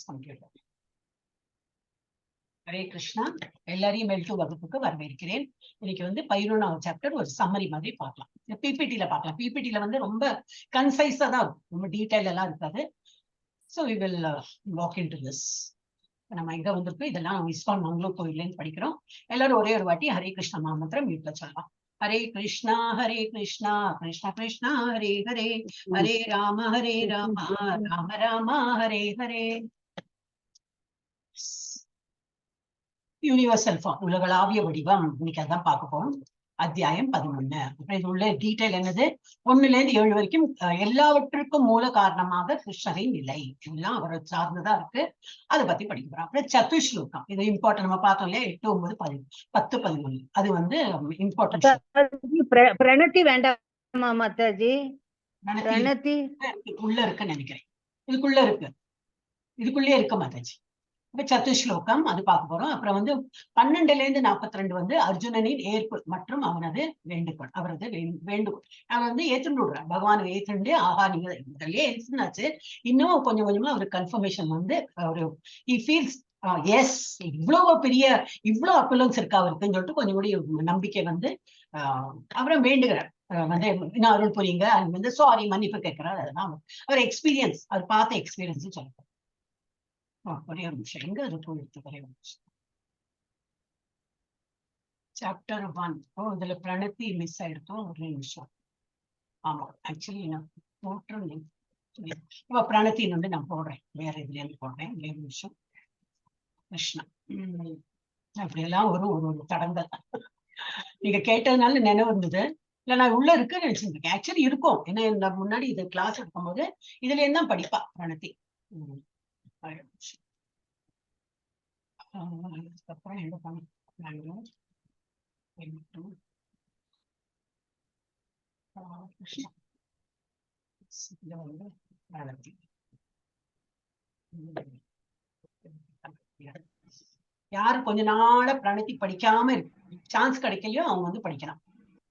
computer. Hare Krishna, எல்லாரையும் MELD வகுப்புக்கு வரவேற்கிறேன். இன்னைக்கு வந்து 11வது சாப்டர் ஒரு சம்மரி மாதிரி பார்க்கலாம். பிபிடில பார்க்கலாம். பிபிடில வந்து ரொம்ப கன்சைஸா தான் இருக்கும், ரொம்ப டீடைல் எல்லாம் இருக்காது. So we will walk into this. நம்ம எங்க வந்திருக்கோம், இதெல்லாம் இஸ்கான் மங்களூர் கோயிலேருந்து படிக்கிறோம். எல்லாரும் ஒரே ஒரு வாட்டி ஹரே கிருஷ்ணா மாமந்திரம் வீட்டுல சொல்லலாம். ஹரே கிருஷ்ணா கிருஷ்ணா கிருஷ்ணா ஹரே ஹரே, ஹரே ராம ராம ராம ஹரே ஹரே. யூனிவர்சல் ஃபார்ம், உலகளாவிய வடிவம். இன்னைக்கு அதான் பார்க்க போறோம். அத்தியாயம் 11. அப்புறம் இது உள்ள டீடைல் என்னது, 1ல இருந்து 7 வரைக்கும் எல்லாவற்றுக்கும் மூல காரணமாக கிருஷ்ணரின் நிலை எல்லாம் அவரை சார்ந்துதான் இருக்கு. அதை பத்தி படிக்க போறோம். அப்புறம் சதுஸ்லோகம், இது இம்பார்ட்டன். நம்ம பார்த்தோம் இல்லையா, 8, 9, 10, 11. அது வந்து இம்பார்ட்டன்ட். பிரணத்தி வேண்டாமா மாதாஜி? பிரணத்தி உள்ள இருக்குன்னு நினைக்கிறேன். இதுக்குள்ளே இருக்கு மாதாஜி. சதுஸ்லோகம் அது பார்க்க போறோம். அப்புறம் வந்து 12ல இருந்து 42 வந்து அர்ஜுனனின் ஏற்பு மற்றும் அவனது வேண்டுகோள், அவரது வேண்டுகோள். அவன் வந்து ஏத்துண்டு விடுறான், பகவான் ஏத்துண்டு, ஆஹா நீங்க ஏத்துனாச்சு, இன்னும் கொஞ்சம் கொஞ்சமா அவரு கன்ஃபர்மேஷன் வந்து ஒரு he feels எஸ், இவ்வளவு பெரிய இவ்வளவு அப்பலன்ஸ் இருக்கா அவருக்குன்னு சொல்லிட்டு கொஞ்சம் கூட நம்பிக்கை வந்து அப்புறம் வேண்டுகிறார். வந்து இன்னும் அருள் புரியுங்க, வந்து சாரி மன்னிப்பு கேட்கிறார். அதெல்லாம் அவர் எக்ஸ்பீரியன்ஸ், அவர் பார்த்த எக்ஸ்பீரியன்ஸ் சொல்லுவார். ஒரே ஒரு நிமிஷம், எங்க அது போயிடுத்து, ஒரே ஒரு நிமிஷம். சாப்டர் 1. இதுல பிரணத்தி மிஸ் ஆயிடுத்தோம், ஒரே நிமிஷம். ஆமா, ஆக்சுவலி நான் போட்டுருந்தேன். இப்ப பிரணத்தின் வந்து நான் போடுறேன், வேற இதுல இருந்து போடுறேன். ஒரே நிமிஷம். கிருஷ்ணா அப்படியெல்லாம் ஒரு ஒரு தடங்கள் நீங்க கேட்டதுனால நினைவு இருந்தது. இல்ல நான் உள்ள இருக்குன்னு நினைச்சிருக்கேன். ஆக்சுவலி இருக்கும், ஏன்னா முன்னாடி இது கிளாஸ் எடுக்கும் போது இதுல என்ன படிப்பா பிரணத்தி. அதுக்கப்புறம் என்ன பண்ண யாரு கொஞ்ச நாள பிரணத்தி படிக்காம இருக்கு, சான்ஸ் கிடைக்கலையோ அவங்க வந்து படிக்கலாம்.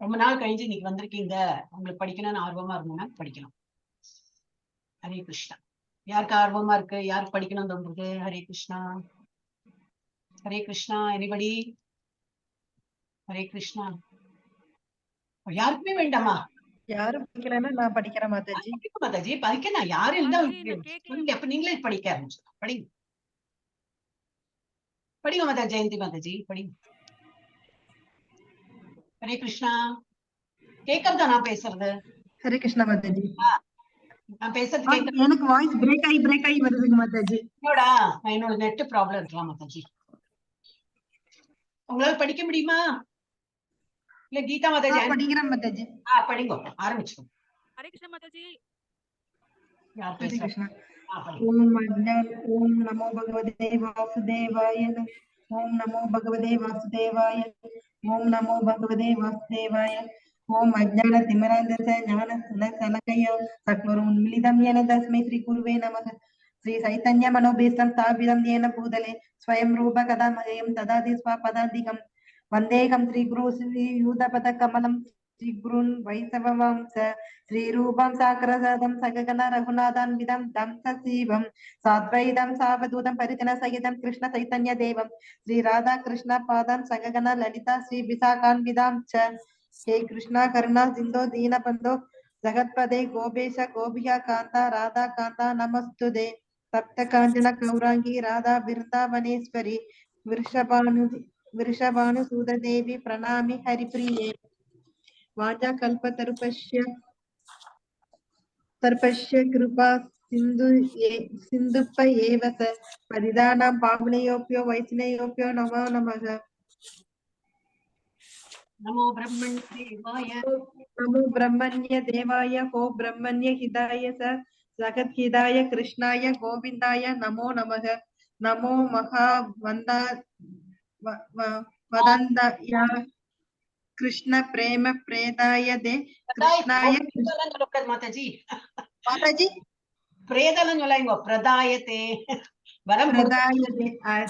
ரொம்ப நாள் கழிஞ்சு இன்னைக்கு வந்திருக்கீங்க, உங்களுக்கு படிக்கணும்னு ஆர்வமா இருந்ததுன்னா படிக்கலாம். ஹரே கிருஷ்ணா. யாருக்கு ஆர்வமா இருக்கு, யாருக்கு படிக்கணும்னு தோன்றது? ஹரே கிருஷ்ணா, ஹரே கிருஷ்ணா. எனிபடி? ஹரே கிருஷ்ணா. யாருக்குமே வேண்டாமா? யாரும் படிக்கலன்னா நான் படிக்கிறேன் மாதாஜி. மாதாஜி படிக்கணும், யாரும் இருந்தா அப்ப நீங்களே படிக்க ஆரம்பிச்சு படிங்க. படிங்க மாதா ஜெயந்தி மாதாஜி, படிங்க. ஹரே கிருஷ்ணா. கேட்கறதா நான் பேசுறது? ஹரே கிருஷ்ணா மாதாஜி. நான் பேசுறது எனக்கு வாய்ஸ் பிரேக் ஆகி வருதுங்க மாதாஜி. என்னோட நெட் ப்ராப்ளம் இருக்கலாம் மாதாஜி. உங்களால படிக்க முடியுமா? இல்ல கீதா மாதாஜி படிக்கிறேன் மாதாஜி. படிங்க, ஆரம்பிச்சுக்கோங்க. ஹரே கிருஷ்ணா மாதாஜி. யார் பேசுறா? ஓம் நமோ பகவதே வாசுதேவாய, ஓம் நமோ பகவதே வாசுதேவாய, ஓம் நமோ பகவதே வாசுதேவாய. ஓம் அஜ்ஞான திமிராந்தச ஞான சலகய சத்வரோன்மிலிதம் येन தஸ்மை ஸ்ரீ குருவே நமः. ஸ்ரீ சைதன்ய மனோபீஷ்டம் ஸ்தாபிதம் येन பூதலே ஸ்வயம் ரூப கதா மயம் ததாதி ஸ்வபதாதிகம். வந்தேகம் ஸ்ரீ குரு ஸ்ரீ யூதபத கமலம் ஸ்ரீ குருன் வைசவவம்ச ஸ்ரீ ரூபம் சாகரசாதம் சககன ரகுநாதான்விதம் தம் சசீவம் சாத்வைதம் சாவதூதம் பரிஜன சகிதம் கிருஷ்ண சைதன்ய தேவம் ஸ்ரீ ராதா கிருஷ்ண பாதம் சககன லலிதா ஸ்ரீ விசாகான்விதாம் ச. हे कृष्णा करुणा सिंधो दीनबंधो जगत्पदे गोपेश गोपिका कांता राधा कांता नमस्तुते. सप्त कांचन गौरांगी राधा वृंदावनेश्वरी वृषभानुसुत देवी प्रणामि हरिप्रिये. वाचा कल्पतरुपस्य कृपा सिंधुप एव च पतितानां पावनयोप्यो वैष्णयोप्यो नमो नमः. नमो ब्रह्मण्य देवाय, नमो ब्रह्मण्य देवाय, हो ब्रह्मण्य हिताय स जगत हिताय कृष्णाय गोविंदाय नमो नमः. नमो वदन्ताय कृष्ण प्रेम प्रेदाय दे कृष्णाय माताजी माताजी प्रेदलन बोलाएंगे प्रदायते प्रदायते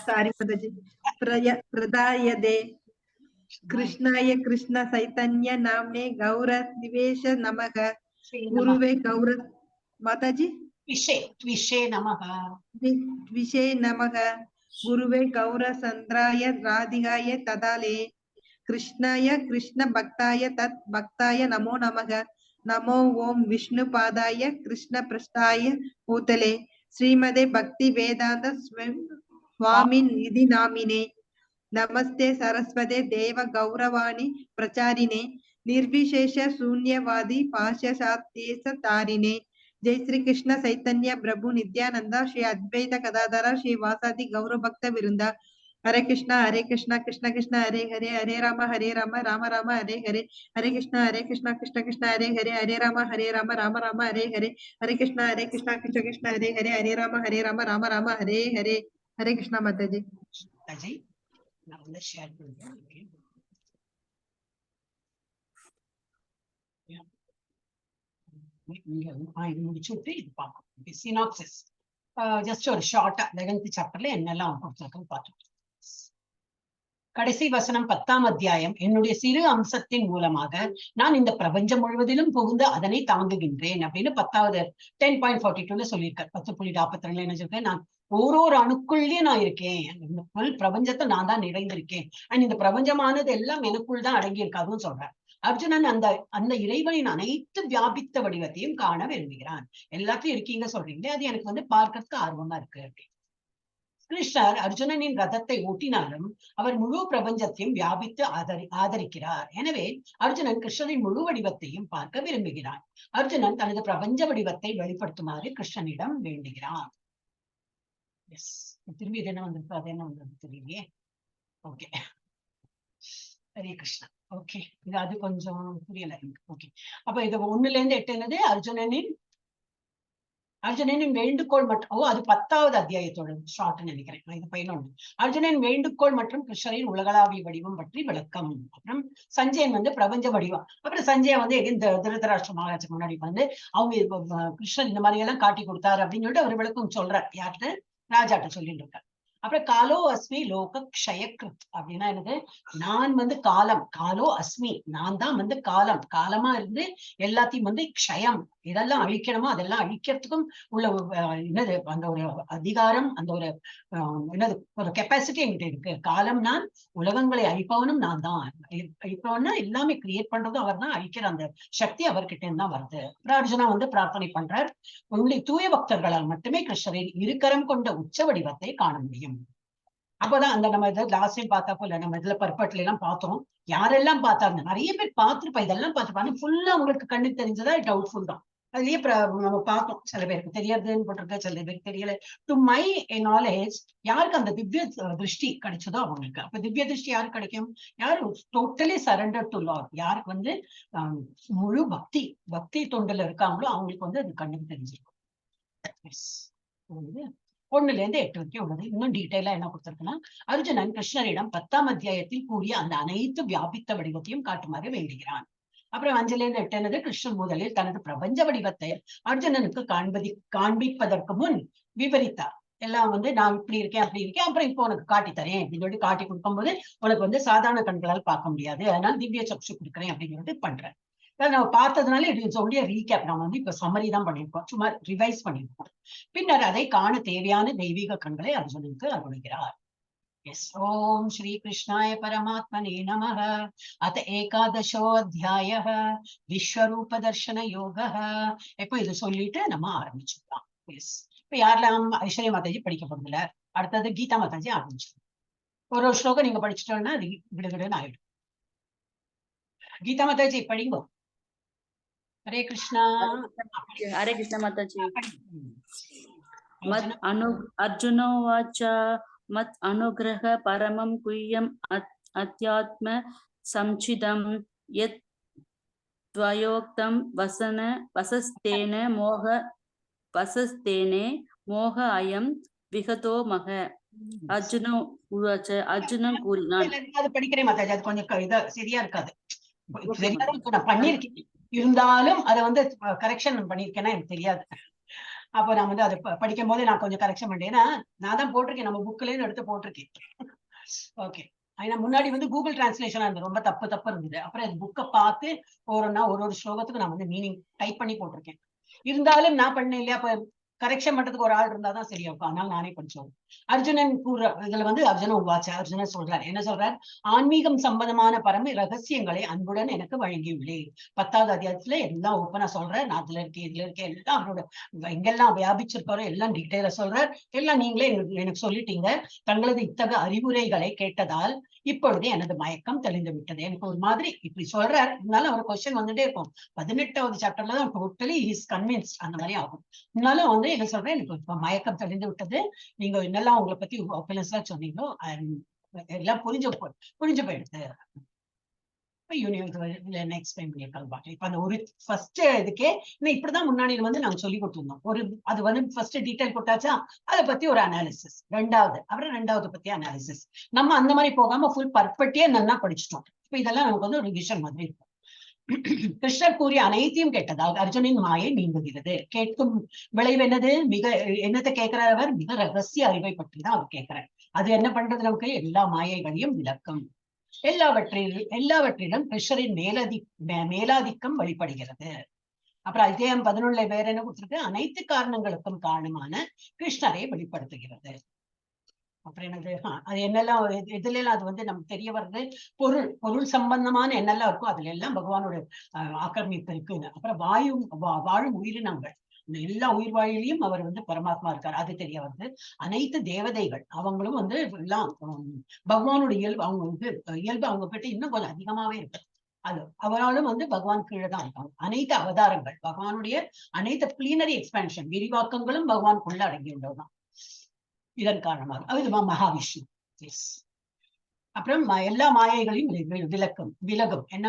सॉरी माताजी प्रदायते कृष्णाय कृष्ण चैतन्य नामने गौर निवेश नमः. गुरुवे गौर माताजी त्विषे नमः। द्विषे नमः। गुरुवे गौरचन्द्राय राधिकाय तदाले कृष्णाय कृष्ण भक्ताय तत् भक्ताय नमो नमः। नमो ओम विष्णुपादाय कृष्ण पृष्ठाय भूतले श्रीमदे भक्ति वेदांत स्वामी निधि नामिने नमस्ते सरस्वते देव गौरवाणी प्रचारिणे निर्विशेष शून्यवादी पाश्चात्य तारिणे जय श्री कृष्ण चैतन्य प्रभु नित्यानंद श्री अद्वैत गदाधर श्री वासादि गौर भक्त वृंदा हरे कृष्ण कृष्ण कृष्ण हरे हरे राम राम राम हरे हरे कृष्ण कृष्ण कृष्ण हरे हरे राम राम राम हरे कृष्ण कृष्ण हरे राम राम राम हरे कृष्ण माता जी। अजय நான் வந்து ஷேர் பண்றேன். இது முடிச்சுட்டு இது பார்ப்போம். சினாப்சிஸ் ஜஸ்ட் ஒரு ஷார்ட்டா 11th சாப்டர்ல என்னெல்லாம் கொடுத்துருக்குன்னு பார்த்துட்டு கடைசி வசனம் 10ஆம் அத்தியாயம். என்னுடைய சிறு அம்சத்தின் மூலமாக நான் இந்த பிரபஞ்சம் முழுவதிலும் புகுந்து அதனை தாங்குகின்றேன் அப்படின்னு 10வது 10.42 சொல்லியிருக்காரு. 10.42 என்ன சொல்லிருக்கேன், நான் ஒரு அணுக்குள்ளேயே நான் இருக்கேன், இந்த பிரபஞ்சத்தை நான் தான் நிறைந்திருக்கேன், அண்ட் இந்த பிரபஞ்சமானது எல்லாம் எனக்குள் தான் அடங்கி இருக்காதுன்னு சொல்றேன். அர்ஜுனன் அந்த இறைவனின் அனைத்து வியாபித்த வடிவத்தையும் காண விரும்புகிறான். எல்லாத்தையும் இருக்கீங்க சொல்றீங்களே, அது எனக்கு வந்து பார்க்கறதுக்கு ஆர்வமா இருக்கு அப்படின்னு. கிருஷ்ணர் அர்ஜுனனின் ரதத்தை ஓட்டினாலும் அவர் முழு பிரபஞ்சத்தையும் வியாபித்து ஆதரிக்கிறார். எனவே அர்ஜுனன் கிருஷ்ணனின் முழு வடிவத்தையும் பார்க்க விரும்புகிறான். அர்ஜுனன் தனது பிரபஞ்ச வடிவத்தை வெளிப்படுத்துமாறு கிருஷ்ணனிடம் வேண்டுகிறான். திரும்பி இது என்ன வந்திருக்கு, அது என்ன வந்தது தெரியலையே. ஓகே, ஹரே கிருஷ்ணா. ஓகே, இது அது கொஞ்சம் புரியல எனக்கு. ஓகே, அப்ப இது 1ல இருந்து 8 என்னது, அர்ஜுனனின் வேண்டுகோள் மற்றும் அது 10வது அத்தியாயத்தோட ஷார்ட்னு நினைக்கிறேன். இது 11. அர்ஜுனன் வேண்டுகோள் மற்றும் கிருஷ்ணரின் உலகளாவிய வடிவம் பற்றி விளக்கம். அப்புறம் சஞ்சயன் வந்து பிரபஞ்ச வடிவம். அப்புறம் சஞ்சய் வந்து இந்த திருதராஷ்டிர மகாராஜுக்கு முன்னாடி வந்து அவங்க கிருஷ்ணன் இந்த மாதிரி எல்லாம் காட்டி கொடுத்தாரு அப்படின்னு சொல்லிட்டு அவர் விளக்கம் சொல்றார். யார்கிட்ட? ராஜாட்ட சொல்லிட்டு இருக்காரு. அப்புறம் காலோ அஸ்மி லோக க்ஷயக்ருத் அப்படின்னா என்னது, நான் வந்து காலோ அஸ்மி, நான் தான் வந்து காலமா இருந்து எல்லாத்தையும் வந்து க்ஷயம், இதெல்லாம் அழிக்கணுமோ அதெல்லாம் அழிக்கிறதுக்கும் உள்ள என்னது அந்த ஒரு அதிகாரம், அந்த ஒரு என்னது ஒரு கெப்பாசிட்டி என்கிட்ட இருக்கு. காலம் நான், உலகங்களை அழிப்பவனும் நான் தான். அழிப்பவன்னா எல்லாமே கிரியேட் பண்றதும் அவர் தான், அழிக்கிற அந்த சக்தி அவர்கிட்ட இருந்து தான் வருது. அர்ஜுனா வந்து பிரார்த்தனை பண்றார், உங்களுடைய தூய பக்தர்களால் மட்டுமே கிருஷ்ணரின் இருக்கரம் கொண்ட உச்ச வடிவத்தை காண முடியும். அப்பதான் அந்த நம்ம இதை லாஸ்ட் டைம் பார்த்தா போல நம்ம இதுல பர்பட்ல எல்லாம் பார்த்தோம். யாரெல்லாம் பார்த்தாங்க, நிறைய பேர் பார்த்திருப்பா, இதெல்லாம் பார்த்திருப்பாங்க. ஃபுல்லா உங்களுக்கு கண்ணுக்கு தெரிஞ்சதா டவுட்ஃபுல் தான். அதுலயே நம்ம பார்த்தோம், சில பேருக்கு தெரியாதுன்னு போட்டிருக்க, சில பேருக்கு தெரியல. டு மை நாலேஜ் யாருக்கு அந்த திவ்ய திருஷ்டி கிடைச்சதோ அவங்களுக்கு. அப்ப திவ்ய திருஷ்டி யாருக்கு கிடைக்கும்? யாரு டோட்டலி சரண்டர் டு லார்ட், யாருக்கு வந்து முழு பக்தி தொண்டுல இருக்காங்களோ அவங்களுக்கு வந்து அது கண்ணுக்கு தெரிஞ்சிருக்கும். 1ல இருந்து 8 வரைக்கும் உள்ளது. இன்னும் டீட்டெயிலா என்ன கொடுத்திருக்குன்னா, அர்ஜுனன் கிருஷ்ணரிடம் 10ஆம் அத்தியாயத்தில் கூடிய அந்த அனைத்து வியாபித்த வடிவத்தையும் காட்டுமாறு வேண்டுகிறான். அப்புறம் 5ல இருந்து 8 என்னது, கிருஷ்ணன் முதலில் தனது பிரபஞ்ச வடிவத்தை அர்ஜுனனுக்கு காண்பிப்பதற்கு முன் விவரித்தார். எல்லாம் வந்து நான் இப்படி இருக்கேன் அப்படி இருக்கேன், அப்புறம் இப்போ உனக்கு காட்டித்தரேன் அப்படின்னு சொல்லி காட்டி கொடுக்கும்போது உனக்கு வந்து சாதாரண கண்களால் பார்க்க முடியாது, அதனால திவ்ய சக்ஷு கொடுக்குறேன் அப்படின்னு சொல்லிட்டு பண்றேன். நம்ம பார்த்ததுனால இட் இஸ் ஒன்லி ரீகேப். நம்ம வந்து இப்ப சம்மரி தான் பண்ணியிருக்கோம், சும்மா ரிவைஸ் பண்ணியிருக்கோம். பின்னர் அதை காண தேவையான தெய்வீக கண்களை அர்ஜுனனுக்கு அருளுகிறார். எஸ், ஓம் ஸ்ரீ கிருஷ்ணாய பரமாத்மனே நமः. அத 11 அத்தியாயः விஸ்வரூப தர்ஷன யோகः. இப்போ இது சொல்லிட்டு நம்ம ஆரம்பிச்சுக்கலாம். எஸ், இப்ப யாரெல்லாம் ஐஸ்வர்யா மாதாஜி படிக்க போறதில்ல, அடுத்தது கீதா மாதாஜி ஆரம்பிச்சிடும். ஒரு ஸ்லோகம் நீங்க படிச்சுட்டோம்னா அது விடுவிடுன்னு ஆயிடும். கீதா மாதாஜி படிங்க. हरे कृष्णा माताजी। मत् अर्जुनोवाच मत् अनुग्रह परमं गुह्यम् अध्यात्म संचिदं यत् द्वयोक्तं वसस्तेने मोह अयं विगतो मह। अर्जुन उवाच अर्जुनன் கூறினான். அது படிக்கிறேன் மாதாஜி, அது கொஞ்சம் சரியா இருக்காது, நான் பண்ணிருக்கேன், இருந்தாலும் அதை வந்து கரெக்ஷன் பண்ணிருக்கேன்னா எனக்கு தெரியாது. அப்போ நான் வந்து அதை படிக்கும் போது நான் கொஞ்சம் கரெக்ஷன் பண்ணிட்டேன். ஏன்னா நான் தான் போட்டிருக்கேன், நம்ம புக்ல இருந்து எடுத்து போட்டிருக்கேன். ஓகே, ஏன்னா முன்னாடி வந்து கூகுள் டிரான்ஸ்லேஷனா இருந்தது, ரொம்ப தப்பு இருந்தது. அப்புறம் அது புக்கை பார்த்து ஒரு ஸ்லோகத்துக்கு நான் வந்து மீனிங் டைப் பண்ணி போட்டிருக்கேன். இருந்தாலும் நான் பண்ணேன் இல்லையா, இப்ப கரெக்ஷன் பண்றதுக்கு ஒரு ஆள் இருந்தாதான் சரியா இருக்கும். அதனால நானே படிச்சோம். அர்ஜுனன் கூற இதுல வந்து அர்ஜுன உவாச்ச, அர்ஜுனன் சொல்றார், என்ன சொல்றார்? ஆன்மீகம் சம்பந்தமான பரம ரகசியங்களை அன்புடன் எனக்கு வழங்கியுள்ளேன். 10வது அத்தியாயத்துல எல்லாம் ஓப்பனா சொல்றார். நான் அதுல இருக்கேன், இதுல இருக்கேன், எல்லாம் அவரோட எங்கெல்லாம் வியாபிச்சிருக்காரோ எல்லாம் டீட்டெயிலா சொல்றார். எல்லாம் நீங்களே எனக்கு சொல்லிட்டீங்க. தங்களது இத்தகைய அறிவுரைகளை கேட்டதால் இப்பொழுது எனது மயக்கம் தெளிந்து விட்டது. எனக்கு ஒரு மாதிரி இப்படி சொல்றார். இருந்தாலும் அவர் கொஸ்டின் வந்துட்டே இருக்கும். 18வது சாப்டர்ல தான் டோட்டலி இஸ் கன்வின்ஸ்ட் அந்த மாதிரி ஆகும். இருந்தாலும் வந்து என்ன சொல்றேன், எனக்கு இப்ப மயக்கம் தெளிந்து விட்டது. நீங்க என்னெல்லாம் உங்களை பத்தி ஒப்பீனியன்ஸா சொன்னீங்களோ எல்லாம் புரிஞ்சு போயிடுது. எக்ஸ்பிளைன் பண்ணிருக்காங்க. இப்ப அந்த ஒரு ஃபர்ஸ்ட் இதுக்கே இப்படிதான் முன்னாடி வந்து நாங்க சொல்லி கொடுத்துருந்தோம். ஒரு அது வந்து ஃபர்ஸ்ட் டீடைல் போட்டாச்சா, அதை பத்தி ஒரு அனாலிசிஸ். ரெண்டாவது பத்தி அனாலிசிஸ். நம்ம அந்த மாதிரி போகாம ஃபுல் பர்ஃபெக்டே நல்லா படிச்சுட்டோம். இப்ப இதெல்லாம் நமக்கு வந்து ஒரு ரிவிஷன் மாதிரி இருக்கும். கிருஷ்ணர் கூறிய அனைத்தையும் கேட்டதால் அர்ஜுனின் மாயை நீங்குகிறது. கேட்கும் விளைவு என்னது? என்னத்தை கேட்கிறார் அவர்? மிக ரகசிய அறிவை பற்றி தான் அவர் கேட்கிறார். அது என்ன பண்றது? நமக்கு எல்லா மாயைகளையும் விளக்கும். எல்லாவற்றிலும் கிருஷ்ணரின் மேலாதிக்கம் வெளிப்படுகிறது. அப்புறம் அத்தியாயம் 11 வேற என்ன கொடுத்திருக்கு? அனைத்து காரணங்களுக்கும் காரணமான கிருஷ்ணரை வெளிப்படுத்துகிறது. அப்புறம் என்னது? அது என்னெல்லாம் இதுல எல்லாம் அது வந்து நமக்கு தெரிய வருது. பொருள் சம்பந்தமான என்னெல்லாம் இருக்கோ அதுல எல்லாம் பகவானோட ஆக்கிரமிப்பு இருக்குன்னு. அப்புறம் வாழும் உயிரினங்கள், எல்லா உயிர் வாயிலையும் அவர் வந்து பரமாத்மா இருக்கார், அது தெரிய வருது. அனைத்து தேவதைகள் அவங்களும் வந்து எல்லாம் பகவானோட இயல்பு அவங்க கிட்ட இன்னும் கொஞ்சம் அதிகமாவே இருக்கு. அது அவராலும் வந்து பகவான் கீழே தான் இருக்காங்க. அனைத்து அவதாரங்கள் பகவானுடைய அனைத்து பிளீனரி எக்ஸ்பான்ஷன் விரிவாக்கங்களும் பகவானுக்குள்ள அடங்கியுள்ளதுதான். இதன் காரணமாக அது மகாவிஷ்ணு. அப்புறம் எல்லா மாயைகளையும் விலகும். என்ன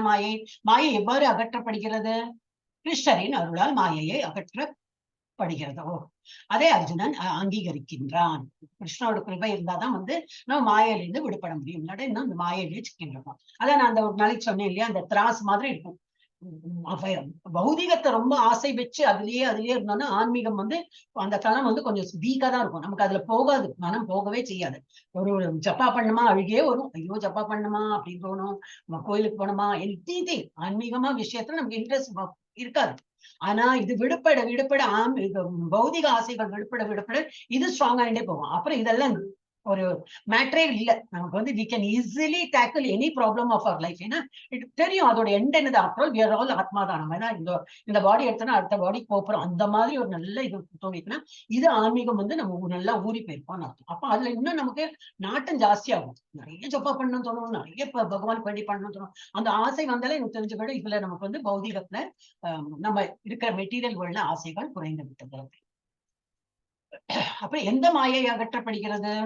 மாயை எவ்வாறு அகற்றப்படுகிறது? கிருஷ்ணரின் அருளால் மாயையை அகற்றப்படுகிறதோ அதை அர்ஜுனன் அங்கீகரிக்கின்றான். கிருஷ்ணனோட கிருபை இருந்தாதான் வந்து நம்ம மாயையிலிருந்து விடுபட முடியும். இல்லாட்டா இன்னும் அந்த மாயையிலேயே சிக்கின்றோம். அதான் நான் அந்த ஒரு நாளைக்கு சொன்னேன் இல்லையா, அந்த திராஸ் மாதிரி இருக்கும். பௌதிகத்தை ரொம்ப ஆசை வச்சு அதுலயே இருந்தோம்னா ஆன்மீகம் வந்து அந்த காலம் வந்து கொஞ்சம் வீக்கா தான் இருக்கும். நமக்கு அதுல போகாது, மனம் போகவே செய்யாது. ஒரு ஜப்பா பண்ணுமா அழுகே வரும். ஐயோ ஜப்பா பண்ணுமா அப்படின்னு தோணும். நம்ம கோயிலுக்கு போனோமா எனிதிங் ஆன்மீகமா விஷயத்துல நமக்கு இன்ட்ரெஸ்ட் இருக்காது. ஆனா இது விடுபட பௌதிக ஆசைகள் விடுபட இது ஸ்ட்ராங் ஆகிட்டே போகும். அப்புறம் இதெல்லாம் ஒரு மேட்டரே இல்ல நமக்கு வந்து we can easily tackle any problem of our life. ஏன்னா தெரியும் அதோட எண்ட் என்னது. ஆஃப்டர் we are all ஆத்மா தான். நம்ம தான் இந்த பாடி எடுத்தோம்னா அடுத்த பாடிக்கு போறோம். அந்த மாதிரி ஒரு நல்ல இது தோணிச்சுன்னா இது ஆன்மீகம் வந்து நம்ம நல்லா ஊறி போயிருப்போம்னு அர்த்தம். அப்ப அதுல இன்னும் நமக்கு நாட்டம் ஜாஸ்தியாகும். நிறைய ஜப்பா பண்ணணும் தோணும், நிறைய பகவான் வேண்டி பண்ணணும் தோணும். அந்த ஆசை வந்தாலே எனக்கு தெரிஞ்சுக்கிட இதுல நமக்கு வந்து பௌதிகத்துல நம்ம இருக்கிற மெட்டீரியல் உள்ள ஆசைகள் குறைந்து விட்டது. அப்புறம் எந்த மாயை அகற்றப்படுகிறது?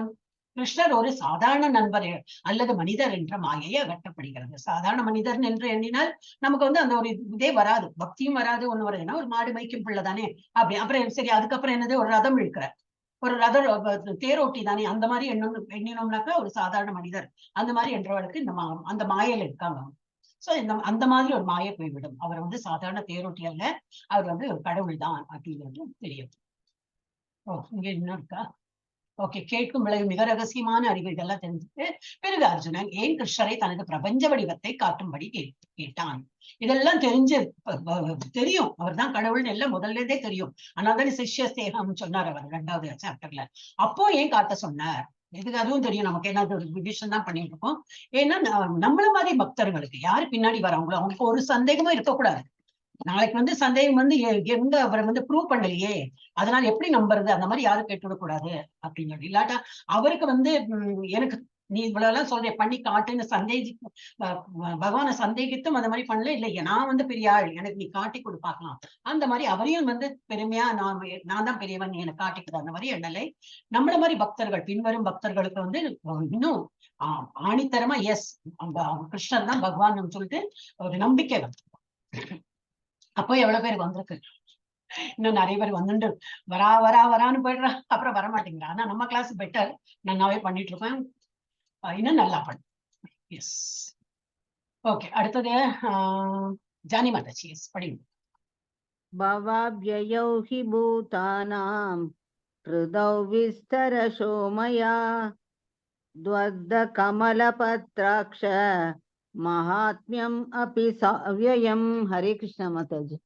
கிருஷ்ணர் ஒரு சாதாரண நண்பர் அல்லது மனிதர் என்ற மாயையை அகற்றப்படுகிறது. சாதாரண மனிதர் என்று எண்ணினால் நமக்கு வந்து அந்த ஒரு இதே வராது, பக்தியும் வராது, ஒண்ணு வருதுன்னா ஒரு மாடு மேய்க்கும் பிள்ளை தானே அப்படி. அப்புறம் சரி அதுக்கப்புறம் என்னது? ஒரு ரதம் இழுக்கிறார், ஒரு தேரோட்டி தானே, அந்த மாதிரி எண்ணினோம்னாக்கா ஒரு சாதாரண மனிதர் அந்த மாதிரி என்றவர்களுக்கு அந்த மாயையில இருக்காங்க. சோ அந்த மாதிரி ஒரு மாயை போய்விடும். அவர் வந்து சாதாரண தேரோட்டி அல்ல, அவர் வந்து ஒரு கடவுள் தான் அப்படிங்கிறது தெரியும். இங்க இன்னும் இருக்கா? ஓகே. கேட்கும் விளைவு மிக ரகசியமான அறிவு இதெல்லாம் தெரிஞ்சுட்டு பிறகு அர்ஜுனன் ஏன் கிருஷ்ணரை தனது பிரபஞ்ச வடிவத்தை காட்டும்படி கேட்டான். இதெல்லாம் தெரியும் அவர் தான் கடவுள்னு எல்லாம் முதல்ல இருந்தே தெரியும். அதனால்தான் சிஷ்ய சேகம் சொன்னார் அவர் 2வது சாப்டர்ல. அப்போ ஏன் காட்ட சொன்னார்? இதுக்கு அதுவும் தெரியும் நமக்கு. என்ன ஒரு விஷயம் தான் பண்ணிட்டு இருக்கோம். ஏன்னா நம்மள மாதிரி பக்தர்களுக்கு யாரு பின்னாடி வராங்களோ அவங்களுக்கு ஒரு சந்தேகமும் இருக்கக்கூடாது. நாளைக்கு வந்து சந்தேகம் வந்து எங்க அவரை வந்து ப்ரூவ் பண்ணலையே, அதனால எப்படி நம்புறது? அந்த மாதிரி யாரும் கேட்டுவிடக்கூடாது அப்படின்னு சொல்லி. இல்லாட்டா அவருக்கு வந்து எனக்கு நீ இவ்வளவு எல்லாம் சொல்ற பண்ணி காட்டுன்னு பகவானை சந்தேகித்தும் அந்த மாதிரி பண்ணல. இல்லை நான் வந்து பெரிய ஆள், எனக்கு நீ காட்டி கொடு பார்க்கலாம், அந்த மாதிரி அவரையும் வந்து பெருமையா நான் தான் பெரியவன், நீ எனக்கு காட்டிக்குது அந்த மாதிரி எண்ணலை. நம்மள மாதிரி பக்தர்கள் பின்வரும் பக்தர்களுக்கு வந்து இன்னும் ஆணித்தரமா எஸ் கிருஷ்ணர் தான் பகவான் சொல்லிட்டு ஒரு நம்பிக்கை வந்து. அப்போ எவ்வளவு பேர் வந்திருக்கு? இன்னும் நிறைய பேர் வந்துட்டு வரான்னு போயிடுறா, அப்புறம் வரமாட்டேங்கிறா. ஆனா நம்ம கிளாஸ் பெட்டர், நல்லாவே பண்ணிட்டு இருக்கேன், இன்னும் நல்லா பண்ணு. S okay. அடுத்தது ஜானி மாதாஜி படிங்க. பவாப்யயௌ ஹி பூதானாம் ஹ்ருதௌ விஸ்தரசோ மயா த்வத்த கமலபத்ராக்ஷ மகாத்மியம் அபி சவ்யயம். ஹரே கிருஷ்ண மாதாஜி.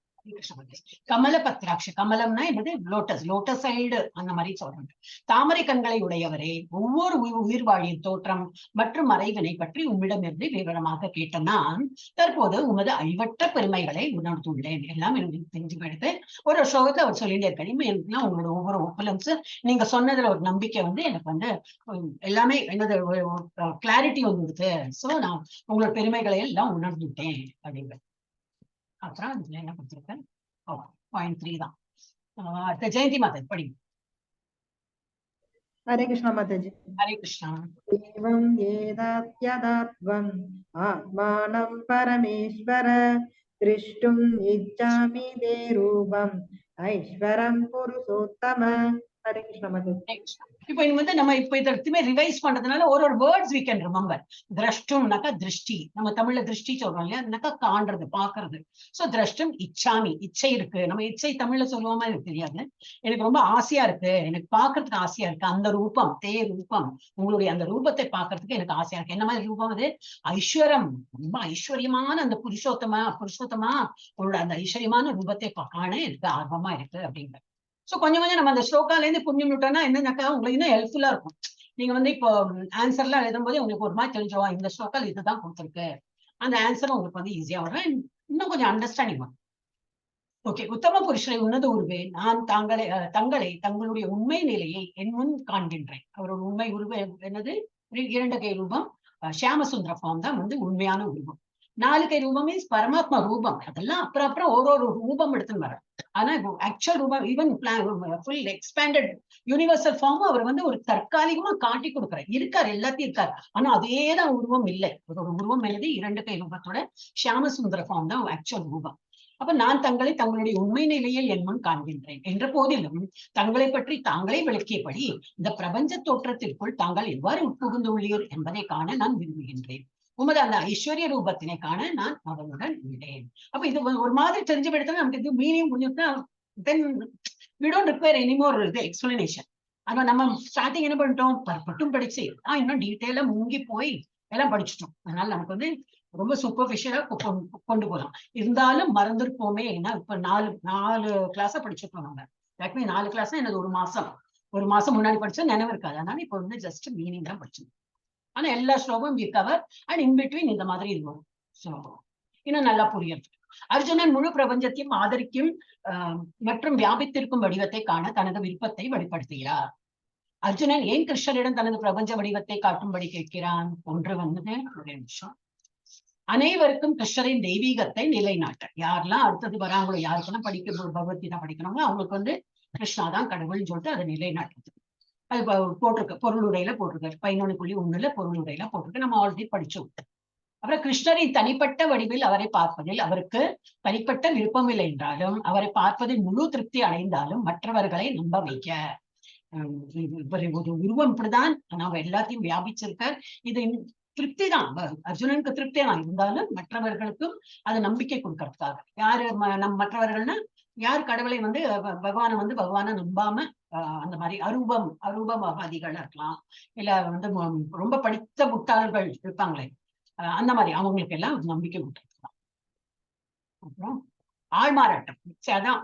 கமல பத்ராட்ச, கமலம்னா என்னது? லோட்டஸ், லோட்டஸ் சைடு அந்த மாதிரி சொல்றாங்க. தாமரை கண்களை உடையவரே, ஒவ்வொரு உயிர் வாழியின் தோற்றம் மற்றும் மறைவினை பற்றி உம்மிடமிருந்து விவரமாக கேட்ட நான் தற்போது உமது அழிவற்ற பெருமைகளை உணர்ந்துள்ளேன். எல்லாம் எனக்கு தெரிஞ்சு போயிடுது. ஒரு ஸ்லோகத்துல அவர் சொல்லிட்டே இருக்காரு. எனக்குலாம் உங்களோட ஒவ்வொரு ஒப்புலன்ஸ், நீங்க சொன்னதுல ஒரு நம்பிக்கை வந்து எனக்கு வந்து எல்லாமே என்னது கிளாரிட்டி வந்துடுது. சோ நான் உங்களோட பெருமைகளை எல்லாம் உணர்ந்துட்டேன் அப்படிங்கிற. அப்புறம் இதுல என்ன கொடுத்துருக்கேன்? பாயிண்ட் 3 தான். அடுத்த ஜெயந்தி மாதா படிங்க. हरे कृष्णा माता जी। हरे कृष्णा। एवं येदात्यदात्वम् आत्मानं परमेश्वर दृष्टुम् इच्छामि ते रूपम् ऐश्वरं पुरुषोत्तम। हरे कृष्णा माता जी। இப்போ இது வந்து நம்ம இப்ப இதற்குமே ரிவைஸ் பண்றதுனால ஒரு வேர்ட்ஸ் வி கேன் ரிமெம்பர். திரஷ்டும்னாக்கா திருஷ்டி, நம்ம தமிழ்ல திருஷ்டி சொல்றோம் இல்லையா, காண்றது, பாக்குறது. சோ திரஷ்டும் இச்சாமி, இச்சை இருக்கு. நம்ம இச்சை தமிழ்ல சொல்லுவோமா எனக்கு தெரியாது. எனக்கு ரொம்ப ஆசையா இருக்கு, எனக்கு பாக்குறதுக்கு ஆசையா இருக்கு. அந்த ரூபம், தே ரூபம், உங்களுடைய அந்த ரூபத்தை பாக்குறதுக்கு எனக்கு ஆசையா இருக்கு. என்ன மாதிரி ரூபம் அது? ஐஸ்வரம், ரொம்ப ஐஸ்வர்யமான அந்த புருஷோத்தமா உங்களோட அந்த ஐஸ்வர்யமான ரூபத்தை காண எனக்கு ஆர்வமா இருக்கு அப்படிங்கிற. சோ கொஞ்சம் கொஞ்சம் நம்ம அந்த ஸ்லோகால இருந்து புரிஞ்சு விட்டோம்னா என்னன்னாக்கா உங்களுக்கு இன்னும் ஹெல்ப்ஃபுல்லா இருக்கும். நீங்க வந்து இப்போ ஆன்சர்லாம் எழுதும் போது உங்களுக்கு ஒரு மாதிரி தெரிஞ்சோம் இந்த ஸ்லோகால் இதுதான் கொடுத்துருக்கு, அந்த ஆன்சர் உங்களுக்கு வந்து ஈஸியா வரும். இன்னும் கொஞ்சம் அண்டர்ஸ்டாண்டிங் வரும். ஓகே. உத்தம புருஷனை உன்னத உருவே, நான் தங்களை தங்களுடைய உண்மை நிலையை என் முன் காண்கின்றேன். அவரோட உண்மை உருவம் என்னது? 2 கை ரூபம், ஷியாமசுந்தர ஃபார்ம் தான் வந்து உண்மையான உருவம். 4 கை ரூபம் மீன்ஸ் பரமாத்மா ரூபம். அதெல்லாம் அப்புறம் ஒரு ரூபம் எடுத்துன்னு வர. ஆனா ஆக்சுவல் ரூபம், even full expanded universal form அவர் வந்து ஒரு தற்காலிகமா காட்டி கொடுக்குறாரு. இருக்காரு, எல்லாத்தையும் இருக்காரு. ஆனா அதேதான் உருவம் இல்லை. ஒரு உருவம் எழுதி 2 கை ரூபத்தோட ஷியாமசுந்தர ஃபார்ம் தான் ஆக்சுவல் ரூபம். அப்ப நான் தங்களுடைய உண்மை நிலையில் என் முன் காண்கின்றேன் என்ற போதிலும் தங்களை பற்றி தாங்களே விளக்கியபடி இந்த பிரபஞ்ச தோற்றத்திற்குள் தாங்கள் எவ்வாறு உட்புகுந்துள்ளீர் என்பதை காண நான் விரும்புகின்றேன். உமது அந்த ஐஸ்வர்ய ரூபத்தினை காண நான் அவனுடன் உள்ளேன். அப்ப இது ஒரு மாதிரி தெரிஞ்சு போயிடுத்தா நமக்கு இது meaning புரிஞ்சுட்டா then we don't require any more explanation. ஆனா நம்ம ஸ்டார்டிங் என்ன பண்ணிட்டோம்? பட்டும் படிச்சு இன்னும் டீட்டெயிலா முங்கி போய் எல்லாம் படிச்சுட்டோம். அதனால நமக்கு வந்து ரொம்ப சூப்பர்ஃபிஷியலா கொண்டு போகலாம். இருந்தாலும் மறந்துருப்போமே. ஏன்னா இப்ப 4 கிளாஸா படிச்சிருக்கோம் நம்ம. எல்லாருமே 4 கிளாஸ் எனக்கு ஒரு மாசம் முன்னாடி படிச்சா நினைவு இருக்காது. அதனால இப்ப வந்து ஜஸ்ட் மீனிங் தான் படிச்சிருக்கோம். ஆனா எல்லா ஸ்லோகமும் we cover and in between இந்த மாதிரி இருக்கும். சோ இன்னும் நல்லா புரியுது. அர்ஜுனன் முழு பிரபஞ்சத்தையும் ஆதரிக்கும் மற்றும் வியாபித்திருக்கும் வடிவத்தை காண தனது விருப்பத்தை வெளிப்படுத்துகிறார். அர்ஜுனன் ஏன் கிருஷ்ணரிடம் தனது பிரபஞ்ச வடிவத்தை காட்டும்படி கேட்கிறான்? ஒன்று வந்தது, ஒரு நிமிஷம். அனைவருக்கும் கிருஷ்ணரின் தெய்வீகத்தை நிலைநாட்ட. யாரெல்லாம் அடுத்தது வராங்களோ, யாருக்கெல்லாம் பகவத்கீதா படிக்கணுமோ அவங்களுக்கு வந்து கிருஷ்ணா தான் கடவுள்னு சொல்லிட்டு அதை நிலைநாட்டுறது. அது போட்டிருக்கு, பொருளுரையில போட்டிருக்காரு. 11.1 பொருளுரையில போட்டிருக்கு. நம்ம ஆல்ரெடி படிச்சோம். அப்புறம் கிருஷ்ணரின் தனிப்பட்ட வடிவில் அவரை பார்ப்பதில் அவருக்கு தனிப்பட்ட விருப்பம் இல்லை என்றாலும் அவரை பார்ப்பதில் முழு திருப்தி அடைந்தாலும் மற்றவர்களை நம்ப வைக்க. ஒரு உருவம் இப்படிதான் நாம எல்லாத்தையும் வியாபிச்சிருக்க. இது திருப்தி தான், அர்ஜுனனுக்கு திருப்தி தான். இருந்தாலும் மற்றவர்களுக்கும் அது நம்பிக்கை கொடுக்கறதுக்காக. யாரு மற்றவர்கள்னா யார் கடவுளை வந்து பகவானை நம்பாம அந்த மாதிரி அரூபவாதிகள் இருக்கலாம், இல்ல வந்து ரொம்ப படித்த முட்டாள்கள் இருப்பாங்களே, அந்த மாதிரி அவங்களுக்கு எல்லாம் நம்பிக்கை விட்டுருக்கலாம். அப்புறம் ஆள்மாறாட்டம், அதான்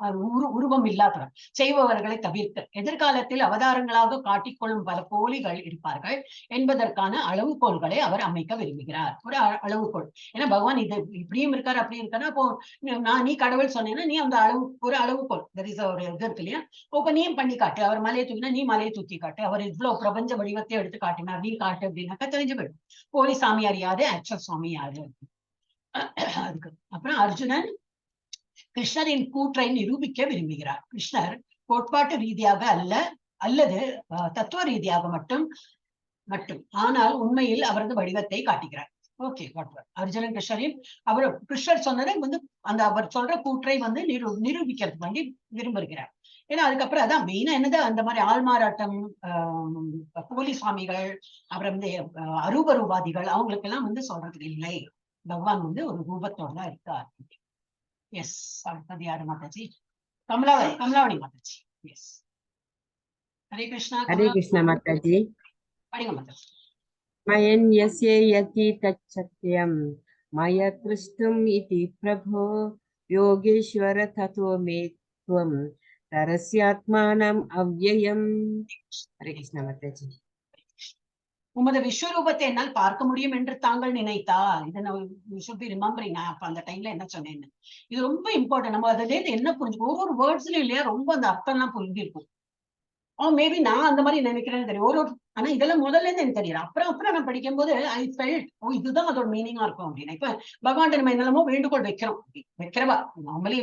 உருவம் இல்லாதவர் செய்பவர்களை தவிர்க்க எதிர்காலத்தில் அவதாரங்களாக காட்டிக்கொள்ளும் பல போலிகள் இருப்பார்கள் என்பதற்கான அளவுகோல்களை அவர் அமைக்க விரும்புகிறார். ஒரு அளவுகோல். ஏன்னா பகவான் இது இப்படியும் இருக்காரு அப்படி இருக்காரு. அப்போ நீ கடவுள் சொன்னேன்னா நீ அந்த ஒரு அளவுகோல் ஒரு இது இருக்கு இல்லையா? இப்ப நீயும் பண்ணி காட்டு. அவர் மலையை தூக்கினா நீ மலையை தூக்கி காட்டு. அவர் இவ்வளவு பிரபஞ்ச வடிவத்தை எடுத்து காட்டினார், நீ காட்டு அப்படின்னாக்கா தெரிஞ்சு போயிடும் போலி சாமியார் யாரு, ஆக்சுவல் சுவாமி யாரு. அதுக்கு அப்புறம் அர்ஜுனன் கிருஷ்ணரின் கூற்றை நிரூபிக்க விரும்புகிறார். கிருஷ்ணர் கோட்பாட்டு ரீதியாக அல்லது தத்துவ ரீதியாக மட்டும் ஆனால் உண்மையில் அவரது வடிவத்தை காட்டுகிறார். ஓகே, அர்ஜுனன் கிருஷ்ணர் சொன்னதை வந்து அந்த அவர் சொல்ற கூற்றை வந்து நிரூபிக்கிறதுக்கு வேண்டி விரும்புகிறார். ஏன்னா அதுக்கப்புறம் அதான் மெயினா என்னது, அந்த மாதிரி ஆள்மாறாட்டம், போலி சுவாமிகள், அப்புறம் வந்து அரூபரூபாதிகள் அவங்களுக்கு எல்லாம் வந்து சொல்றது இல்லை. பகவான் வந்து ஒரு ரூபத்தோட தான் இருக்கார். எஸ். அடுத்தது யாரு மாதாஜி? கமலாவணி மாதாஜி. எஸ். ஹரே கிருஷ்ணா. हरे कृष्ण माताजी। படிங்க மாதாஜி. मयन् यस्य यति तच्छक्यं मया दृष्टुम् इति प्रभो योगेश्वर ततो मे त्वं तरस्यात्मानम् अव्ययम्. हरे कृष्ण माताजी. உமது விஸ்வரூபத்தை என்னால் பார்க்க முடியும் என்று தாங்கள் நினைத்தால், இதை நான் ஷுட் பி ரிமெம்பரிங். நான் அப்ப அந்த டைம்ல என்ன சொன்னேன்னு, இது ரொம்ப இம்பார்ட்டன்ட். நம்ம அதுல இருந்து என்ன புரிஞ்சுக்கோ, ஒவ்வொரு வேர்ட்ஸ்லயும் இல்லையா ரொம்ப அந்த அர்த்தம் எல்லாம் புரிஞ்சிருக்கும். மேபி நான் அந்த மாதிரி நினைக்கிறேன்னு தெரியும். ஆனா இதெல்லாம் முதல்ல இருந்து எனக்கு தெரியல. அப்புறம் நான் படிக்கும் போது ஐ ஃபெல்ட், இதுதான் அதோட மீனிங்கா இருக்கும் அப்படின்னு. இப்ப பகவான் நம்ம என்னெல்லாமோ வேண்டுகோள் வைக்கிறவா நார்மலி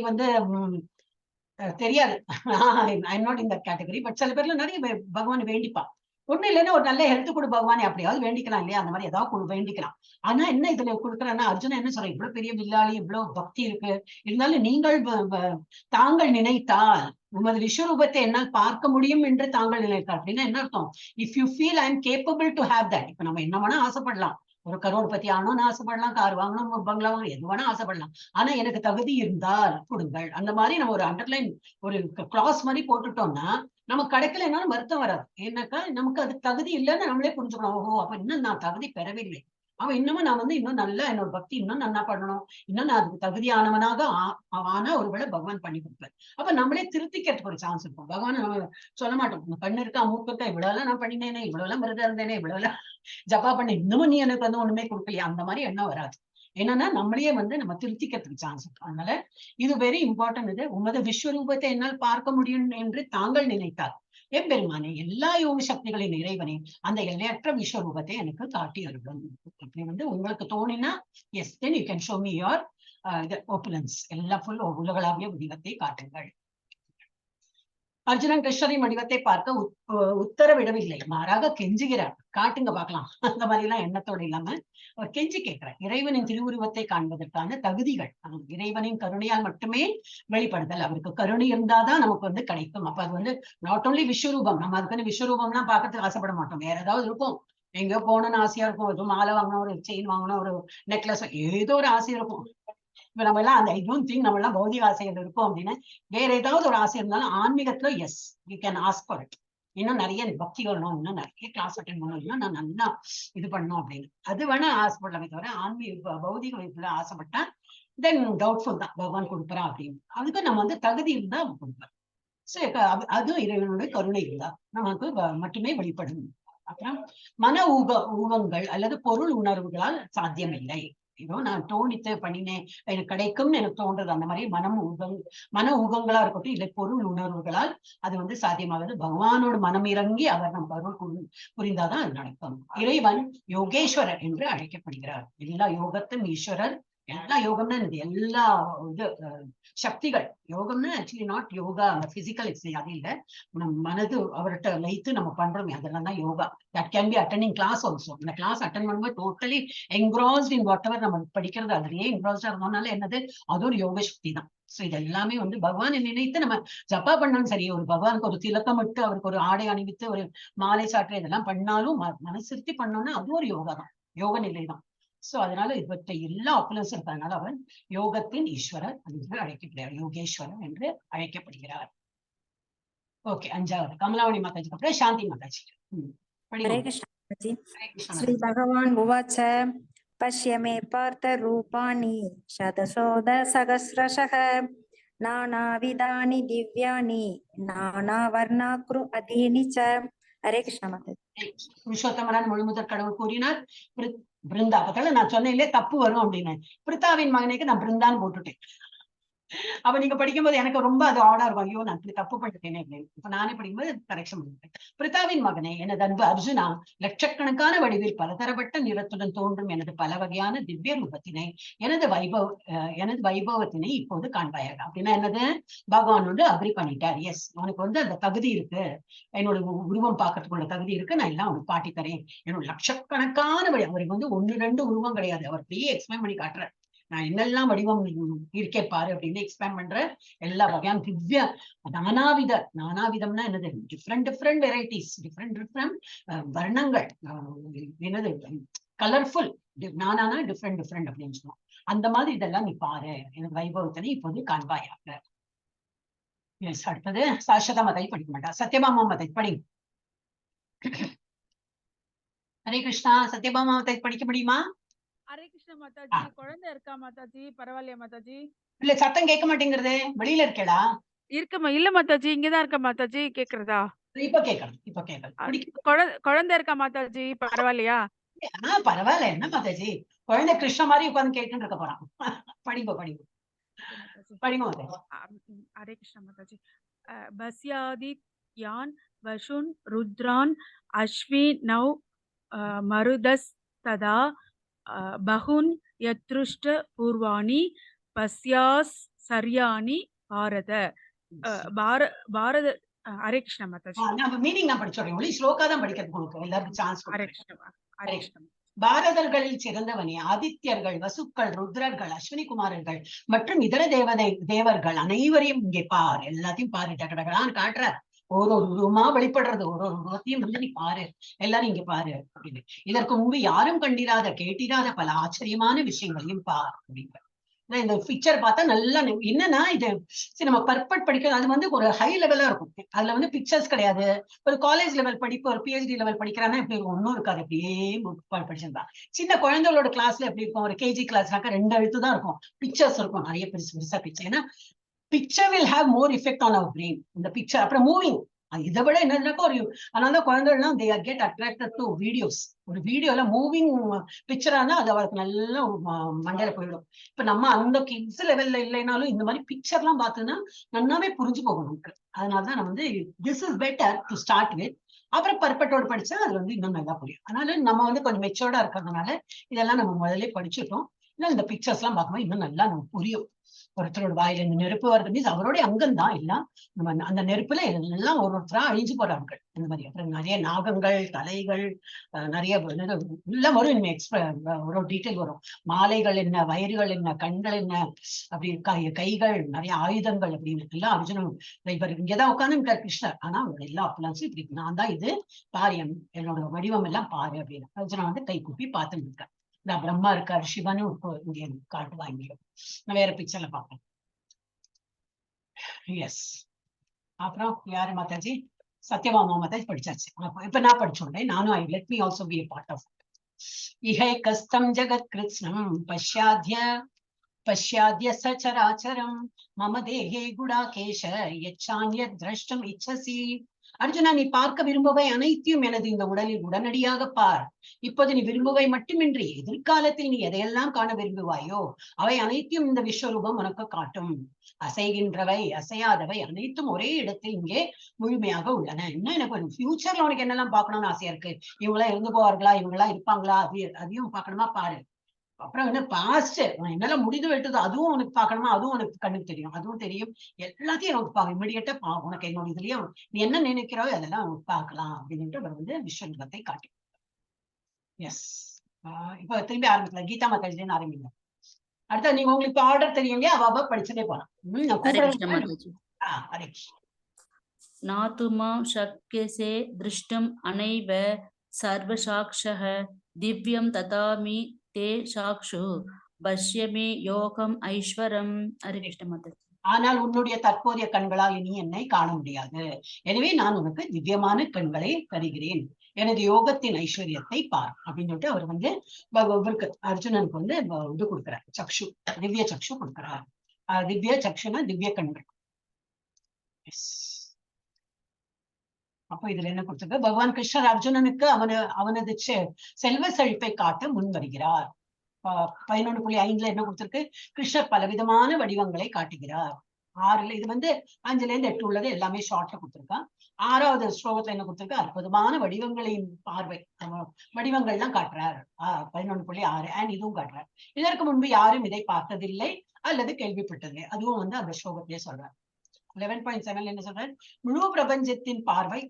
தெரியாது. I not in that category. But சில பேர்ல நிறைய பகவான் வேண்டிப்பா. ஒண்ணு இல்லைன்னா ஒரு நல்ல ஹெல்த் கொடு பகவானே, அப்படியாவது வேண்டிக்கலாம் இல்லையா? அந்த மாதிரி ஏதாவது வேண்டிக்கலாம். ஆனா என்ன இதுல கொடுக்குறேன்னா, அர்ஜுனா என்ன சொல்றேன், இவ்வளவு பெரிய வில்லாளி, இவ்வளவு பக்தி இருக்கு, இருந்தாலும் நீங்கள் தாங்கள் நினைத்தால் உமது விஸ்வரூபத்தை என்னால் பார்க்க முடியும் என்று தாங்கள் நினைத்தால் அப்படின்னா என்ன அர்த்தம்? If you feel I am capable to have that. இப்ப நம்ம என்ன வேணா ஆசைப்படலாம், ஒரு கரோட்பதி ஆகணும்னு ஆசைப்படலாம், கார் வாங்கணும், ஒரு பங்களா வாங்கணும், எது வேணா ஆசைப்படலாம். ஆனா எனக்கு தகுதி இருந்தால் கொடுங்கள். அந்த மாதிரி நம்ம ஒரு அண்டர்லைன், ஒரு கிராஸ் மாதிரி போட்டுட்டோம்னா நம்ம கிடைக்கலனாலும் வருத்தம் வராது. ஏன்னாக்கா நமக்கு அது தகுதி இல்லைன்னு நம்மளே புரிஞ்சுக்கணும். ஓஹோ, அப்ப இன்னும் நான் தகுதி பெறவில்லை, அவன் இன்னமும் நான் இன்னும் நல்லா என்னோட பக்தி இன்னும் நல்லா பண்ணணும், இன்னும் நான் அதுக்கு தகுதியானவனாக ஆனா ஒருவேளை பகவான் பண்ணி கொடுப்பார். அப்ப நம்மளே திருத்திக்கிறதுக்கு ஒரு சான்ஸ் இருக்கும். பகவான் நம்ம சொல்ல மாட்டோம், கண்ணு இருக்கா மூக்கு இருக்கா, இவ்வளவு எல்லாம் நான் பண்ணினேனே, இவ்வளவு எல்லாம் விரதம் இருந்தேனே, இவ்வளவு எல்லாம் ஜப்பா பண்ண, இன்னமும் நீ எனக்கு ஒண்ணுமே கொடுக்கலையா, அந்த மாதிரி எண்ணம் வராது. என்னன்னா நம்மளையே நம்ம திருத்திக்கிறதுக்கு சான்ஸ் இருக்கும். அதனால இது வெரி இம்பார்ட்டன்ட். இது உமது விஸ்வரூபத்தை என்னால் பார்க்க முடியும் என்று தாங்கள் நினைத்தார். எம்பெருமானே, எல்லா யோக சக்திகளின் இறைவனே, அந்த எல்லையற்ற விஸ்வரூபத்தை எனக்கு காட்டி அருளும். இப்படி உங்களுக்கு தோணினா yes, then you can show me your opulence, எல்லா ஃபுல் உலகளாவிய வடிவத்தை காட்டுங்கள். அர்ஜுனன் கிருஷ்ணரின் வடிவத்தை பார்க்க உத்தரவிடவில்லை, மாறாக கெஞ்சுகிறார், காட்டுங்க பார்க்கலாம். அந்த மாதிரி எல்லாம் எண்ணத்தோடு இல்லாம அவர் கெஞ்சி கேட்கிறார். இறைவனின் திருவுருவத்தை காண்பதற்கான தகுதிகள் இறைவனின் கருணையால் மட்டுமே வெளிப்படுதல். அவருக்கு கருணை இருந்தாதான் நமக்கு கிடைக்கும். அப்ப அது நாட் ஓன்லி விஸ்வரூபம். நம்ம அதுக்கு விஸ்வரூபம்லாம் பார்க்கறதுக்கு ஆசைப்பட மாட்டோம், வேற ஏதாவது இருக்கும். எங்கேயோ போகணும்னு ஆசையா இருக்கும், எதுவும் மாலை வாங்கணும், ஒரு செயின் வாங்கணும், ஒரு நெக்லஸ், ஏதோ ஒரு ஆசை இருக்கும். இப்ப நம்ம எல்லாம் அந்த ஐ டோன்ட் திங்க் நம்ம எல்லாம் பௌதிக ஆசைகள் இருக்கும் அப்படின்னு. வேற ஏதாவது ஒரு ஆசை இருந்தாலும் ஆன்மீகத்துல yes, you can ask for it. இன்னும் நிறைய பக்தி வரணும், இன்னும் நிறைய கிளாஸ் அட்டென்ட் பண்ணணும், இன்னும் நான் நல்லா இது பண்ணணும் அப்படின்னு அது வேணா ஆசைப்படலாமே தவிர ஆன்மீக பௌதிக வயசுல ஆசைப்பட்டா தென் டவுட்ஃபுல் தான் பகவான் கொடுக்குறான் அப்படின்னு. அதுக்கு நம்ம தகுதி இருந்தா கொடுப்பார். அது இறைவனுடைய கருணை இருந்தா நமக்கு மட்டுமே வெளிப்படும். அப்புறம் மன ஊகங்கள் அல்லது பொருள் உணர்வுகளால் சாத்தியமில்லை. ஏதோ நான் தோணித்து பண்ணினேன் எனக்கு கிடைக்கும்னு எனக்கு தோன்றது, அந்த மாதிரி மன ஊகங்களா இருக்கட்டும், இல்லை பொருள் உணர்வுகளால் அது சாத்தியமாகுது. பகவானோட மனம் இறங்கி அவர் நம் பொருள் புரிந்தாதான் அது நடக்கும். இறைவன் யோகேஸ்வரர் என்று அழைக்கப்படுகிறார். எல்லா யோகத்தும் ஈஸ்வரர். எல்லா யோகம்னா எல்லா சக்திகள். யோகம்னா actually not yoga physical exercise, அது இல்லை. நம்ம மனது அவர்கிட்ட வைத்து நம்ம பண்றோம், அதெல்லாம் தான் யோகா. That can be attending class also. இந்த கிளாஸ் அட்டன் பண்ணும்போது totally engrossed in whatever நம்ம படிக்கிறது, அதுலயே என்க்ராஸ்டா இருந்தோம்னால என்னது, அது ஒரு யோக சக்தி தான். சோ இது எல்லாமே பகவானை நினைத்து நம்ம ஜப்பா பண்ணாலும் சரி, ஒரு பகவானுக்கு ஒரு திலக்கம் விட்டு அவருக்கு ஒரு ஆடை அணிவித்து ஒரு மாலை சாற்று இதெல்லாம் பண்ணாலும் மனசிருத்தி பண்ணோம்னா அது ஒரு யோகா தான், யோக நிலை தான். சோ அதனால இவற்றை எல்லா ஆப்புலன்ஸ் இருக்கிறதுனால அவன் யோகத்தின் ஈஸ்வரர் என்று அழைக்கப்படுகிறார், யோகேஸ்வரர் என்று அழைக்கப்படுகிறார். ஓகே, அஞ்சாவது கமலாவணி மாதாஜிக்கு அப்புறம் சாந்தி மாதாஜி. हरे कृष्ण। श्री भगवान उवाच पश्य मे पार्थ रूपाणि शतशोध सहस्रशः नानाविधानि दिव्यानि नानावर्णाकृ अधीनि च। हरे कृष्ण माताजी। புருஷோத்தமரான் முழுமுதற் கடவுள் கூறினார் பிருந்தா. பக்கத்துல நான் சொன்னேன் தப்பு வரும் அப்படின்னு, பிரித்தாவின் மகனுக்கு நான் பிருந்தான்னு போட்டுட்டேன். அப்ப நீங்க படிக்கும்போது எனக்கு ரொம்ப அது ஆடா இருக்கும், ஐயோ நான் தப்பு பண்ணிட்டேனே அப்படின்னு. இப்ப நானே படிக்கும்போது கரெக்ஷன் பண்ணிட்டேன். பிரித்தாவின் மகனே, எனது அன்பு அர்ஜுனா, லட்சக்கணக்கான வடிவில் பலதரப்பட்ட நிறத்துடன் தோன்றும் எனது பல வகையான திவ்ய ரூபத்தினை, எனது வைபவத்தினை இப்போது காண்பாயாக. அப்படின்னா என்னது, பகவான் அக்ரி பண்ணிட்டார். எஸ், உனக்கு அந்த தகுதி இருக்கு, என்னோட உருவம் பார்க்கறதுக்குள்ள தகுதி இருக்கு, நான் எல்லாம் அவனுக்கு காட்டி தரேன். என்னோட லட்சக்கணக்கான அவருக்கு 1-2 உருவம் கிடையாது, அவர் அப்படியே எக்ஸ்பிளைன் பண்ணி காட்டுறார். நான் என்னெல்லாம் வடிவம் இருக்கே பாரு அப்படின்னு எக்ஸ்பிளைன் பண்ற. எல்லா வகையான திவ்ய நானாவிதம்னா என்னது, டிஃப்ரெண்ட் வெரைட்டிஸ், டிஃப்ரெண்ட் வர்ணங்கள், என்னது கலர்ஃபுல், நானானா டிஃப்ரெண்ட் அப்படின்னு சொல்லுவோம். அந்த மாதிரி இதெல்லாம் நீ பாரு, எனக்கு வைபவத்தினை இப்போது காண்பாயாக. அடுத்தது சாஸ்வத மதை படிக்க மாட்டா, சத்யபாமா மதை படி. ஹரே கிருஷ்ணா. சத்யபாமா மதை படிக்க முடியுமா? ஹரே கிருஷ்ண மாதாஜி. குழந்தை இருக்கா மாதாஜி? பரவாயில்லையா மாதாஜி? இல்ல சத்தம் கேட்க மாட்டேங்கிறதே, வெளியில இருக்கேடா. இருக்கமா இல்ல மாதாஜி, இங்கதான் இருக்க மாதாஜி. கேக்குறதா? இப்ப கேட்கணும், இப்ப கேட்கணும். குழந்தை இருக்கா மாதாஜி? பரவாயில்லையா? பரவாயில்ல, என்ன மாதாஜி, குழந்தை கிருஷ்ண மாதிரி உட்கார்ந்து கேட்டுட்டு இருக்க போறான். படிங்க படிங்க படிங்க மாதாஜி. ஹரே கிருஷ்ண மாதாஜி. பஸ்யாதித்யான் வசுன் ருத்ரான் அஸ்வினௌ மருதஸ் ததா பகுன் யத்ருஷ்ட பூர்வாணி பஸ்யாஸ் சர்யாணி பாரத. பாரத. ஹரே கிருஷ்ண மாதாஜி. மீனிங் நான் படிச்சோம், ஒளி ஸ்லோகா தான் படிக்கிறது உங்களுக்கு எல்லாருக்கும் சான்ஸ். ஹரே கிருஷ்ண. ஹரே கிருஷ்ண. பாரதர்களில் சிறந்தவனே, ஆதித்யர்கள், வசுக்கள், ருத்ரர்கள், அஸ்வினி குமாரர்கள் மற்றும் இதர தேவர்கள் அனைவரையும் இங்கே பார். எல்லாத்தையும் பாரு, டகடகடான்னு காட்டுற. ஒரு உருவமா வெளிப்படுறது, ஒரு உருவத்தையும் வந்து நீ பாரு, எல்லாரும் இங்க பாரு அப்படின்னு. இதற்கு முன்பு யாரும் கண்டிராத கேட்டிராத பல ஆச்சரியமான விஷயங்களையும் பார் அப்படின்னு. இந்த பிக்சர் பார்த்தா நல்லா என்னன்னா, இது நம்ம பர்பட் படிக்கிறது அது வந்து ஒரு ஹை லெவலா இருக்கும். அதுல வந்து பிக்சர்ஸ் கிடையாது. ஒரு காலேஜ் லெவல் படிப்பு, ஒரு PhD லெவல் படிக்கிறான்னா எப்படி இருக்கும், ஒன்னும் இருக்காது, அப்படியே படிச்சிருந்தா. சின்ன குழந்தைகளோட கிளாஸ்ல எப்படி இருக்கும், ஒரு KG கிளாஸ்னாக்கா 2 எழுத்து தான் இருக்கும், பிக்சர்ஸ் இருக்கும் நிறைய பெருசு பெருசா பிக்சர். ஏன்னா picture will have more effect on our brain. இந்த பிக்சர் அப்புறம் மூவிங், இதை விட என்னன்னாக்கா ஒரு அதனால குழந்தைகள்லாம் they get attracted to videos. ஒரு வீடியோல மூவிங் பிக்சரானா அது அவளுக்கு நல்லா மண்டையில போயிடும். இப்ப நம்ம அந்த கிட்ஸ் லெவல்ல இல்லைனாலும் இந்த மாதிரி பிக்சர் எல்லாம் பார்த்தோம்னா நல்லாவே புரிஞ்சு போகும் நமக்கு. அதனாலதான் நம்ம வந்து this is better to start with. அப்புறம் பர்பட்டோடு படிச்சா அது வந்து இன்னும் நல்லா புரியும். அதனால நம்ம வந்து கொஞ்சம் மெச்சோர்டா இருக்கிறதுனால இதெல்லாம் நம்ம முதல்ல படிச்சுட்டோம். இல்லை இந்த பிக்சர்ஸ் எல்லாம் பார்க்கும்போது இன்னும் நல்லா நமக்கு புரியும். ஒருத்தரோட வாயில இந்த நெருப்பு வருது மீன்ஸ் அவருடைய அங்கம் தான் எல்லாம். நம்ம அந்த நெருப்புல எல்லாம் ஒருத்தரா அழிஞ்சு போறாங்க இந்த மாதிரி. அப்புறம் நிறைய நாகங்கள், தலைகள், நிறைய எல்லாம் வரும். ஒரு டீட்டெயில் வரும். மாலைகள் என்ன, வயிறுகள் என்ன, கண்கள் என்ன, அப்படி கைகள், நிறைய ஆயுதங்கள் அப்படின்னு எல்லாம் அர்ஜுனன். இவர் இங்கதான் உட்கார்ந்து கிருஷ்ணர், ஆனா அவரோட எல்லா அப்ளான்ஸும் இப்படி நான் தான் இது பாரு, என்னோட வடிவம் எல்லாம் பாரு அப்படின்னு அர்ஜுனன் வந்து கை கூப்பி பார்த்துட்டு இருக்கார். நான் பிரம்மா இருக்காரு, சிவனு இங்க காட்டுவாங்க. நான் வேற பிக்சர்ல பார்ப்பேன். எஸ். அப்புறம் யாரு மாதாஜி? சத்யபாமா மாதாஜி படிச்சாச்சு. இப்ப நான் படிச்சோடனே நானும் I let me also be a part of இஹை கஸ்தம் ஜகத் கிருஷ்ணம் பஷ்யாத்ய சச்சராச்சரம் மம தேஹே குடாகேஷ யச்சான்ய திரஷ்டம் இச்சசி. அர்ஜுனா, நீ பார்க்க விரும்புவை அனைத்தையும் எனது இந்த உடலில் உடனடியாக பார். இப்போது நீ விரும்புவை மட்டுமின்றி எதிர்காலத்தில் நீ எதையெல்லாம் காண விரும்புவாயோ அவை அனைத்தையும் இந்த விஸ்வரூபம் உனக்கு காட்டும். அசைகின்றவை அசையாதவை அனைத்தும் ஒரே இடத்தில் இங்கே முழுமையாக உள்ளன. இன்னும் எனக்கு ஒரு ஃபியூச்சர்ல உனக்கு என்னெல்லாம் பார்க்கணும்னு ஆசையா இருக்கு. இவங்களா இருந்து போவார்களா, இவங்களா இருப்பாங்களா, அதையும் பார்க்கணுமா பாரு. அப்புறம் என்ன பாஸ்ட் என்னால முடிந்து விட்டது அதுவும் உனக்கு பார்க்கணுமா, அதுவும் உனக்கு கண்ணுக்கு தெரியும், அதுவும் தெரியும். எல்லாத்தையும் எனக்கு பார்க்க இமிடியேட்டா உனக்கு என்னோட இதுலயே நீ என்ன நினைக்கிறாயோ அதெல்லாம் பார்க்கலாம் அப்படின்ட்டு அவர் வந்து விஸ்வரூபத்தை காட்டி. எஸ். இப்ப திரும்பி ஆரம்பிக்கலாம். கீதா மாதாஜின்னு ஆரம்பிங்க. அடுத்த நீங்க உங்களுக்கு ஆர்டர் தெரியும் இல்லையா, அவ படிச்சுட்டே போலாம். நாதுமா சக்யசே திருஷ்டம் அனைவ சர்வசாக்ஷः திவ்யம் ததாமி தே சாக்ஷு பஷ்யமே யோகம் ஐஸ்வரம். ஹரே கிருஷ்ண மாதாஜி. ஆனால் உன்னுடைய தற்போதைய கண்களால் இனி என்னை காண முடியாது. எனவே நான் உனக்கு திவ்யமான கண்களை தருகிறேன். எனது யோகத்தின் ஐஸ்வர்யத்தை பார் அப்படின்னு சொல்லிட்டு அவர் வந்து இவருக்கு அர்ஜுனனுக்கு வந்து இது கொடுக்கிறார், சக்ஷு, திவ்ய சக்ஷு கொடுக்கிறார். திவ்ய சக்ஷுனா திவ்ய கண்கள். அப்போ இதுல என்ன கொடுத்திருக்கு, பகவான் கிருஷ்ணர் அர்ஜுனனுக்கு அவனது செல்வ செழிப்பை காட்ட முன் வருகிறார். 11.5 என்ன கொடுத்திருக்கு, கிருஷ்ணர் பலவிதமான வடிவங்களை காட்டுகிறார். 6ல இது வந்து 5ல இருந்து 8 உள்ளது எல்லாமே ஷார்ட்ல கொடுத்திருக்கான். 6வது ஸ்லோகத்துல என்ன கொடுத்திருக்கு, அற்புதமான வடிவங்களின் பார்வை, வடிவங்கள்லாம் காட்டுறார். 11.6 அண்ட் இதுவும் காட்டுறார். இதற்கு முன்பு யாரும் இதை பார்த்ததில்லை அல்லது கேள்விப்பட்டதில்லை, அதுவும் வந்து அந்த ஸ்லோகத்திலே சொல்றார். 11.7 என்ன சொல்றார், முழு பிரபஞ்சத்தின் பார்வை,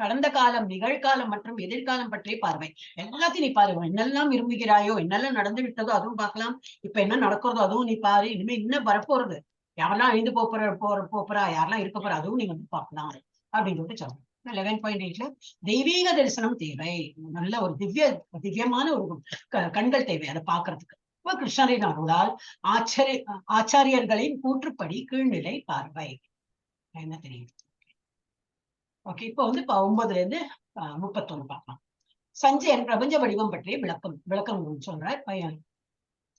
கடந்த காலம், நிகழ்காலம் மற்றும் எதிர்காலம் பற்றிய பார்வை, எல்லாத்தையும் நீ பாரு. என்னெல்லாம் விரும்புகிறாயோ, என்னெல்லாம் நடந்து விட்டதோ அதுவும் பார்க்கலாம். இப்ப என்ன நடக்கிறதோ அதுவும் நீ பாரு. இனிமே இன்னும் வரப்போறது, யாரெல்லாம் அழிந்து போறா, யாரெல்லாம் இருக்க போறா, அதுவும் நீ வந்து பார்க்கலாம் அப்படின்னு சொல்லிட்டு சொல்றேன். 11.8ல தெய்வீக தரிசனம் தேவை, நல்ல ஒரு திவ்யமான ஒரு கண்கள் தேவை அதை பாக்குறதுக்கு. கிருஷ்ணரின் அருளால் ஆச்சாரியர்களின் கூற்றுப்படி கீழ்நிலை பார்வை என்ன தெரியும். ஓகே, இப்போ வந்து 9ல இருந்து 31 பார்க்கலாம். சஞ்சயன் பிரபஞ்ச வடிவம் பற்றிய விளக்கம் சொல்றார்.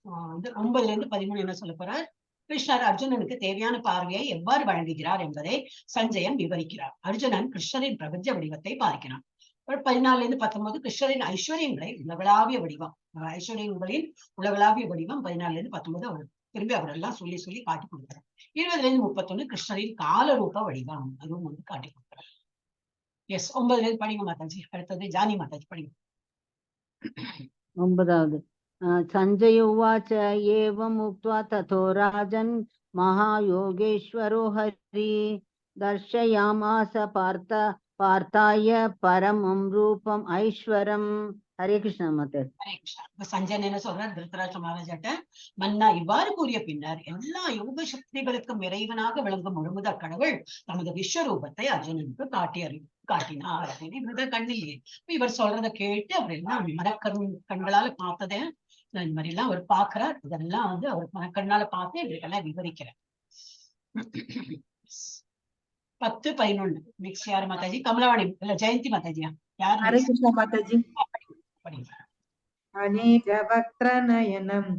9-13 என்ன சொல்ல போறார்? கிருஷ்ணர் அர்ஜுனனுக்கு தேவையான பார்வையை எவ்வாறு வழங்குகிறார் என்பதை சஞ்சயன் விவரிக்கிறார். அர்ஜுனன் கிருஷ்ணரின் பிரபஞ்ச வடிவத்தை பார்க்கிறான். 14-19 கிருஷ்ணரின் ஐஸ்வர்யங்களை உலகளாவிய வடிவம், ஐஸ்வர்யங்களின் உலகளாவிய வடிவம் 14-19 அவர் திரும்பி அவரெல்லாம் சொல்லி சொல்லி காட்டி கொடுக்கிறார். 20-31 கிருஷ்ணரின் காலரூப வடிவம், அதுவும் வந்து காட்டி கொடுக்கிறார். எஸ், 9 படிங்க மாதாஜி. அடுத்தது ஜானி மாதாஜி படிங்க. 9வது சஞ்சய உவாச்ச ஏவம் உக்த்வா ததோ ராஜன் மகாயோகேஸ்வரோ ஹரி தர்ஷயாமாச பார்த்தாய பரமம் ரூபம் ஐஸ்வரம். ஹரே கிருஷ்ண மாதர். ஹரே கிருஷ்ணா. இப்ப சஞ்சயன் என்ன சொல்றார்? திருதராஷ்டிர மகாராஜாட்ட, மன்னா இவ்வாறு கூறிய பின்னர் எல்லா யோக சக்திகளுக்கும் இறைவனாக விளங்கும் முழுமுதற் கடவுள் தமது விஸ்வரூபத்தை அர்ஜுனனுக்கு காட்டினார் அப்படின்னு இவருடைய கண்ணிலேயே இவர் சொல்றதை கேட்டு அவர் எல்லாம் கண்களால பார்த்ததை இந்த மாதிரி எல்லாம் அவர் பாக்குறார். இதெல்லாம் வந்து அவர் மனக்கண்ணால பார்த்து இவருக்கெல்லாம் விவரிக்கிறார். 10-11 நெக்ஸ்ட் யாரு மாதாஜி? கமலவாணி இல்ல ஜெயந்தி மாதாஜியா? யாரு? ஹரே கிருஷ்ணா மாதாஜி. படிங்க. அநேக வக்ர நயனம்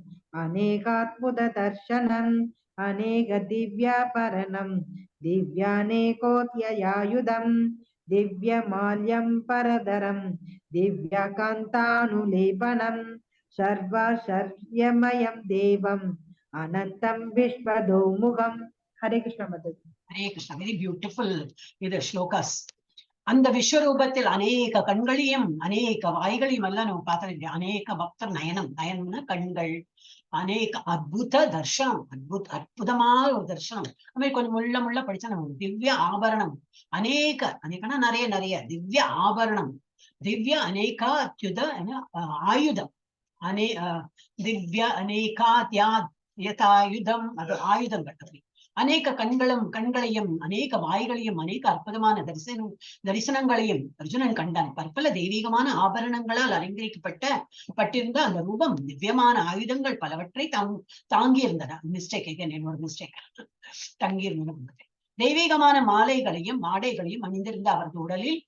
அநேகாத்புத தர்ஷனம் அநேக திவ்யாபரணம் திவ்யானேகோத்யயாயுதம் திவ்யமால்யம் பரதரம் திவ்யகாந்தானுலேபனம் சர்வசர்யமயம் தேவம் அனந்தம் விஸ்வதோமுகம். ஹரே கிருஷ்ண மாதாஜி. ஹரே கிருஷ்ணா. வெரி பியூட்டிஃபுல் இது ஸ்லோகாஸ். அந்த விஸ்வரூபத்தில் அநேக கண்களையும் அநேக வாய்களையும் எல்லாம் நம்ம பார்த்தோம். அநேக பக்தர் நயனம்னா கண்கள், அநேக அற்புத தர்ஷனம், அற்புதமான ஒரு தர்ஷனம். அது மாதிரி கொஞ்சம் முள்ள படிச்சா நம்ம திவ்ய ஆபரணம், அநேகனா நிறைய திவ்ய ஆபரணம், திவ்ய அநேகாத்யுத ஆயுதம், திவ்ய அநேகாத்யாயுதம், அது ஆயுதங்கள். அப்படி அநேக கண்களையும் அநேக வாய்களையும் அநேக அற்புதமான தரிசனங்களையும் அர்ஜுனன் கண்டான். பற்பல தெய்வீகமான ஆபரணங்களால் அலங்கரிக்கப்பட்டிருந்த அந்த ரூபம் திவ்யமான ஆயுதங்கள் பலவற்றை தாங்கி இருந்தன. என்னோட மிஸ்டேக் தங்கி இருந்தன. தெய்வீகமான மாலைகளையும் மாடைகளையும் அணிந்திருந்த அவரது உடலில்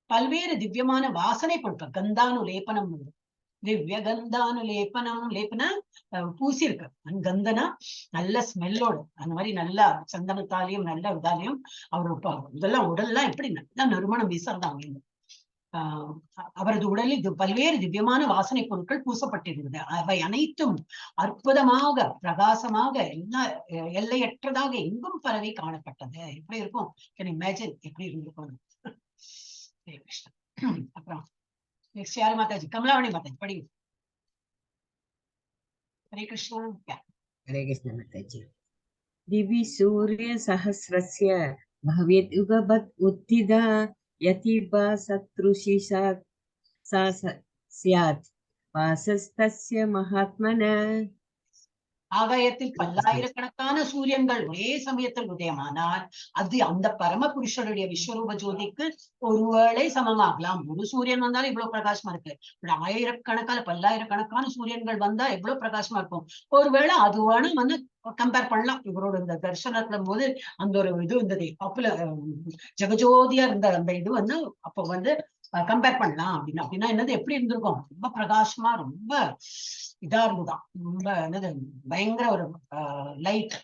பல்வேறு திவ்யமான வாசனை பொருட்கள், கந்தானுலேபனம், திவ்ய கந்தானுலேபனம், லேபனா பூசி இருக்கு, கந்தனா நல்ல ஸ்மெல்லோடு, அந்த மாதிரி நல்லா சந்தனத்தாலையும் நல்ல இதாலையும் அவரோட இதெல்லாம் உடல்லாம் எப்படி நல்லா நறுமணம் வீசுறதாங்க. அவரது உடலில் பல்வேறு திவ்யமான வாசனை பொருட்கள் பூசப்பட்டிருந்தது. அவை அனைத்தும் அற்புதமாக பிரகாசமாக எல்லையற்றதாக எங்கும் பரவி காணப்பட்டது. எப்படி இருக்கும்? கேன் இமேஜின் எப்படி இருந்திருக்கும். அப்புறம் நெக்ஸ்ட் யாரு மாதாஜி? கமலாவணி மாதாஜி படிங்க. ஹரே கிருஷ்ணா. हरे कृष्ण माताजी। दिवि सूर्य सहस्रस्य भवेत् युगपत् उत्थिता यति वा सदृशी सा स्यात् वासस्तस्य महात्मनः। ஆகாயத்தில் பல்லாயிரக்கணக்கான சூரியன்கள் ஒரே சமயத்தில் உதயமானால் அது அந்த பரம புருஷருடைய விஸ்வரூப ஜோதிக்கு ஒருவேளை சமமாகலாம். ஒரு சூரியன் வந்தாலும் இவ்வளவு பிரகாசமா இருக்கு, பல்லாயிரக்கணக்கான சூரியன்கள் வந்தா எவ்வளவு பிரகாசமா இருக்கும். ஒருவேளை அது வேணும் வந்து கம்பேர் பண்ணலாம். இவரோட இந்த தர்சனத்துல போது அந்த ஒரு இது இருந்தது, ஜெகஜோதியா இருந்த அந்த இது வந்து அப்போ வந்து கம்பேர் பண்ணலாம் அப்படின்னா என்னது எப்படி இருந்திருக்கும்? ரொம்ப பிரகாசமா ரொம்ப இதா இருந்துதான், ரொம்ப என்னது பயங்கர ஒரு லைட்.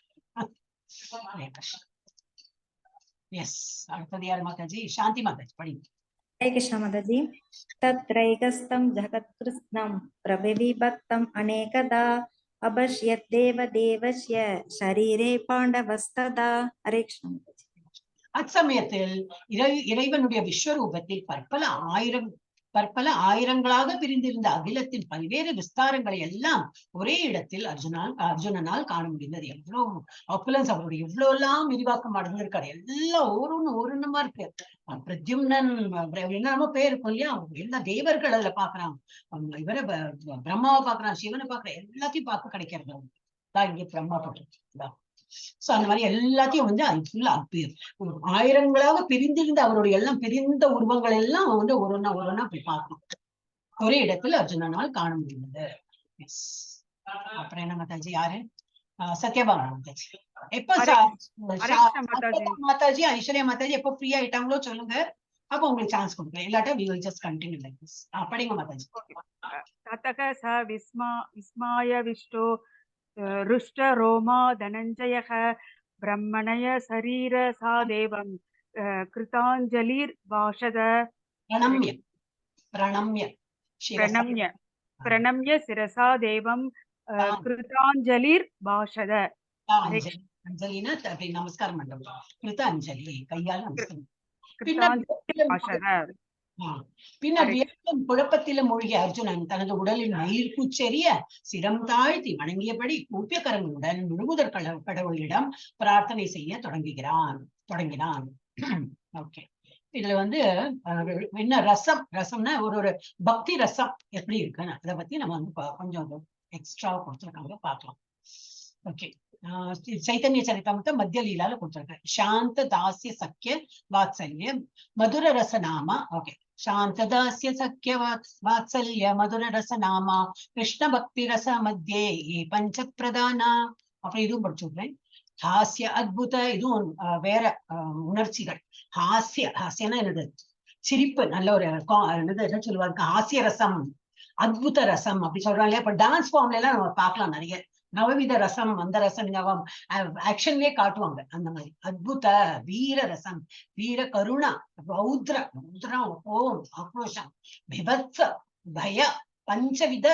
எஸ், அடுத்தது யார் மாதாஜி? சாந்தி மாதாஜி படிங்க. हरे कृष्ण माताजी। तत्रैकस्तं जगत्कृत्स्नं प्रविभक्तं अनेकदा अपश्यत् देवदेवस्य शरीरे पाण्डवस्तदा। हरे कृष्ण माताजी। அச்சமயத்தில் இறைவனுடைய விஸ்வரூபத்தில் பற்பல ஆயிரங்களாக பிரிந்திருந்த அகிலத்தின் பல்வேறு விஸ்தாரங்களை எல்லாம் ஒரே இடத்தில் அர்ஜுனனால் காண முடிந்தது. எவ்வளவு ஆப்புலன்ஸ், அவருடைய எவ்வளவு எல்லாம் விரிவாக்கம் அடைஞ்சிருக்காரு. எல்லாம் ஒருமா இருக்கு. பிரத்யும்னன் என்னமோ பேர் இருக்கும் இல்லையா, எல்லா தேவர்கள் அதுல பாக்குறான், இவரை பிரம்மாவை பாக்குறான், சிவனை பாக்குறான், எல்லாத்தையும் பார்க்க கிடைக்கிறது. தான் இங்கே பிரம்மா பண்றது. சோ அந்த மாதிரி எல்லாத்தையும் வந்து ஆயிரங்களாக பிரிந்திருந்த அவருடைய எல்லாம் பிரிந்த உருவங்கள் எல்லாம் வந்து ஒருன்னா போய் பார்க்கணும். ஒரே இடத்துல அர்ஜுனனால் காண முடிந்தது. அப்புறம் என்ன மாதாஜி? யாரு? சத்யபாமா மாதாஜி. எப்ப மாதாஜி ஐஸ்வர்யா மாதாஜி எப்ப ஃப்ரீ ஆயிட்டாங்களோ சொல்லுங்க, அப்ப உங்களுக்கு சான்ஸ் கொடுக்குறேன், இல்லாட்டா we will just continue like this. படிங்க மாதாஜி. ततः स विस्मायविष्टो रुष्टरोमा धनञ्जयः ब्रह्मणय शरीर सा देवं कृताञ्जलिर्भाषत பிரணம்ய பிரணம்ய சிரசா प्रणम्य शिरसा देवं कृताञ्जलिर्भाषत. அஞ்சலி. அஞ்சலினா அப்படி நமஸ்காரம் பண்றோம். கிருத அஞ்சலி, கையால நமஸ்காரம். பின்னர் வியப்பும் குழப்பத்திலும் மூழ்கிய அர்ஜுனன் தனது உடலின் மயிர் கூச்செறிய சிரம் தாழ்த்தி வணங்கியபடி கூப்பிய கரங்களுடன் முழுமுதற் கடவுளிடம் பிரார்த்தனை செய்ய தொடங்கினான். ஓகே, இதுல வந்து என்ன ரசம், ரசம்னா ஒரு பக்தி ரசம் எப்படி இருக்குன்னு அதை பத்தி நம்ம வந்து கொஞ்சம் எக்ஸ்ட்ரா கொடுத்துருக்காங்க, பார்க்கலாம். ஓகே, சைத்தன்ய சரிதாமத்தை மத்திய லீலால கொடுத்துருக்காரு. சாந்த தாசிய சக்கிய வாத்சல்ய மதுர ரச நாமா. ஓகே, சாந்த தாசிய சக்கிய வாத்சல்ய மதுர ரச நாமா கிருஷ்ண பக்தி ரச மத்தியே பஞ்ச பிரதானா. அப்புறம் இதுவும் படிச்சுடுறேன். ஹாஸ்ய அத்புத, இதுவும் வேற உணர்ச்சிகள். ஹாஸ்யனா என்னது, சிரிப்பு, நல்ல ஒரு என்னது என்ன சொல்லுவாங்க, ஹாஸ்ய ரசம், அத்புத ரசம் அப்படி சொல்றாங்க. இப்ப டான்ஸ் ஃபார்ம்ல எல்லாம் நம்ம பார்க்கலாம் நிறைய நவவித ரசம், அந்த ரசம் ஆக்ஷன்லயே காட்டுவாங்க. அந்த மாதிரி அத்புத வீர ரசம், வீர கருணா, ரௌத்ரம், ஓம் ஆக்ரோஷம், பிபத்ஸ பய பஞ்சவித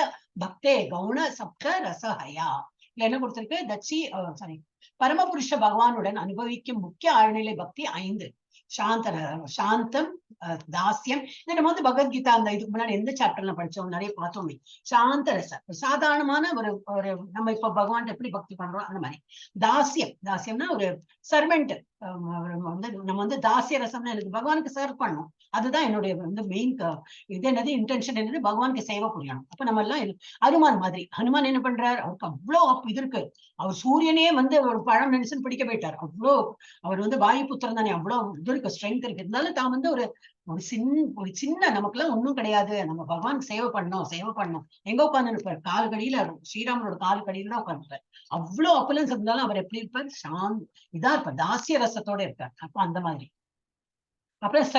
பக்தே கவுண சப்த ரசஹயா. இல்ல என்ன கொடுத்திருக்கு, தட்சி சாரி பரமபுருஷ பகவானுடன் அனுபவிக்கும் முக்கிய ஆழ்நிலை பக்தி 5. சாந்தம், தாஸ்யம். இது நம்ம வந்து பகவத்கீதா அந்த இதுக்கு முன்னாடி எந்த சாப்டர்ல படிச்சோம், நிறைய பார்த்தோமே. சாந்த ரசம் சாதாரணமான ஒரு நம்ம இப்ப பகவான் எப்படி பக்தி பண்றோம் அந்த மாதிரி. தாஸ்யம்னா ஒரு சர்வெண்ட், வந்து நம்ம வந்து தாசிய ரசம்னா எனக்கு பகவானுக்கு சர்வ் பண்ணணும், அதுதான் என்னுடைய வந்து மெயின் இது என்னது இன்டென்ஷன் என்னது, பகவானுக்கு சேவை புரியணும். அப்ப நம்ம எல்லாம் ஹனுமான் மாதிரி. ஹனுமான் என்ன பண்றாரு, அவருக்கு அவ்வளோ இது இருக்கு. அவர் சூரியனே வந்து ஒரு பழம் நினைச்சுன்னு பிடிக்க போயிட்டார். அவ்வளோ அவர் வந்து வாயு புத்திரன் தானே, அவ்வளவு இது இருக்கு, ஸ்ட்ரென்த் இருக்கு. இருந்தாலும் தான் வந்து ஒரு சின்ன நமக்குலாம் ஒண்ணும் கிடையாது, நம்ம பகவானுக்கு சேவை பண்ணணும். எங்க உட்கார்ந்து இருப்பார், கால் கடியில, ஸ்ரீராமனோட கால் கடியில தான் உட்காந்துருப்பார். அவ்வளவு அப்பலன்ஸ் இருந்தாலும் அவர் எப்படி இருப்பார், இதா இருப்பார், தாசிய ரசத்தோட இருக்கார். அப்ப அந்த மாதிரி. அப்புறம்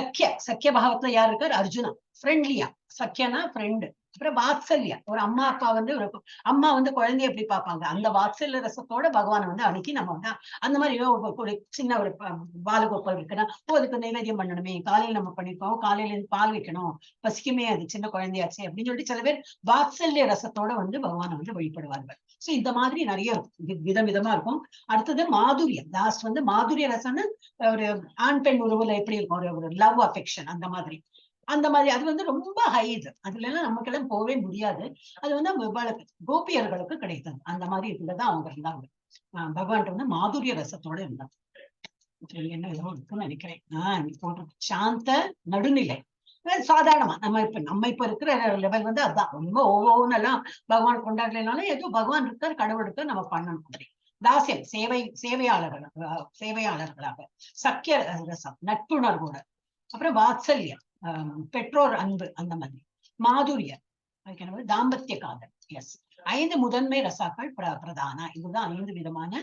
சக்கிய பாவத்துல யார் இருக்கார், அர்ஜுனா, ஃப்ரெண்ட்லியா. சக்கியனா ஃப்ரெண்டு. அப்புறம் வாத்சல்யா, ஒரு அம்மா அப்பா வந்து ஒரு அம்மா வந்து குழந்தைய எப்படி பார்ப்பாங்க, அந்த வாத்சல்ய ரசத்தோட பகவானை வந்து அன்னைக்கு நம்ம வந்து அந்த மாதிரி ஒரு சின்ன ஒரு பாலகோபால் இருக்குன்னா, அதுக்கு நைவேத்தியம் பண்ணணுமே, காலையில நம்ம பண்ணிருக்கோம், காலையில இருந்து பால் வைக்கணும், பசிக்குமே, அது சின்ன குழந்தையாச்சு அப்படின்னு சொல்லிட்டு சில பேர் வாத்சல்ய ரசத்தோட வந்து பகவானை வந்து வழிபடுவார்கள். சோ இந்த மாதிரி நிறைய விதமா இருக்கும். அடுத்தது மாதுரியம். லாஸ்ட் வந்து மாதுரிய ரசம்னு ஒரு ஆண் பெண் உறவுல எப்படி இருக்கும், ஒரு லவ் அஃபெக்ஷன் அந்த மாதிரி. அது வந்து ரொம்ப ஹை இது, அதுல எல்லாம் நமக்கெல்லாம் போவே முடியாது. அது வந்து கோபியர்களுக்கு கிடைத்தது. அந்த மாதிரி இதுலதான் அவங்க இருந்தாங்க. பகவான் வந்து மாதுரிய ரசத்தோட இருந்தாங்க. என்ன ஏதோ இருக்குன்னு நினைக்கிறேன். சாந்த நடுநிலை, சாதாரணமா நம்ம இப்ப இருக்கிற லெவல் வந்து அதுதான். ரொம்ப ஓவோன்னு எல்லாம் பகவான் கொண்டாடலைனாலும் ஏதோ பகவான் இருக்கார், கடவுள் இருக்கார், நம்ம பண்ணணும். தாசியம், சேவையாளர்களாக. சக்கிய ரசம், நட்புணர்வோட. அப்புறம் வாத்சல்யம், பெற்றோர் அன்பு, அந்த மாதிரி. மாதுரியம், தாம்பத்திய காதல். எஸ், 5 முதன்மை ரசாக்கள் பிரதான. இதுதான் 5 விதமான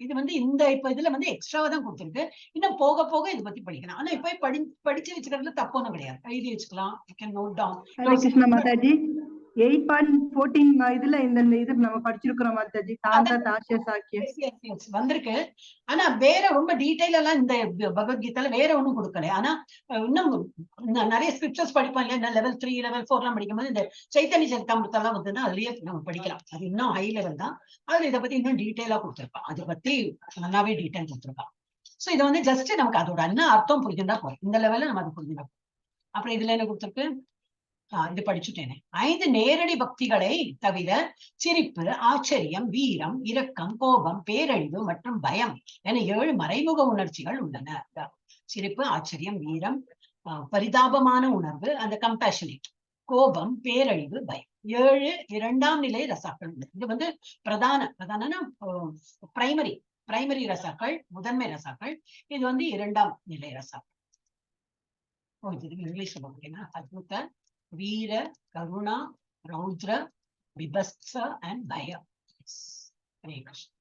இது வந்து இந்த இப்ப இதுல வந்து எக்ஸ்ட்ராவா தான் கொடுத்திருக்கு. இன்னும் போக போக இதை பத்தி படிக்கலாம். ஆனா இப்ப படிச்சு வச்சுக்கிறதுல தப்பு ஒண்ணும் கிடையாது, எழுதி வச்சுக்கலாம். ஹரே கிருஷ்ணா மாதாஜி. 8.14 இதுல இந்த இது நம்ம படிச்சிருக்கிறோம் மாதாஜி, சாந்த தாசிய சாக்கிய வந்திருக்கு. ஆனா வேற ரொம்ப டீடைல் எல்லாம் இந்த பகவத்கீதால வேற ஒண்ணும் கொடுக்கல. ஆனா இன்னும் நிறைய ஸ்கிரிப்சர்ஸ் படிப்போம் இல்லையா, லெவல் 3 லெவல் 4 எல்லாம் படிக்கும்போது இந்த சைத்தன்ய சரிதாமிரதெல்லாம் வந்து அதுலயே நம்ம படிக்கலாம். அது இன்னும் ஹை லெவல் தான். அதுல இதை பத்தி இன்னும் டீடைலா கொடுத்திருப்பான், அதை பத்தி நல்லாவே டீடைல் கொடுத்திருப்பான். சோ இதை வந்து ஜஸ்ட் நமக்கு அதோட என்ன அர்த்தம் புரிஞ்சுட்டா போதும், இந்த லெவல்ல நம்ம அது புரிஞ்சுட்டா. அப்புறம் இதுல என்ன கொடுத்திருக்கு, இது படிச்சுட்டேனே. 5 நேரடி பக்திகளை தவிர சிரிப்பு, ஆச்சரியம், வீரம், இரக்கம், கோபம், பேரழிவு மற்றும் பயம் என 7 மறைமுக உணர்ச்சிகள் உள்ளன. சிரிப்பு, ஆச்சரியம், வீரம், பரிதாபமான உணர்வு, அந்த கம்பேஷனேட், கோபம், பேரழிவு, பயம். 7 2ஆம் நிலை ரசாக்கள் உள்ளது. இது வந்து பிரதான பிரைமரி ரசாக்கள், முதன்மை ரசாக்கள். இது வந்து 2ஆம் நிலை ரசாக்கள். இங்கிலீஷ் சொல்லுங்க. அத்புத, வீர, கருணா, ரௌத்ர, விபஸ்ஸ அண்ட் பய. ஹரே கிருஷ்ணா.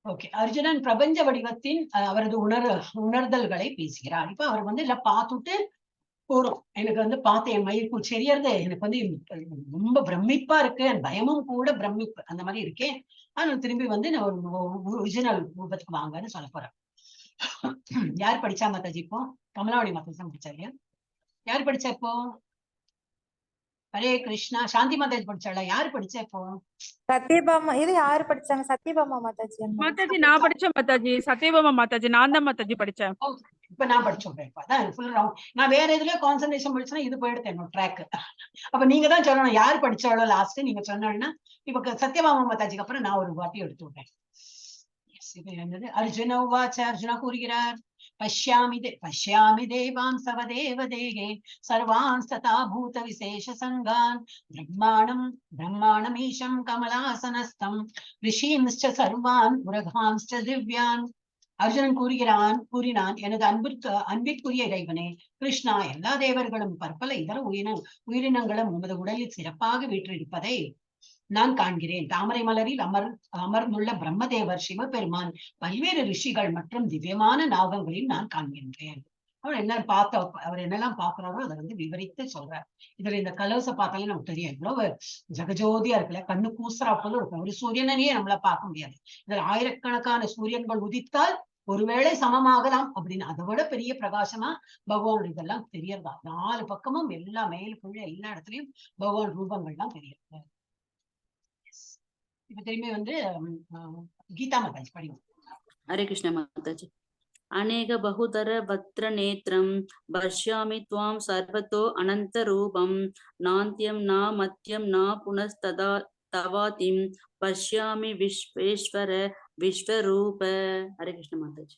ஓகே, அர்ஜுனன் பிரபஞ்ச வடிவத்தின் அவரது உணர்தல்களை பேசுகிறார். இப்ப அவர் வந்து இல்ல பார்த்துட்டு போறோம். எனக்கு வந்து பார்த்து என் மயிர்கூல் தெரியறது எனக்கு வந்து ரொம்ப பிரமிப்பா இருக்கு, என் பயமும் கூட பிரமிப்பு அந்த மாதிரி இருக்கேன். அதனால திரும்பி வந்து நான் ஒரு ஒரிஜினல் ரூபத்துக்கு வாங்கன்னு சொல்ல போறேன். யார் படிச்சா மாதாஜி இப்போ? கமலாவணி மாதாஜி தான் படிச்சாரு. யார் படிச்சா இப்போ? ஹரே கிருஷ்ணா. சாந்தி மாதாஜி படிச்சாளா? யாரு படிச்சா இப்போ? சத்யபாமா இது யாரு படிச்சாங்க? சத்யபாமா மாதாஜி அம்மா. மாதாஜி நான் படிச்சேன் மாதாஜி. சத்யபாமா மாதாஜி நான் தான் மாதாஜி படிச்சேன். இப்ப நான் படிச்சோம். அதான் ஃபுல் ரவுண்ட். நான் வேற எதுலயோ கான்சன்ட்ரேஷன் படிச்சேன்னா இது போயிடுது என்னோட ட்ராக். அப்ப நீங்க தான் சொல்லணும் யார் படிச்சாலோ லாஸ்ட் நீங்க சொன்னோம்னா. இப்ப சத்யபாமா மாதாஜிக்கு அப்புறம் நான் ஒரு வாட்டி எடுத்து விட்டேன். அர்ஜுன உவாச்ச. அர்ஜுனா கூறுகிறார், பஷ்யாமி தேவான் சவதேவ தேகே சர்வான் ததா பூத விசேஷ சங்கான் பிரம்மாணமீஷம் கமலாசனஸ்தம் ரிஷீம்ஸ்ச சர்வான் உரகாம்ஸ்ச திவ்யான். அர்ஜுனன் கூறினான், எனது அன்பிற்குரிய இறைவனே கிருஷ்ணா, எல்லா தேவர்களும் பற்பல இதர உயிரினங்களும் உமது உடலில் சிறப்பாக வீற்றிருப்பதை நான் காண்கிறேன். தாமரை மலரில் அமர்ந்துள்ள பிரம்மதேவர், சிவபெருமான், பல்வேறு ரிஷிகள் மற்றும் திவ்யமான நாகங்களில் நான் காண்கின்றேன். அவர் என்னெல்லாம் பாக்குறாரோ அதை வந்து விவரித்து சொல்றார். இதுல இந்த கலர்ஸ பார்த்தாலே நமக்கு தெரியும் எவ்வளவு ஜகஜோதியா இருக்குல்ல, கண்ணு கூசுறா போல இருக்கும். ஒரு சூரியனையே நம்மள பார்க்க முடியாது. இதுல ஆயிரக்கணக்கான சூரியன்கள் உதித்தால் ஒருவேளை சமமாகலாம் அப்படின்னு அதை விட பெரிய பிரகாசமா பகவான் இதெல்லாம் தெரியறதா. 4 பக்கமும் எல்லா மேல் கீழே எல்லா இடத்துலயும் பகவான் ரூபங்கள்லாம் தெரியுது. இப்ப திரும்பி வந்து கீதா மாதாஜி படிங்க. ஹரே கிருஷ்ண மாதாஜி. அநேக பகுதர வக்ர நேத்ரம் பஷ்யாமி த்வாம் சர்வதோ அனந்த ரூபம் நாந்தியம் நா மத்யம் நா புனஸ்ததா தவாதிம் பஷ்யாமி விஸ்வேஸ்வர விஸ்வரூப. ஹரே கிருஷ்ண மாதாஜி.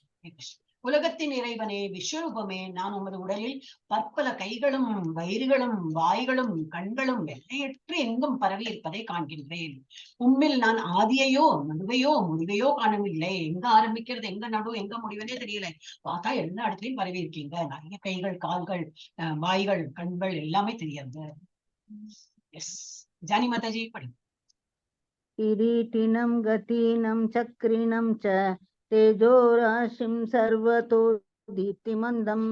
உலகத்தின் இறைவனே, விஸ்வரூபமே, நான் உமது உடலில் பற்பல கைகளும் வயிறுகளும் வாய்களும் கண்களும் எல்லையற்று எங்கும் பரவி இருப்பதை காண்கின்றேன். உம்மில் நான் ஆதியையோ நடுவையோ முடிவையோ காணவில்லை. எங்க ஆரம்பிக்கிறது, எங்க நடுவு, எங்க முடிவுனே தெரியல. பார்த்தா எல்லா இடத்துலயும் பரவி இருக்கீங்க. நிறைய கைகள், கால்கள், வாய்கள், கண்கள் எல்லாமே தெரியாது. எஸ், ஜானி மாதாஜி படி. கிரீட்டினம் கதீனம் சக்ரினம் ச तेजोराशिं सर्वतो दीप्तिमन्दं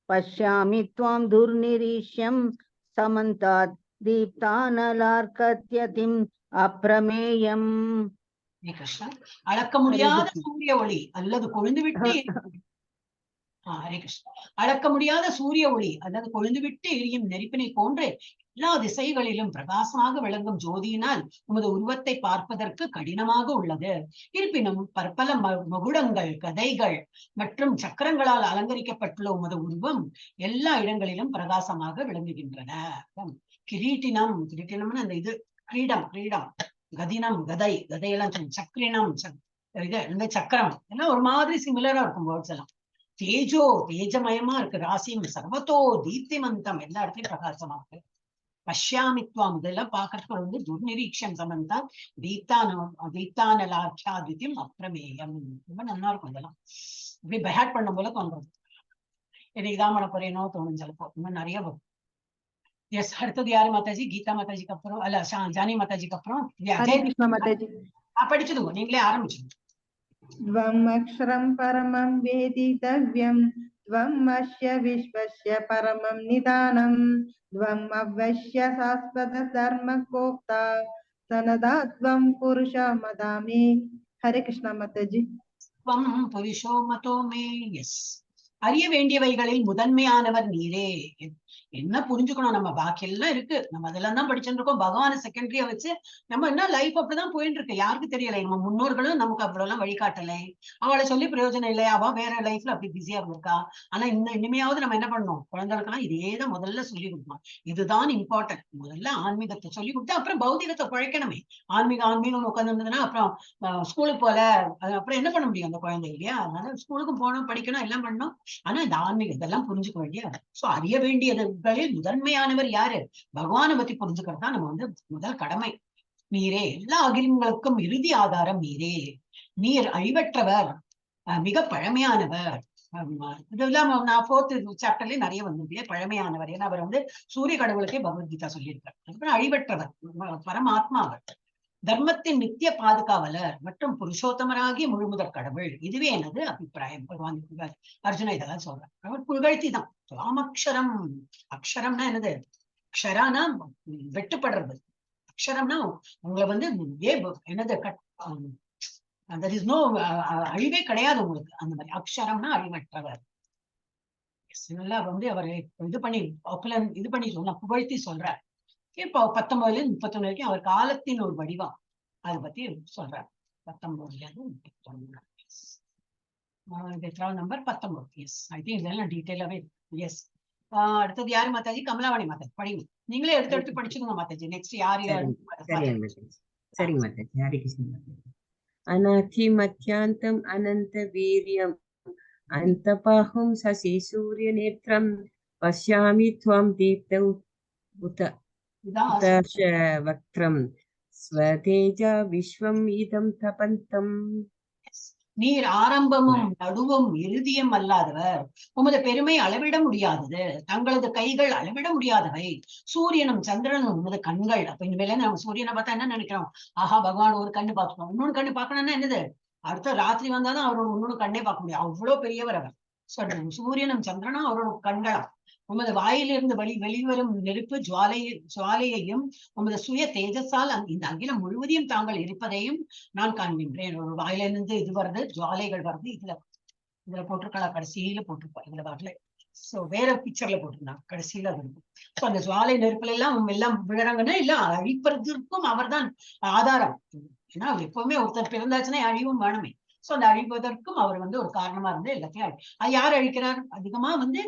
पश्यामि त्वां दुर्निरीक्ष्यं समन्तात् दीप्तानलार्कत्यतिम् अप्रमेयम्. கிருஷ்ணா, அளக்க முடியாத சூரிய ஒளி அல்லது கொழுந்துவிட்டு ஹரே கிருஷ்ணா, அளக்க முடியாத சூரிய ஒளி அல்லது கொழுந்துவிட்டு எரியும் நெருப்பினை போன்று எல்லா திசைகளிலும் பிரகாசமாக விளங்கும் ஜோதியினால் உமது உருவத்தை பார்ப்பதற்கு கடினமாக உள்ளது. இருப்பினும் பற்பல மகுடங்கள், கதைகள் மற்றும் சக்கரங்களால் அலங்கரிக்கப்பட்டுள்ள உமது உருவம் எல்லா இடங்களிலும் பிரகாசமாக விளங்குகின்றன. கிரீட்டினம்னு அந்த இது கிரீடம், கதினம் கதை, கதையெல்லாம் சக்கரினம், இது சக்கரம் எல்லாம் ஒரு மாதிரி சிமிலரா இருக்கும் வேர்ட்ஸ் எல்லாம். தேஜமயமா இருக்கு. ராசியும் சர்வத்தோ தீப்திமந்தம், எல்லா இடத்துலயும் பிரகாசமா இருக்கு. பஷ்யாமித்வாம், இதெல்லாம் பாக்கிறதுக்கு வந்து துர்நிரீக்ஷம் சமந்தா தீப்தானலாட்சாதித்யம் அப்பிரமேயம். ரொம்ப நல்லா இருக்கும். இதெல்லாம் இப்படி பஹாட் பண்ணும் போல தோன்றது. எனக்கு இதான் பண்ண போறேனோ தோணும் சிலப்போ. இன்னும் நிறைய வரும். எஸ், அடுத்தது யாரு மாதாஜி? கீதா மாதாஜிக்கு அப்புறம் அல்ல ஜானி மாதாஜிக்கு அப்புறம் படிச்சதுங்க, நீங்களே ஆரம்பிச்சுங்க. त्वम् अक्षरं परमं वेदितव्यं त्वम् अस्य विश्वस्य परमं निदानं त्वम् अवश्य शाश्वत धर्मकोक्ता सनदा त्वं पुरुषो मदामि. हरे कृष्णा माताजी. त्वं पुरुषो मतो मे. எஸ், அறிய வேண்டியவைகளில் முதன்மையானவர் நீரே. என்ன புரிஞ்சுக்கணும், நம்ம பாக்கி எல்லாம் இருக்கு, நம்ம அதெல்லாம் தான் படிச்சுட்டு இருக்கோம். பகவான செகண்டரியா வச்சு நம்ம என்ன லைஃப் அப்படிதான் போயிட்டு இருக்கு. யாருக்கு தெரியல, நம்ம முன்னோர்களும் நமக்கு அவ்வளவு எல்லாம் வழிகாட்டலை. அவளை சொல்லி பிரயோஜனம் இல்லை, அவ வேற லைஃப்ல அப்படி பிஸியா இருக்கா. ஆனா இனிமையாவது நம்ம என்ன பண்ணணும், குழந்தைகளுக்கெல்லாம் இதேதான் முதல்ல சொல்லி கொடுக்கணும். இதுதான் இம்பார்ட்டன்ட். முதல்ல ஆன்மீகத்தை சொல்லி கொடுத்து அப்புறம் பௌதிகத்தை குழைக்கணுமே. ஆன்மீகம் உட்கார்ந்து இருந்ததுன்னா அப்புறம் ஸ்கூலுக்கு போல அப்புறம் என்ன பண்ண முடியும் அந்த குழந்தை இல்லையா? அதனால ஸ்கூலுக்கும் போகணும், படிக்கணும், எல்லாம் பண்ணணும். ஆனா இந்த ஆன்மீகம் இதெல்லாம் புரிஞ்சுக்க வேண்டிய அறிய வேண்டியதுகளில் முதன்மையானவர் யாரு? பகவானை பத்தி புரிஞ்சுக்கிறது தான் நம்ம வந்து முதல் கடமை. நீரே, எல்லா அகிலங்களுக்கும் இறுதி ஆதாரம் நீரே. நீர் அழிவற்றவர், மிக பழமையானவர். இதெல்லாம் நான் 4th சாப்டர்லயே நிறைய வந்திருக்கே பழமையானவர். ஏன்னா அவர் வந்து சூரிய கடவுளுக்கே பகவத்கீதா சொல்லியிருக்காரு. அதுக்கப்புறம் அழிவற்றவர், பரமாத்மா அவர். தர்மத்தின் நித்திய பாதுகாவலர் மற்றும் புருஷோத்தமராகிய முழுமுதற் கடவுள். இதுவே எனது அபிப்பிராயம். பகவான் அர்ஜுனா இதெல்லாம் சொல்றார். அவர் புகழ்த்தி தான். துவாமக்ஷரம், அக்ஷரம்னா என்னது? அக்ஷரானா வெட்டுப்படுறது. அக்ஷரம்னா உங்களை வந்து என்னது there is no அழிவே கிடையாது உங்களுக்கு. அந்த மாதிரி அக்ஷரம்னா அழிவற்றவர். நல்லா வந்து அவரை இது பண்ணி இது பண்ணி சொன்ன புகழ்த்தி சொல்றார். இப்போ 19ல இருந்து 31 வரைக்கும் அவர் காலத்தின் ஒரு வடிவம் அதை பத்தி சொல்றார். 19ல இருந்து 31 நம்பர் 19. எஸ், ஐ திங்க் இதெல்லாம் டீட்டெயிலாவே. எஸ். அடுத்தது யாரு மாதாஜி? கமலாவாணி மாதாஜி படிங்க. நீங்களே எடுத்து படிச்சுக்கோங்க மாதாஜி. நெக்ஸ்ட் யாரு? சரிங்க மாதாஜி. ஹரே கிருஷ்ண மாதாஜி. அநாதி மத்யாந்தம் அனந்த வீரியம் அந்தபாஹும் சசி சூரிய நேத்ரம் பஷ்யாமி த்வம் தீப்த உதாஷ வக்ரம் ஸ்வதேஜா விஸ்வம் இதம் தபந்தம். நீர் ஆரம்பமும் நடுவும் இறுதியும் அல்லாதவர். உமது பெருமை அளவிட முடியாதது. தங்களது கைகள் அளவிட முடியாதவை. சூரியனும் சந்திரனும் உமது கண்கள். அப்ப இனிமேல நம்ம சூரியனை பார்த்தா என்ன நினைக்கிறோம்? ஆஹா, பகவான் ஒரு கண்ணு பார்க்கணும். இன்னொன்னு கண்ணு பார்க்கணும்னா என்னது? அடுத்த ராத்திரி வந்தாலும் அவரோட இன்னொன்னு கண்ணே பார்க்க முடியும். அவ்வளவு பெரியவர் அவர். சொல்றேன், சூரியனும் சந்திரனும் அவரோட கண்களா. உமது வாயிலிருந்து வெளிவரும் நெருப்பு ஜுவாலையையும் உமது சுய தேஜஸால் இந்த அகிலம் முழுவதையும் தாங்கள் இருப்பதையும் நான் காண்கின்றேன். ஒரு வாயிலிருந்து இது வருது, ஜுவாலைகள் வருது. இதுல போட்டிருக்கலாம், கடைசியில போட்டிருப்பா. இதுல வரல. சோ வேற பிக்சர்ல போட்டிருந்தாங்க, கடைசியில அது இருக்கும். சோ அந்த ஜுவாலை நெருப்புல எல்லாம் விழுறாங்கன்னா இல்ல அழிப்பதற்கும் அவர் தான் ஆதாரம். ஏன்னா எப்பவுமே ஒருத்தர் பிறந்தாச்சுன்னா அழிவும் வேணுமே. சோ அந்த அழிப்பதற்கும் அவர் வந்து ஒரு காரணமா இருந்து எல்லாத்தையும் அது யார் அழிக்கிறார்? அதிகமா வந்து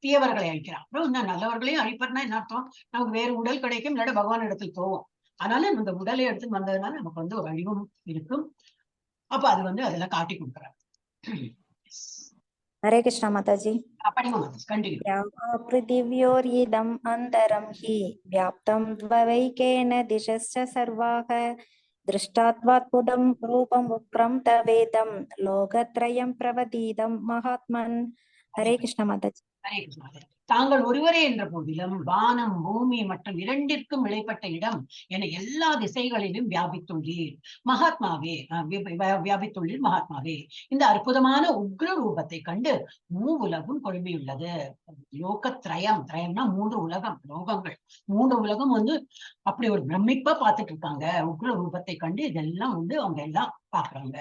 தீயவர்களை அழிக்கிறார். அப்புறம் இன்னும் நல்லவர்களையும் அழிப்பதுனா என்ன அர்த்தம்? நமக்கு வேறு உடல் கிடைக்கும், இல்லாட பகவான் இடத்துல போவோம். அதனால இந்த உடலை எடுத்து வந்ததுனால நமக்கு வந்து ஒரு அழிவும் இருக்கும். அப்ப அது வந்து அதெல்லாம் காட்டி கொடுக்குறாரு. हरे कृष्णा माताजी. पृथिव्योरिदम् अन्तरं हि व्याप्तं द्वैकेन दिशश्च सर्वाः दृष्टात्वात्पुदं रूपम् उग्रं तवेदं लोकत्रयं प्रवदीदं महात्मन्. हरे कृष्ण माताजी. हरे कृष्ण माताजी. தாங்கள் ஒருவரே என்ற போதிலும் வானம் பூமி மற்றும் இரண்டிற்கும் இடைப்பட்ட இடம் என எல்லா திசைகளிலும் வியாபித்துள்ளீர் மகாத்மாவே. வியாபித்துள்ளீர் மகாத்மாவே. இந்த அற்புதமான உக்ர ரூபத்தை கண்டு உலகம் கொழும்பியுள்ளது. லோகத்ரயம், திரயம்னா 3 உலகம், லோகங்கள் 3 உலகம் வந்து அப்படி ஒரு பிரமிப்பா பார்த்துட்டு இருக்காங்க. உக்ர ரூபத்தை கண்டு இதெல்லாம் வந்து அவங்க எல்லாம் பாக்குறாங்க.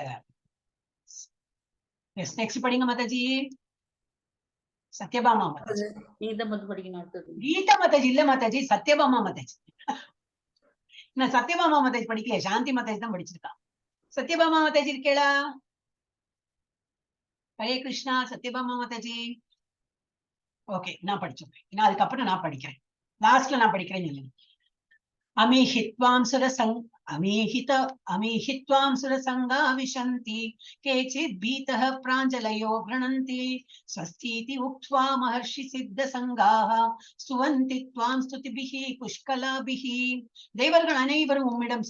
நெக்ஸ்ட் படிங்க மாதாஜி. சத்யபாமா மாதாஜி. கீதா மாதாஜி இல்ல மாதாஜி, சத்யபாமா மாதாஜி. நான் சத்யபாமா மாதாஜி படிக்கல, சாந்தி மாதாஜி தான் படிச்சிருக்கா. சத்யபாமா மாதாஜி இருக்கேளா? ஹரே கிருஷ்ணா. சத்யபாமா மாதாஜி. ஓகே, நான் படிச்சிருக்கேன். நான் அதுக்கப்புறம் நான் படிக்கிறேன். லாஸ்ட்ல நான் படிக்கிறேன். अमीहित्वां सुरसंगा विशन्ति केचित् भीतः प्राञ्जलयो गृह्णन्ति स्वस्तीति उक्त्वा महर्षि सिद्धसंगाः स्तुवन्ति त्वां स्तुतिभिः पुष्कलाभिः. தேவர்கள் அனைவரும் உம்மிடம்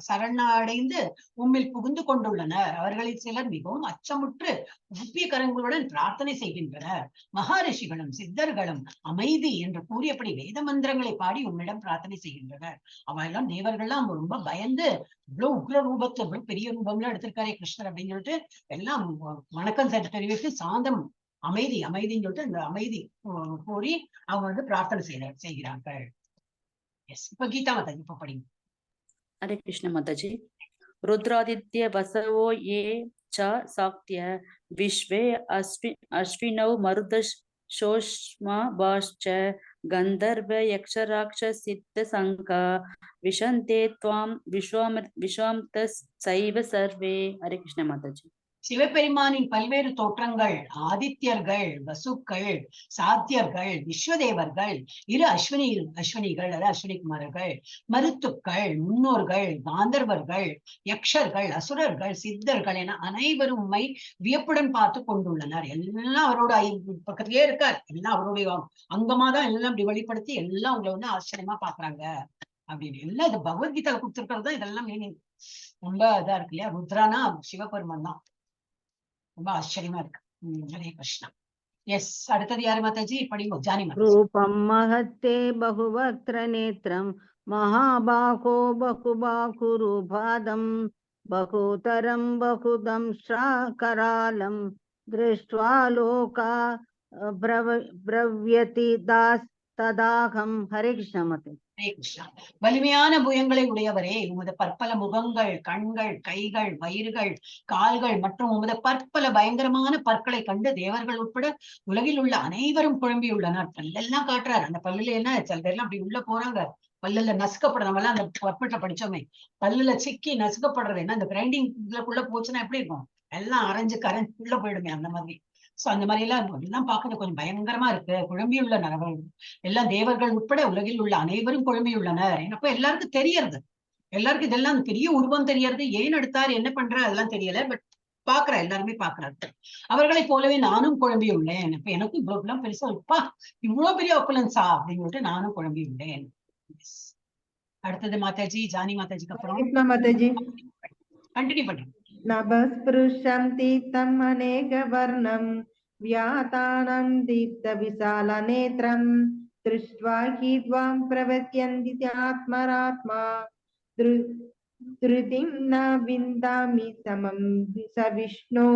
சரணடைந்து உம்மில் புகுந்து கொண்டுள்ளனர். அவர்களில் சிலர் மிகவும் அச்சமுற்று உப்பிய கரங்களுடன் பிரார்த்தனை செய்கின்றனர். மகாரிஷிகளும் சித்தர்களும் அமைதி என்று கூறியபடி வேத மந்திரங்களை பாடி உம்மிடம் பிரார்த்தனை செய்கின்றனர். அவெல்லாம் தேவர்கள்லாம் ரொம்ப பயந்து இவ்வளவு உக்ர ரூபத்தை பெரிய ரூபம்லாம் எடுத்திருக்காரே கிருஷ்ணர் அப்படின்னு சொல்லிட்டு எல்லாம் வணக்கம் தெரிவித்து சாந்தம் அமைதின்னு சொல்லிட்டு அந்த அமைதி கூறி அவங்க வந்து பிரார்த்தனை செய்கிறார்கள். இப்ப கீதா மாதாஜி இப்ப படிங்க. ஹரே கிருஷ்ண மாதாஜி. ருத்ராதித்ய வசவோ ஏ ச சாக்திய விஸ்வே அஸ்வினௌ மருதஷ் சோஷ்மா பாஷ்ச கந்தர்வ யக்ஷராக்ஷ சித்த சங்கா விஷந்தே த்வாம் விஸ்வாம்த சைவ சர்வே. ஹரே கிருஷ்ண மாதாஜி. சிவபெருமானின் பல்வேறு தோற்றங்கள் ஆதித்யர்கள், வசுக்கள், சாத்தியர்கள், விஸ்வதேவர்கள், இரு அஸ்வினிகள் அதாவது அஸ்வினிகுமாரர்கள், மருத்துக்கள், முன்னோர்கள், காந்தர்வர்கள், யக்ஷர்கள், அசுரர்கள், சித்தர்கள் என அனைவரும் உம்மை வியப்புடன் பார்த்து கொண்டுள்ளனர். எல்லாம் அவரோட பக்கத்திலே இருக்கார். எல்லாம் அவருடைய அங்கமாதான் எல்லாம் இப்படி வெளிப்படுத்தி எல்லாம் உங்களை வந்து ஆச்சரியமா பாக்குறாங்க அப்படின்னு. எல்லாம் இது பகவத்கீதை கொடுத்திருக்கிறது தான் இதெல்லாம் மீனிங். ரொம்ப இதா இருக்கு இல்லையா? ருத்ரானா சிவபெருமான் தான். ரொம்ப ஆச்சரியமா இருக்கு. ஹரே கிருஷ்ணா. எஸ், அடுத்தது யாரு மாதாஜி? படிங்க ஜானி மாதாஜி. रूपं महत्ते बहुवक्त्र नेत्रं महाबाहो बहुबाहुरुपादं बहुतरं बहुदं करालं दृष्ट्वा लोका ब्रव्यति दास तदाहं हरे कृष्ण मते. ஹரே கிருஷ்ணா. வலிமையான புயங்களை உடையவரே, உமது பற்பல முகங்கள், கண்கள், கைகள், வயிறுகள், கால்கள் மற்றும் உமது பற்பல பயங்கரமான பற்களை கண்டு தேவர்கள் உட்பட உலகில் உள்ள அனைவரும் குழம்பியுள்ளனர். பல்லெல்லாம் காட்டுறாரு. அந்த பல்லுல என்ன சில பேர்லாம் அப்படி உள்ள போறாங்க, பல்லுல நசுக்கப்படுற நம்ம எல்லாம் அந்த பற்பட்ட படிச்சோமே, பல்லுல சிக்கி நசுக்கப்படுறது. என்ன அந்த கிரைண்டிங் இதுக்குள்ள போச்சுன்னா எப்படி இருக்கும்? எல்லாம் அரைஞ்சு கரைஞ்சு உள்ள போயிடுமே, அந்த மாதிரி. சோ அந்த மாதிரி எல்லாம் பார்க்கறது கொஞ்சம் பயங்கரமா இருக்கு. குழம்பியுள்ள நரவர்கள் எல்லாம் தேவர்கள் உட்பட உலகில் உள்ள அனைவரும் குழம்பியுள்ளனர். அப்ப எல்லாருக்கும் தெரியறது, எல்லாருக்கும் இதெல்லாம் பெரிய உருவம் தெரியறது. ஏன் எடுத்தார், என்ன பண்ற, அதெல்லாம் தெரியல. பட் பாக்குற எல்லாருமே பாக்குறாரு. அவர்களை போலவே நானும் குழம்பியுள்ளேன். இப்ப எனக்கும் இவ்வளவு எல்லாம் பெருசா இருப்பா, இவ்வளவு பெரிய ஒப்பலன்ஸா அப்படின்னு சொல்லிட்டு நானும் குழம்பியுள்ளேன். அடுத்தது மாதாஜி, ஜானி மாதாஜிக்கு அப்புறம் கிருஷ்ணா மாதாஜி. கண்டினியூ பண்ணுங்க. नभस्पृशं तीर्थम् अनेकवर्णं व्यातानं दीप्तविशालनेत्रं दृष्ट्वा हि त्वां प्रपद्यन्ति आत्मरात्मा धृतिं न विन्दामि समं स विष्णु.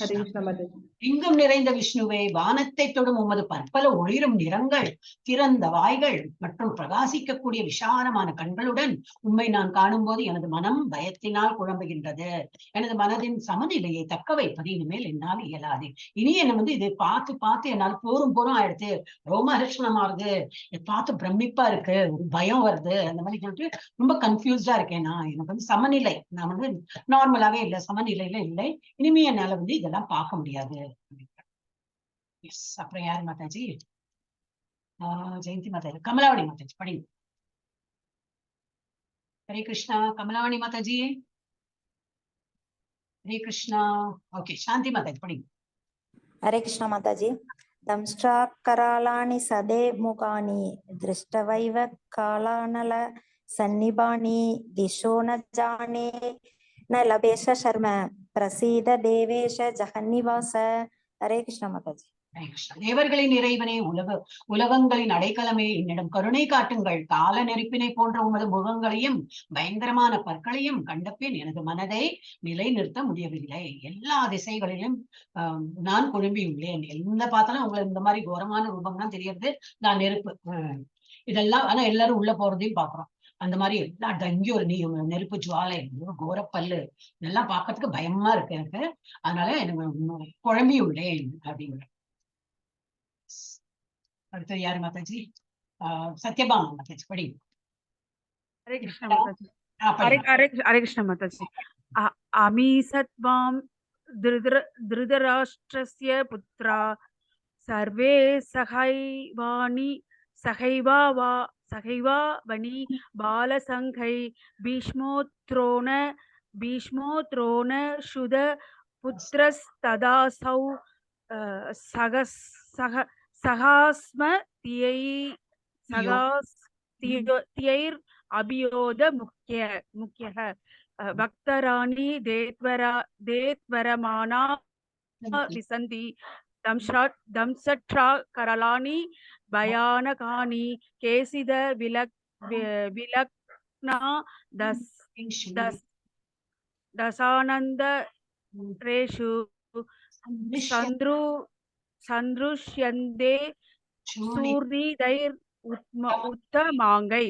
हरे कृष्ण माताजी. இங்கும் நிறைந்த விஷ்ணுவே, வானத்தை தொடும் உமது பற்பல ஒளிரும் நிறங்கள், திறந்த வாய்கள் மற்றும் பிரகாசிக்கக்கூடிய விசாலமான கண்களுடன் உம்மை நான் காணும் போது எனது மனம் பயத்தினால் குழம்புகின்றது. எனது மனதின் சமநிலையை தக்க வைப்பது இனிமேல் என்னால் இயலாது. இனி என்ன இதை பார்த்து பார்த்து என்னால் போரும் ஆயிடுது, ரோமஹர்ஷணம் ஆகுது, பார்த்து பிரமிப்பா இருக்கு, ஒரு பயம் வருது, அந்த மாதிரி சொல்லிட்டு ரொம்ப கன்ஃபியூஸ்டா இருக்கேன். எனக்கு சமநிலை, நான் நார்மலாவே இல்லை, சமநிலையில இல்லை. இனிமே என்னால இதெல்லாம் பார்க்க முடியாது. அப்புறம் யாரு மாதாஜி? ஜெயந்தி மாதாஜி. கமலாவணி மாதாஜி படிங்க. ஹரே கிருஷ்ணா. கமலாவணி மாதாஜி. ஹரே கிருஷ்ணா. ஓகே, சாந்தி மாதாஜி படிங்க. हरे कृष्ण माताजी. दंष्ट्राकरालानि सदे मुखानि दृष्टवैव कालानल सन्निभानि दिशो न जाने न लभेश शर्म प्रसीद देवेश जगन्निवास. हरे कृष्ण माताजी. தேவர்களின் இறைவனே, உலகங்களின் அடைக்கலமே, என்னிடம் கருணை காட்டுங்கள். கால நெருப்பினை போன்ற உமது முகங்களையும் பயங்கரமான பற்களையும் கண்டபின் எனது மனதை நிலை நிறுத்த முடியவில்லை. எல்லா திசைகளிலும் நான் குழம்பியுள்ளேன். எந்த பார்த்தாலும் உங்களை இந்த மாதிரி கோரமான ரூபம் தான் தெரியறது. நான் நெருப்பு இதெல்லாம், ஆனா எல்லாரும் உள்ள போறதையும் பாக்குறோம். அந்த மாதிரி எல்லாம் இங்கே ஒரு நெருப்பு ஜுவாலை, கோரப்பல்லு, இதெல்லாம் பார்க்கறதுக்கு பயமா இருக்கு எனக்கு. அதனால எனக்கு குழம்பி உள்ளேன் அப்படிங்கிற. அடுத்தது யாரு மாதாஜி? சத்யபாமா மாதாஜி படிங்க. हरे कृष्ण माताजी. हरे कृष्ण माताजी. अमीसत्वां धृतराष्ट्रस्य पुत्रा सर्वे सहैवावनि बालसंघै भीष्मोत्रोण शुद पुत्रस्तदासौ सहास्म तियैर् अभियोद मुख्यः भक्तराणि देत्वरमाना विसन्ति दंसट्रा करलानि भयानकानि केसिद विलग्ना दशानन्द रेषु சந்திருஷ்யந்தே சூர்ணிதைர் உத்தமாங்கை.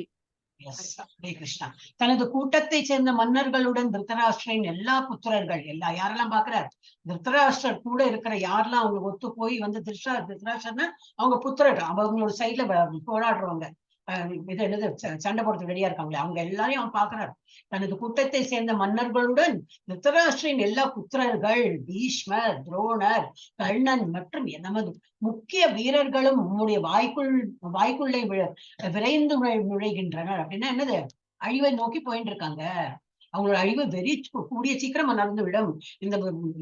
ஹரே கிருஷ்ணா. தனது கூட்டத்தை சேர்ந்த மன்னர்களுடன் திருத்தராஷ்டிரின் எல்லா புத்திரர்கள், யாரெல்லாம் பாக்குறாரு, திருத்தராஷ்டிரர் கூட இருக்கிற யாரெல்லாம் அவங்க ஒத்து போய் திருத்தராஷ்டிரர்னா அவங்க புத்திரர்கள், அவங்களோட சைட்ல போராடுறவங்க, இது என்னது சண்டை போடுறதுக்கு ரெடியா இருக்காங்களே, அவங்க எல்லாரையும் அவன் பாக்குறாரு. தனது கூட்டத்தை சேர்ந்த மன்னர்களுடன் திருத்தராஷ்டிரின் எல்லா புத்திரர்கள், பீஷ்மர், துரோணர், கர்ணன் மற்றும் நமது முக்கிய வீரர்களும் உன்னுடைய வாய்க்குள்ளே விரைந்து நுழைகின்றனர். அப்படின்னா என்னது, அழிவை நோக்கி போயிட்டு இருக்காங்க. அவங்களோட அழிவு கூடிய சீக்கிரம் நடந்து விடும். இந்த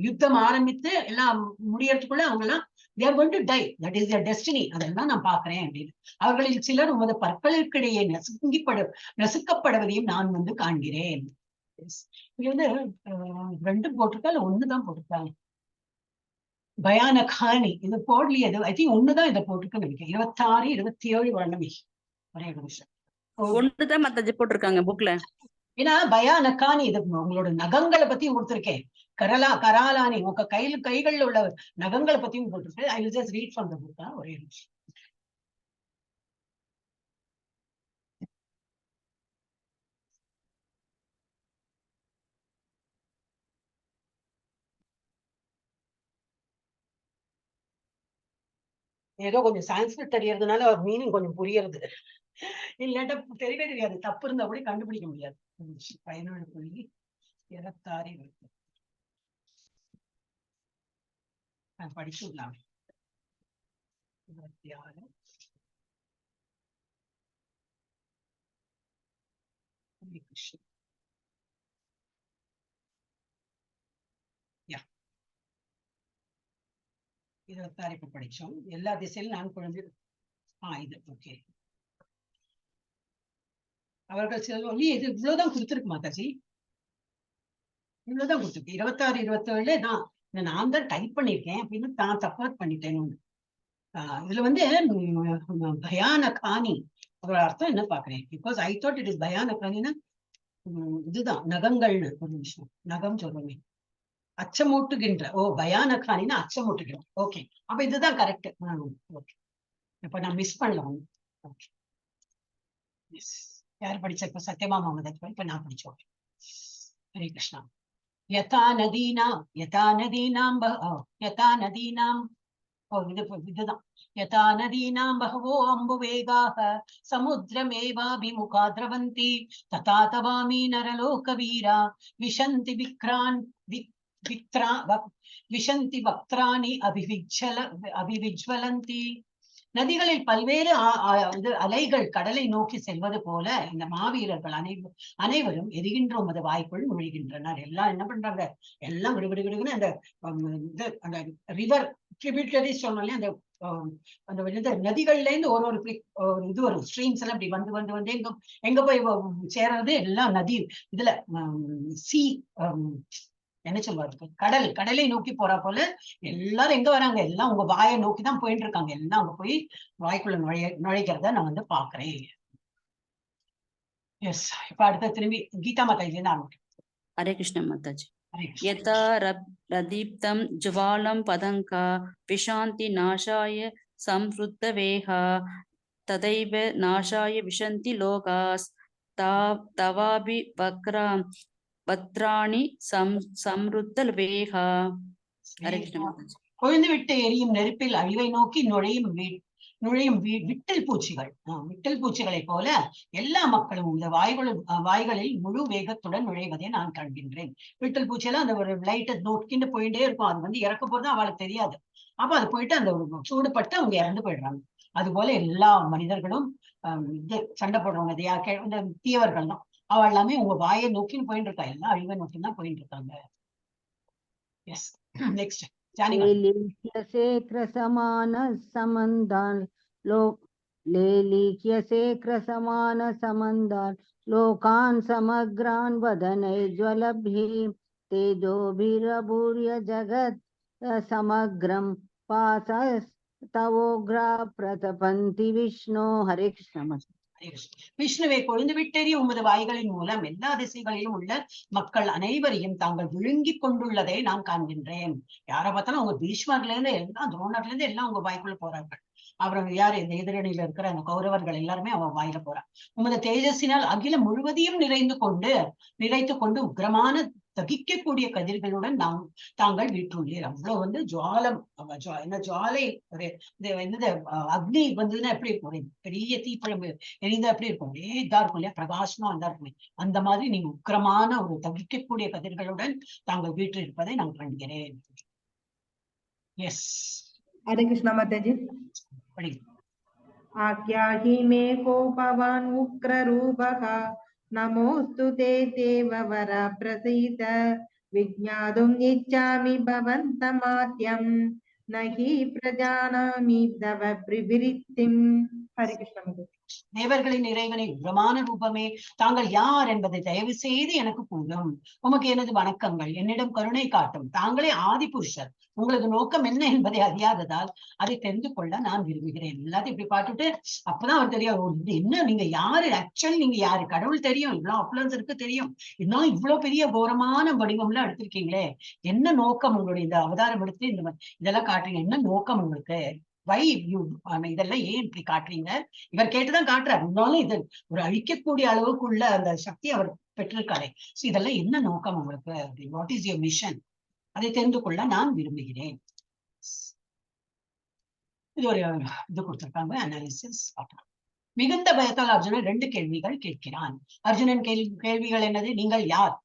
யுத்தம் ஆரம்பித்து எல்லாம் முடியறதுக்குள்ள அவங்க எல்லாம் they are going to die, that is their destiny. அதெல்லாம் நான் பாக்குறேன் அப்படின்னு. அவர்களில் சிலர் உமது பற்களுக்கிடையே நசுக்கப்படுவதையும் நான் காண்கிறேன். இங்க 2 போட்டிருக்கா இல்ல 1 தான் போட்டிருக்காங்க? பயானகானி இது போடலையே, ஐ திங்க் ஒண்ணுதான் இதை போட்டுருக்குன்னு நினைக்கிறேன். 26, 27 வர்ணமே. ஒரே நிமிஷம். ஒண்ணுதான் மாதாஜி போட்டிருக்காங்க புக்ல. ஏன்னா பயானகானி இது உங்களோட நகங்களை பத்தியும் கொடுத்துருக்கேன். கராலானி உங்க கைகள்ல உள்ள நகங்களை பத்தியும் போட்டிருக்கு. I will just read from the book. ஒரே நிமிஷம். ஏதோ கொஞ்சம் சான்ஸ்கிரிட் தெரியறதுனால அவர் மீனிங் கொஞ்சம் புரியறது. இல்லாட்டா தெரியவே தெரியாது. தப்பு இருந்தா கூட கண்டுபிடிக்க முடியாது. 17.26 படிச்சுடலாம். 26 26 இப்ப படிச்சோம். எல்லா திசையிலும் நான் குழந்தை இது ஓகே. அவர்கள் சொல்லி இது இவ்வளவுதான் கொடுத்துருக்கு மாதாஜி, இவ்வளவுதான் கொடுத்துருக்கு. 26, 27 நான் தான் டைப் பண்ணிருக்கேன் அப்படின்னு நான் தப்பா பண்ணிட்டேன். இதுல வந்து பயானகானி அதோட அர்த்தம் என்ன பாக்குறேன். Because I thought it is பயானகானின்னா இதுதான் நகங்கள்னு. ஒரு நிமிஷம், நகம் சொல்லுமே அச்சமூட்டுகின்ற. பயானகானின்னா அச்சமூட்டுகின்ற. ஓகே, அப்ப இதுதான் கரெக்ட். ஓகே, இப்ப நான் மிஸ் பண்ணலாம். Okay, yes. யார் படிச்ச? இப்ப சத்யமா முகமது. இப்ப நான் படிச்சோம். ஹரே கிருஷ்ணா. யதா நதீனாம் இதுதான் யதா நதீனாம் பகவோ அம்புவேகாக சமுத்திரமேவாபிமுகா திரவந்தி ததா தவாமி நரலோக வீரா விஷந்தி விஷந்தி வக்திராணி அபிவிஜ்வலந்தி. நதிகளில் பல்வேறு அலைகள் கடலை நோக்கி செல்வது போல இந்த மாவீரர்கள் அனைவரும் எரிகின்ற உமது வாய்க்குள் நுழைகின்றனர். எல்லாம் என்ன பண்றாங்க, எல்லாம் விடுவிடுன்னு அந்த ரிவர் ட்ரிபியூட்டரிஸ் சொன்னாலே அந்த நதிகள்ல இருந்து ஒரு இது வரும், ஸ்ட்ரீம்ஸ் எல்லாம் இப்படி வந்து எங்க போய் சேர்றது, எல்லாம் நதி இதுல சி என்ன சொல்வாரு, கடலை நோக்கி போறா போல எல்லாரும் எங்க வராங்க, எல்லாம் உங்க வாயை நோக்கி தான் போயிட்டு இருக்காங்க. எல்லாம் அங்க போய் வாய்க்குள்ள நுழைக்கிறத நான் வந்து பாக்குறேன். எஸ். இப்ப அடுத்த திரும்பி கீதா மாதாஜி இருந்து ஆரம்பிக்கிறேன். ஹரே கிருஷ்ண மாதாஜி. யதா ரதீப்தம் ஜ்வாலம் பதங்கா விஷாந்தி நாசாய சம்ருத்த வேகா ததைவ நாசாய விஷந்தி லோகாஸ் தவாபி வக்ராணி சம்ருத்த வேகா. ஹரே கிருஷ்ண மாதாஜி. கொழுந்து விட்டு எரியும் நெருப்பில் அழிவை நோக்கி நுழையும் விட்டல் பூச்சிகளை போல எல்லா மக்களும் இந்த வாய்களில் முழு வேகத்துடன் நுழைவதை நான் காண்கின்றேன். விட்டல் பூச்சியெல்லாம் அந்த ஒரு லைட்டை நோக்கிட்டு போயிட்டே இருக்கும். அது வந்து இறக்க போறது அவளுக்கு தெரியாது. அப்ப அது போயிட்டு அந்த சூடுபட்டு அவங்க இறந்து போயிடுறாங்க. அது போல எல்லா மனிதர்களும் சண்டை போடுறவங்க இந்த தீயவர்கள் தான். அவ எல்லாமே உங்க வாயை நோக்கின்னு போயிட்டு இருக்கா. எல்லாம் அழிவை நோக்கி தான் போயிட்டு இருக்காங்க. எஸ். நெக்ஸ்ட் लोकान् समग्रान् वदनैर्ज्वलभिः तेजोभिरभूर्य जगत् समग्रं पासस्तवोग्रा प्रतपन्ति विष्णो. हरे कृष्ण. விஷ்ணுவை கொழுந்து விட்டேறி உமது வாய்களின் மூலம் எல்லா திசைகளிலும் உள்ள மக்கள் அனைவரையும் தாங்கள் விழுங்கிக் கொண்டுள்ளதை நான் காண்கின்றேன். யாரை பார்த்தாலும் உங்க பீஷ்மர்ல இருந்து எல்லாம் துரோணர்ல இருந்து எல்லாம் உங்க வாய்க்குள்ள போறார்கள். அப்புறம் யாரு இந்த எதிரணியில இருக்கிற அந்த கௌரவர்கள் எல்லாருமே அவன் வாயில போறான். உமது தேஜஸினால் அகிலம் முழுவதையும் நிறைத்து கொண்டு உக்ரமான தகிக்கக்கூடிய கதிர்களுடன் தாங்கள் வீற்றுள்ளீர். அவ்வளவு வந்து ஜுவாலை என்னது அக்னி வந்ததுன்னா எப்படி இருக்கும், பெரிய தீப்பழம்பு எரிந்தா எப்படி இருக்கும், ஒரே இதா இருக்கும் இல்லையா, பிரகாசமா வந்தா இருக்குமே, அந்த மாதிரி நீங்க உக்கிரமான ஒரு தகிக்கக்கூடிய கதிர்களுடன் தாங்கள் வீற்று இருப்பதை நான் காண்கிறேன். எஸ். ஹரே கிருஷ்ணா மாதாஜி. ஆக்யாஹி மே கோபவான் உக்ர ரூபக நமோஸ்து தே தேவவர பிரசீத விஜ்ஞாதும் இச்சாமி பவந்தமாத்யம் நஹி பிரஜானாமி தவ பிரவிருத்திம். ஹரே கிருஷ்ணா மாதாஜி. தேவர்களின் இறைவனை உரமான ரூபமே, தாங்கள் யார் என்பதை தயவு செய்து எனக்கு கூறும். உமக்கு எனது வணக்கங்கள். என்னிடம் கருணை காட்டும். தாங்களே ஆதி புருஷர். உங்களது நோக்கம் என்ன என்பதை அறியாததால் அதை தெரிந்து கொள்ள நான் விரும்புகிறேன். எல்லாத்தையும் இப்படி பாட்டுட்டு அப்பதான் அவர் தெரியும், இது என்ன, நீங்க யாரு, ஆக்சுவலி நீங்க யாரு, கடவுள் தெரியும், இவ்வளவு அப்ளன்ஸ் இருக்கு தெரியும், இன்னும் இவ்வளவு பெரிய கோரமான வடிவம்லாம் எடுத்திருக்கீங்களே, என்ன நோக்கம் உங்களுடைய இந்த அவதாரம் எடுத்து இதெல்லாம் காட்டுறீங்க, என்ன நோக்கம் உங்களுக்கு, வை யூ, இதெல்லாம் ஏன் இப்படி காட்டுறீங்க? இவர் கேட்டுதான் காட்டுறாரு. இருந்தாலும் இது ஒரு அழிக்கக்கூடிய அளவுக்குள்ள அந்த சக்தி அவர் பெற்றிருக்காரு. சோ இதெல்லாம் என்ன நோக்கம் உங்களுக்கு, வாட் இஸ் யுவர் மிஷன், அதை தெரிந்து கொள்ள நான் விரும்புகிறேன். இது ஒரு இது கொடுத்திருக்காங்க, அனாலிசிஸ். மிகுந்த பயத்தால் அர்ஜுனன் 2 கேள்விகள் கேட்கிறான். அர்ஜுனன் கேள்விகள் என்னது? நீங்கள் யார்,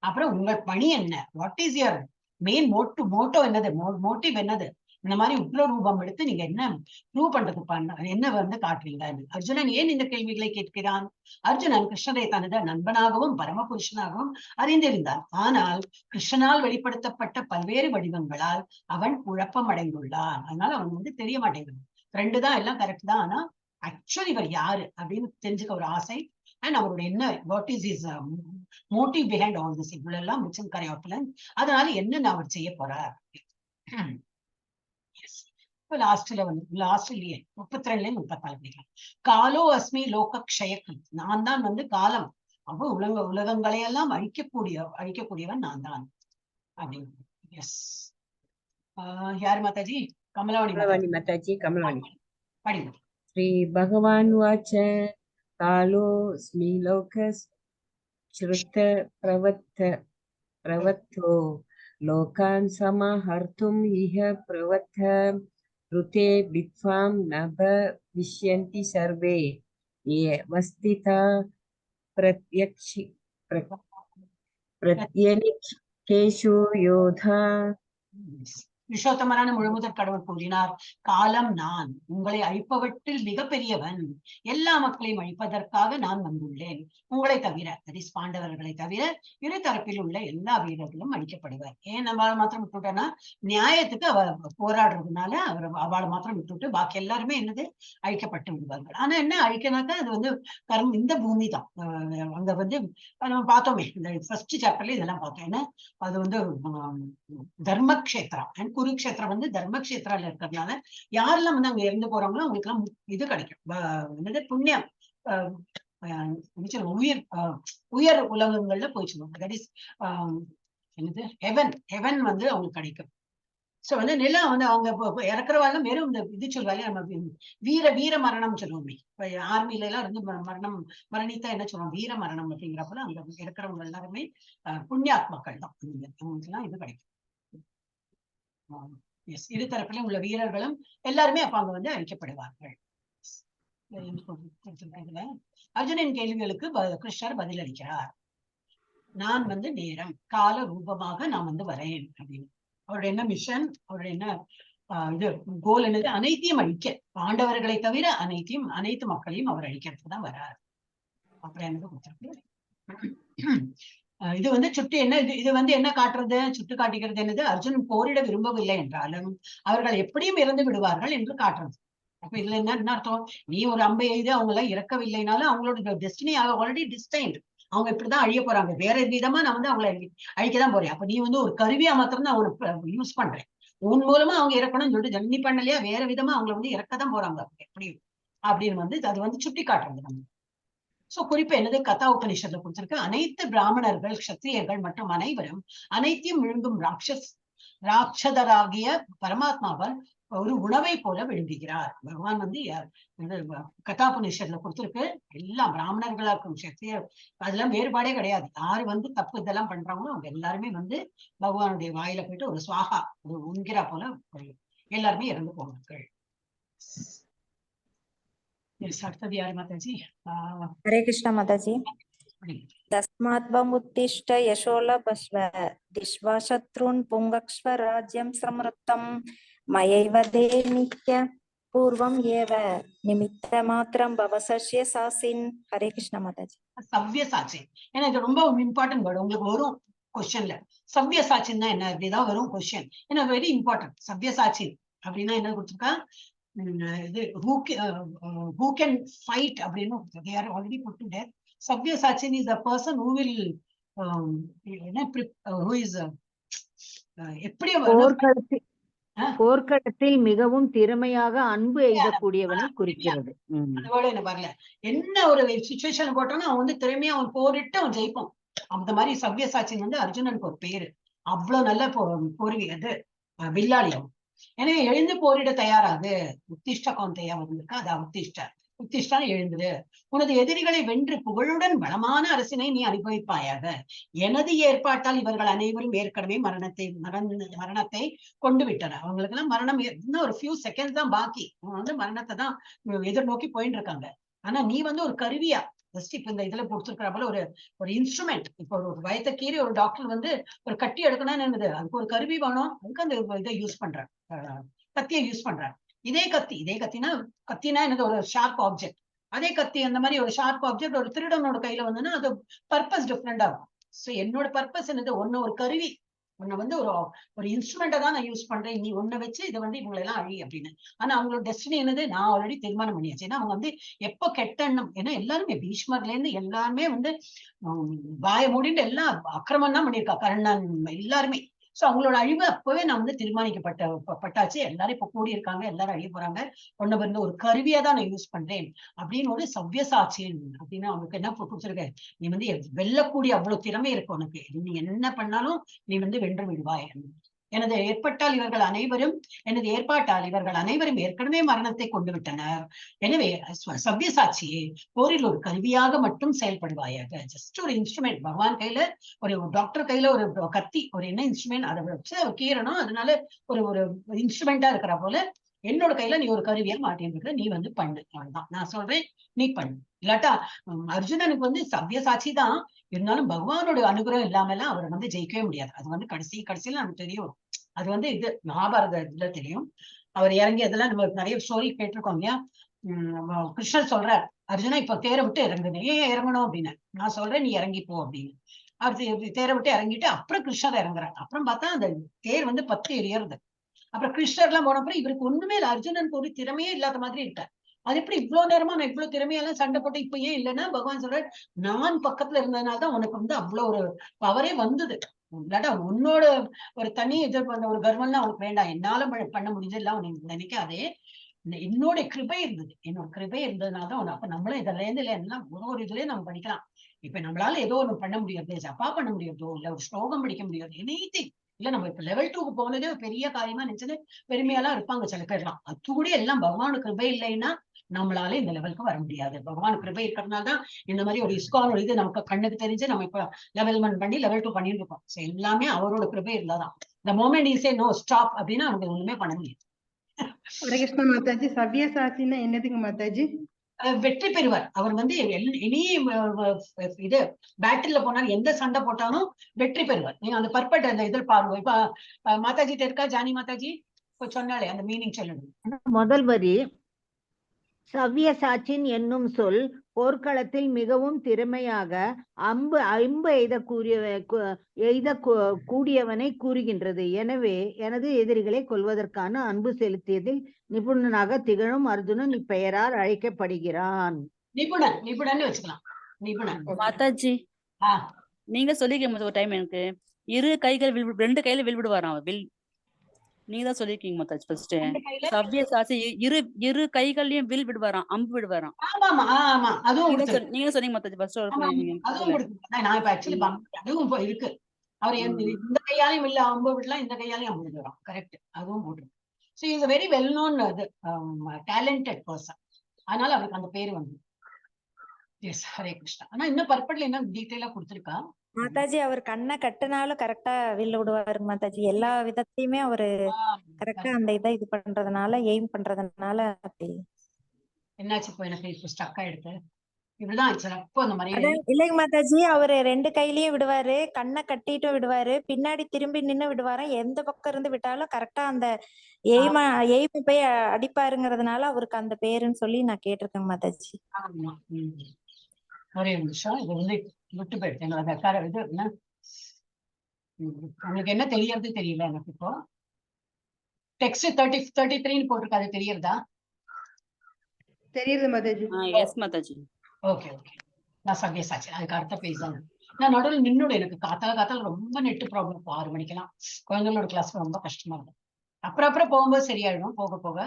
அப்புறம் உங்கள் பணி என்ன, what is your main Moto என்னது, மோட்டிவ் என்னது, இந்த மாதிரி உக்ர ரூபம் எடுத்து நீங்க என்ன ப்ரூவ் பண்றதுக்கு என்ன காட்டுறீங்க. அர்ஜுனன் ஏன் இந்த கேள்விகளை கேட்கிறான்? அர்ஜுனன் கிருஷ்ணரை தனது நண்பனாகவும் பரமபுருஷனாகவும் அறிந்திருந்தான். ஆனால் கிருஷ்ணனால் வெளிப்படுத்தப்பட்ட பல்வேறு வடிவங்களால் அவன் குழப்பம் அடைந்துள்ளான். அதனால அவன் தெரிய மாட்டேங்குது. 2 தான் எல்லாம் கரெக்ட் தான், ஆனா ஆக்சுவலி இவர் யாரு அப்படின்னு தெரிஞ்சுக்க ஒரு ஆசை. அண்ட் அவருடைய என்ன, what is is motive behind all this, இவ்வளவு எல்லாம் மிச்சம் கரையாப்பலன், அதனால என்ன அவர் செய்ய போறார். லாஸ்ட்லயே 32 34 காலோ அஸ்மி லோக க்ஷயக்கு, நான் தான் காலம், அப்போ உலகங்களை எல்லாம் அழிக்கக்கூடியவன் நான் தான் அப்படின்னு. எஸ், யாரு மாதாஜி? கமலவாணி மாதாஜி. கமலவாணி. படிங்க. ஸ்ரீ பகவான் வாச்ச காலோஸ்மி லோகஸ் ஸ்ருத பிரவத்தோ லோகான் சமஹர்த்தும் இஹ பிரவத்த ருதே வித்வாம் நப விஷ்யந்தி சர்வே ஏ வஸ்திதா பிரத்யனிகேஷு யோதா. விஸ்வோத்தமரான முழுமுதற் கடவுள் கூறினார், காலம் நான், உங்களை அழிப்பவற்றில் மிகப்பெரியவன், எல்லா மக்களையும் அழிப்பதற்காக நான் வந்துள்ளேன். உங்களை தவிர, பாண்டவர்களை தவிர இரு தரப்பில் உள்ள எல்லா வீரர்களும் அழிக்கப்படுவார். ஏன் அவளை மாத்திரம் விட்டுட்டேன்னா, நியாயத்துக்கு போராடுறதுனால அவளை மாத்திரம் விட்டுட்டு பாக்கி எல்லாருமே என்னது அழிக்கப்பட்டு விடுவார்கள். ஆனா என்ன அழிக்கனாக்கா அது இந்த பூமி தான். அங்க நம்ம பார்த்தோமே இந்த ஃபர்ஸ்ட் சாப்டர்ல இதெல்லாம் பார்த்தோம். ஏன்னா அது தர்மக்ஷேத்திரம், குருக்ஷேத்திரம் தர்மக்ஷேத்திரால இருக்கிறதுனால யாரெல்லாம் அங்க இறந்து போறாங்களோ அவங்களுக்கு எல்லாம் இது கிடைக்கும், என்னது புண்ணியம், உயர் உலகங்கள்ல போய் சொல்லுவாங்க. தட் இஸ் என்னது ஹெவன் அவங்களுக்கு கிடைக்கும். சோ நிலம் அவங்க இறக்குறவாள் வெறும் இந்த இது சொல்வாங்க, நம்ம வீர மரணம் சொல்லுவோமே, ஆர்மில எல்லாம் மரணித்தா என்ன சொல்லுவோம், வீர மரணம் அப்படிங்கிறப்ப அங்க இருக்கிறவங்க எல்லாருமே புண்ணியாத்மாக்கள் தான், அவங்களுக்கு எல்லாம் இது கிடைக்கும். இரு தரப்பிலும் உள்ள வீரர்களும் எல்லாருமே அப்ப அங்க அழிக்கப்படுவார்கள். அர்ஜுனன் கேள்விகளுக்கு கிருஷ்ணர் பதில் அளிக்கிறார். நான் நேரம் கால ரூபமாக நான் வரேன் அப்படின்னு. அவருடைய என்ன மிஷன், அவருடைய என்ன இது கோல் என்னது, அனைத்தையும் அழிக்க, பாண்டவர்களை தவிர அனைத்து மக்களையும் அவர் அழிக்கிறதுக்கு தான் வரார். அப்புறம் என்னது கொடுத்திருக்கு, இது சுட்டு என்ன இது என்ன காட்டுறது, சுட்டு காட்டுகிறது என்னது, அர்ஜுனன் போரிட விரும்பவில்லை என்றாலும் அவர்கள் எப்படியும் இறந்து விடுவார்கள் என்று காட்டுறது. அப்ப இதுல என்ன அர்த்தம், நீ ஒரு அம்பை எய்து அவங்க எல்லாம் இறக்கவில்லைனாலும் அவங்களோட டெஸ்டினி ஆல்ரெடி டிஸ்டைன்ட், அவங்க இப்படிதான் அழிய போறாங்க, வேற விதமா நான் அவங்களை அழிக்கதான் போறேன். அப்ப நீ ஒரு கருவியா மாத்திரம் தான் அவனை யூஸ் பண்றேன், உன் மூலமா அவங்க இறக்கணும்னு சொல்லிட்டு ஜன்னி பண்ணலையா, வேற விதமா அவங்களை இறக்கதான் போறாங்க எப்படி அப்படின்னு அது சுட்டி காட்டுறது நம்ம. சோ குறிப்பு என்னது, கதா உபநிஷத்துல கொடுத்திருக்கு, அனைத்து பிராமணர்கள், க்ஷத்திரியர்கள் மற்றும் அனைவரும் அனைத்தையும் விழுங்கும் ராட்சதராகிய பரமாத்மாவால் ஒரு உணவை போல விழுங்குகிறார். பகவான் கதாபுனிஷத்துல கொடுத்திருக்கு, எல்லாம் பிராமணர்களா இருக்கும், க்ஷத்திரியர் அதெல்லாம் வேறுபாடே கிடையாது. யாரு தப்பு இதெல்லாம் பண்றாங்களோ அவங்க எல்லாருமே பகவானுடைய வாயில போயிட்டு ஒரு சுவாகா, ஒரு உண்கிறா போல எல்லாருமே இறந்து போவார்கள். அடுத்தது யாரு மாதாஜி? ஹரே கிருஷ்ணா மாதாஜி. தஸ்மாத்வமுத்திஷ்ட யசோலபஸ்வ திஷ்வா சத்ருன் புங்கக்ஸ்வ ராஜ்யம் சம்ருத்தம் மயைவதே நித்ய பூர்வம் ஏவ நிமித்த மாத்திரம் பவசஸ்ய சாசின். ஹரே கிருஷ்ணா மாதாஜி. சவ்யசாச்சி, ஏன்னா இது ரொம்ப இம்பார்ட்டன்ட் வேர்டு, உங்களுக்கு வரும் கொஸ்டின்ல. சவ்யசாச்சின்னா என்ன, இப்படிதான் வரும் கொஸ்டின், ஏன்னா வெரி இம்பார்ட்டன்ட். சவ்யசாச்சி அப்படின்னா என்ன கொடுத்துருக்கா, இது who can fight அப்படின்னு they are already put to death. Savyasachin is a person who will who is எப்படி போர்க்களத்தில் ஆ. போர்க்களத்தில் மிகவும் திறமையாக அன்பு எய்தக்கூடியவனை குறிக்கிறது. அதோட என்ன வரல, என்ன ஒரு சுச்சுவேஷன் போட்டோம்னா அவன் வந்து திறமையா அவன் போரிட்டு அவன் ஜெயிப்பான். அந்த மாதிரி சவ்யசாச்சின் வந்து அர்ஜுனனுக்கு ஒரு பேரு. அவ்வளவு நல்ல போர்வி அது வில்லாளி அவன். எனவே எழுந்து போரிட தயாராது. உத்திஷ்ட கௌந்தையா வந்திருக்கா, அது உத்திஷ்டான் எழுந்துரு. உனது எதிரிகளை வென்று புகழுடன் வளமான அரசினை நீ அனுபவிப்பாயாக. எனது ஏற்பாட்டால் இவர்கள் அனைவரும் ஏற்கனவே மரணத்தை கொண்டு விட்டனர். அவங்களுக்கு எல்லாம் மரணம் இன்னும் ஒரு ஃபியூ செகண்ட்ஸ் தான் பாக்கி. அவங்க வந்து மரணத்தை தான் எதிர்நோக்கி போயிட்டு இருக்காங்க. ஆனா நீ வந்து ஒரு கருவியா ஜஸ்ட் இப்ப இந்த இதுல கொடுத்துருக்கிற போல ஒரு இன்ஸ்ட்ருமெண்ட். இப்போ ஒரு வயத்தை கீறி ஒரு டாக்டர் வந்து ஒரு கட்டி எடுக்கணும்னு என்னது, அதுக்கு ஒரு கருவி வேணும். அதுக்கு அந்த இதை யூஸ் பண்றேன், கத்தியை யூஸ் பண்றேன். இதே கத்தினா என்னது, ஒரு ஷார்ப் ஆப்ஜெக்ட். அதே கத்தி அந்த மாதிரி ஒரு ஷார்ப் ஆப்ஜெக்ட் ஒரு திருடனோட கையில வந்துன்னா அது பர்பஸ் டிஃப்ரெண்டா இருக்கும். சோ என்னோட பர்பஸ் என்னது, ஒரு கருவி, உன்னை வந்து ஒரு இன்ஸ்ட்ருமெண்டா தான் நான் யூஸ் பண்றேன். நீ ஒன்ன வச்சு இதை வந்து இவங்களை எல்லாம் அழி அப்படின்னு. ஆனா அவங்களோட டெஸ்டினி என்னது, நான் ஆல்ரெடி தீர்மானம் பண்ணியாச்சு. ஏன்னா அவங்க வந்து எப்போ கெட்ட எண்ணம், ஏன்னா எல்லாருமே பீஷ்மர்ல இருந்து எல்லாருமே வந்து வாய மூடிட்டு எல்லாம் அக்கிரமம் தான் பண்ணியிருக்கா. கர்ணன் எல்லாருமே. சோ அவங்களோட அழிவு அப்பவே நான் வந்து தீர்மானிக்கப்பட்டாச்சு. எல்லாரும் இப்ப கூடி இருக்காங்க, எல்லாரும் அழிய போறாங்க. ஒண்ணு வந்து ஒரு கருவியா தான் நான் யூஸ் பண்றேன் அப்படின்னு ஒரு சவ்யசாட்சியன் அப்படின்னு அவங்களுக்கு என்ன கொடுத்துருக்க. நீ வந்து வெல்லக்கூடிய அவ்வளவு திறமை இருக்கு உனக்கு. நீ என்ன பண்ணாலும் நீ வந்து வென்று விடுவாய். எனது ஏற்பாட்டால் இவர்கள் அனைவரும் ஏற்கனவே மரணத்தை கொண்டு விட்டனர். எனவே சவ்யசாட்சியே போரில் ஒரு கருவியாக மட்டும் செயல்படுவாயாக. ஜஸ்ட் ஒரு இன்ஸ்ட்ருமெண்ட். பகவான் கையில ஒரு டாக்டர் கையில ஒரு கத்தி, ஒரு என்ன இன்ஸ்ட்ருமெண்ட், அதை வச்சு கீறணும். அதனால ஒரு இன்ஸ்ட்ருமெண்டா இருக்கிற போல என்னோட கையில நீ ஒரு கருவியா மாட்டின்னு நீ வந்து பண்ணு. அவ்வளவுதான் நான் சொல்றேன், நீ பண்ணு. இல்லாட்டா அர்ஜுனனுக்கு வந்து சவ்யசாட்சி தான் இருந்தாலும் பகவானோட அனுகிரகம் இல்லாம எல்லாம் அவரை வந்து ஜெயிக்கவே முடியாது. அது வந்து கடைசியில நமக்கு தெரியும். அது வந்து இது மகாபாரத இதுல தெரியும். அவர் இறங்கி அதெல்லாம் நம்ம நிறைய ஸ்டோரி கேட்டிருக்கோம் இல்லையா. கிருஷ்ணர் சொல்றார், அர்ஜுனா இப்ப தேரை விட்டு இறங்குது. ஏன் இறங்கணும் அப்படின்னு. நான் சொல்றேன், நீ இறங்கி போ அப்படின்னு. அவர் தேரை விட்டு இறங்கிட்டு அப்புறம் கிருஷ்ணர் இறங்குறாரு. அப்புறம் பார்த்தா அந்த தேர் வந்து 10 எரியறது. அப்புறம் கிருஷ்ணர் எல்லாம் போனப்பறம் இவருக்கு ஒண்ணுமே இல்லை. அர்ஜுனனுக்கு ஒரு திறமையே இல்லாத மாதிரி இருக்கார். அது எப்படி இவ்வளவு நேரமா நான் இவ்வளவு திறமையெல்லாம் சண்டை போட்டு இப்ப ஏன் இல்லைன்னா பகவான் சொல்றாரு, நான் பக்கத்துல இருந்ததுனாலதான் உனக்கு வந்து அவ்வளவு ஒரு பவரே வந்தது. இல்லாட்டா உன்னோட ஒரு தனி இது பண்ண ஒரு கர்வம்லாம் உனக்கு வேண்டாம். என்னால பண்ண முடிஞ்சதெல்லாம் உனக்கு நினைக்காதே. என்னோட கிருபை இருந்தது. என்னோட கிருபை இருந்ததுனாலதான் உனக்கு. அப்ப நம்மளும் இதுல இருந்து எல்லாம் ஒரு இதுலயே நம்ம படிக்கலாம். இப்ப நம்மளால ஏதோ ஒண்ணு பண்ண முடியாது, ஜப்பா பண்ண முடியாதோ, இல்ல ஒரு ஸ்லோகம் படிக்க முடியாது, எனிதிங் இல்ல. நம்ம இப்ப லெவல் 2க்கு போனதே பெரிய காரியமா நினைச்சது பெருமையெல்லாம் இருப்பாங்க சில பேர்லாம். அது கூட எல்லாம் பகவானு கிருபை இல்லைன்னா நம்மளால இந்த லெவலுக்கு வர முடியாது. பகவான் கிருபை இருக்கிறதுனால தான் இந்த மாதிரி ஒரு இஸ்கான் இது நமக்கு கண்ணுக்கு தெரிஞ்சு நம்ம இப்ப லெவல் 1 பண்ணி லெவல் 2 பண்ணிட்டு இருக்கோம். எல்லாமே அவரோட கிருபை இருந்தாதான். இந்த மோமெண்ட் ஈஸே நோ ஸ்டாப் அப்படின்னா அவங்க ஒண்ணுமே பண்ண முடியாது. ஹரே கிருஷ்ணா மாதாஜி. சவ்யசாச்சின்னா என்னதுங்க மாதாஜி? வெற்றி பெறுவார். அவர் வந்து இனி இது பேட்டில்ல போனாலும் எந்த சண்டை போட்டாலும் வெற்றி பெறுவார். நீங்க அந்த பர்பட் அந்த இதில் பாருங்க. இப்ப மாதாஜி இருக்கா, ஜானி மாதாஜி சொன்னாலே அந்த மீனிங் சொல்லணும். முதல் வரி, சவ்யசாச்சின் என்னும் சொல் போர்க்களத்தில் மிகவும் திறமையாக அம்பு எய்த கூடியவனை கூறுகின்றது. எனவே எனது எதிரிகளை கொல்வதற்கான அன்பு செலுத்தியதில் நிபுணனாக திகழும் அர்ஜுனன் இப்பெயரால் அழைக்கப்படுகிறான். நிபுணன் வச்சுக்கலாம். நிபுணன். மாதாஜி நீங்க சொல்லிருக்கீங்க ஒரு டைம் எனக்கு 2 கையில வில் விடுவாராம். வில் நீங்க தான் சொல்லிருக்கீங்க மாதாஜி. ஃபர்ஸ்ட் சவ்யசாச்சி இரு கைகள்லயும் வில் விடுவாராம், அம்பு விடுவாராம். ஆமா அதுவும் நீங்க சொன்னீங்க மாதாஜி ஃபர்ஸ்ட். நான் இப்ப ஆக்சுவலி அதுவும் இருக்கு. அவர் இந்த கையாலையும் இல்ல அம்பு விடலாம், இந்த கையாலையும் அம்பு விடுவாராம். கரெக்ட், அதுவும் போட்டு. So he is a very well known talented person. அதனால அவருக்கு அந்த பேரு வந்து. எஸ், ஹரே கிருஷ்ணா. ஆனா இன்னும் பர்பட்ல என்ன டீடைலா கொடுத்திருக்கா மாதாஜி. அவர் கண்ணை கட்டுனாலும் கரெக்டா வில்லு விடுவாரு மாதாஜி. எல்லா விதத்தையுமே அவரு கரெக்டா அந்த இதை இது பண்றதுனால, எய்ம் பண்றதுனால அப்படி. என்னாச்சு இப்போ எனக்கு இப்போ ஸ்டக் ஆயிடுது. இப்படிதான் சிறப்பு அந்த மாதிரி இல்லைங்க மாதாஜி. அவரு 2 கையிலயும் விடுவாரு, கண்ணை கட்டிட்டும் விடுவாரு, பின்னாடி திரும்பி நின்னு விடுவாரு. எந்த பக்கம் இருந்து விட்டாலும் கரெக்டா அந்த எய்ம போய் அடிப்பாருங்கிறதுனால அவருக்கு அந்த பேருன்னு சொல்லி நான் கேட்டிருக்கேன் மாதாஜி. ஆமா. ஒரே நிமிஷம், இது வந்து விட்டு போயிடுச்சு எங்களோட இது என்ன உங்களுக்கு என்ன தெரியறது தெரியல எனக்கு. இப்போ டெக்ஸ்ட் 33 போட்டிருக்கு, அது தெரியறதா? தெரியுது Mataji. Yes Mataji. Okay okay, நான் சவ்யசாச்சி. அதுக்கு அடுத்த பேஜ் தான். நான் நடுவில் நின்னோட எனக்கு காத்தால ரொம்ப நெட் ப்ராப்ளம். 6 மணிக்கெல்லாம் குழந்தைகளோட கிளாஸ் ரொம்ப கஷ்டமா இருக்கும். அப்புறம் போகும்போது சரியாயிடும் போக போக.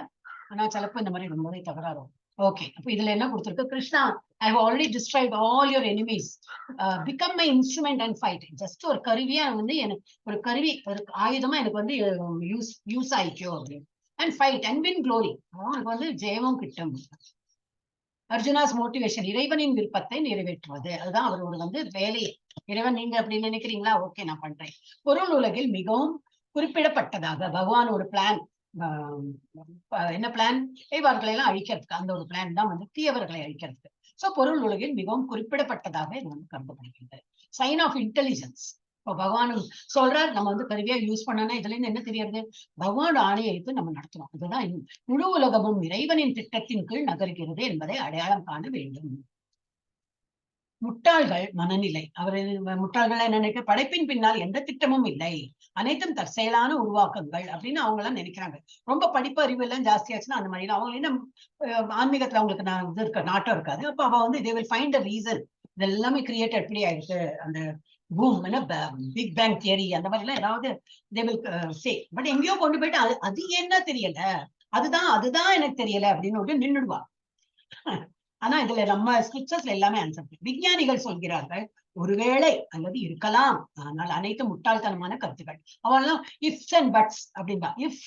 ஆனா சிலப்போ இந்த மாதிரி ரொம்பவே தகராறு. ஓகே, அப்ப இதுல என்ன கொடுத்திருக்கு? Krishna, I have already destroyed all your enemies, become my instrument and fight. Just ஒரு கருவியா வந்து எனக்கு ஒரு கருவி, ஒரு ஆயுதமா எனக்கு வந்து யூஸ் ஆயிக்கோ அப்படின்னு. And fight and win glory. அவனுக்கு வந்து ஜெயமும் கிட்டும். அர்ஜுனாஸ் மோட்டிவேஷன், இறைவனின் விருப்பத்தை நிறைவேற்றுவது. அதுதான் அவரோட வந்து வேலையை. இறைவன் நீங்க அப்படி நினைக்கிறீங்களா? ஓகே, நான் பண்றேன். பொருள் உலகில் மிகவும் குறிப்பிடப்பட்டதாக பகவானோட பிளான். என்ன பிளான்? இவர்களை எல்லாம் அழிக்கிறதுக்கு. அந்த ஒரு பிளான் தான் வந்து தீயவர்களை அழிக்கிறதுக்கு. சோ பொருள் உலகில் மிகவும் குறிப்பிடப்பட்டதாக இது வந்து கருதப்படுகிறது. Sign of intelligence. இப்போ பகவான் சொல்றார், நம்ம வந்து கருவியா யூஸ் பண்ணனா இதுல இருந்து என்ன தெரியாது? பகவானோட ஆணையை எடுத்து நம்ம நடத்தணும். இதுதான் முழு உலகமும் இறைவனின் திட்டத்தின் கீழ் நகர்கிறது என்பதை அடையாளம் காண வேண்டும். முட்டாள்கள் மனநிலை. முட்டாள்கள் என்ன நினைக்க? படைப்பின் பின்னால் எந்த திட்டமும் இல்லை, அனைத்தும் தற்செயலான உருவாக்கங்கள் அப்படின்னு அவங்க எல்லாம் நினைக்கிறாங்க. ரொம்ப படிப்பு அறிவு எல்லாம் ஜாஸ்தியாச்சுன்னா அந்த மாதிரி அவங்க என்ன ஆன்மீகத்துல அவங்களுக்கு இது இருக்க நாட்டம் இருக்காது. அப்ப அவ வந்து they will find a reason. இது எல்லாமே கிரியேட் எப்படி ஆயிருக்கு, அந்த பூம் பிக் பேங் தியரி அந்த மாதிரி எல்லாம் ஏதாவது they will say. பட் எங்கேயோ கொண்டு போயிட்டு அது என்ன தெரியல, அதுதான் எனக்கு தெரியல அப்படின்னு நின்றுடுவா. ஆனா இதுல நம்ம ஸ்கிரிப்சர்ஸ்ல எல்லாமே ஆன்சர். விஞ்ஞானிகள் சொல்கிறார்கள் ஒருவேளை அல்லது இருக்கலாம், ஆனால் அனைத்து முட்டாள்தனமான கருத்துக்கள். அவெல்லாம் இஃப்ஸ் அண்ட் பட்ஸ் அப்படின்பா. இஃப்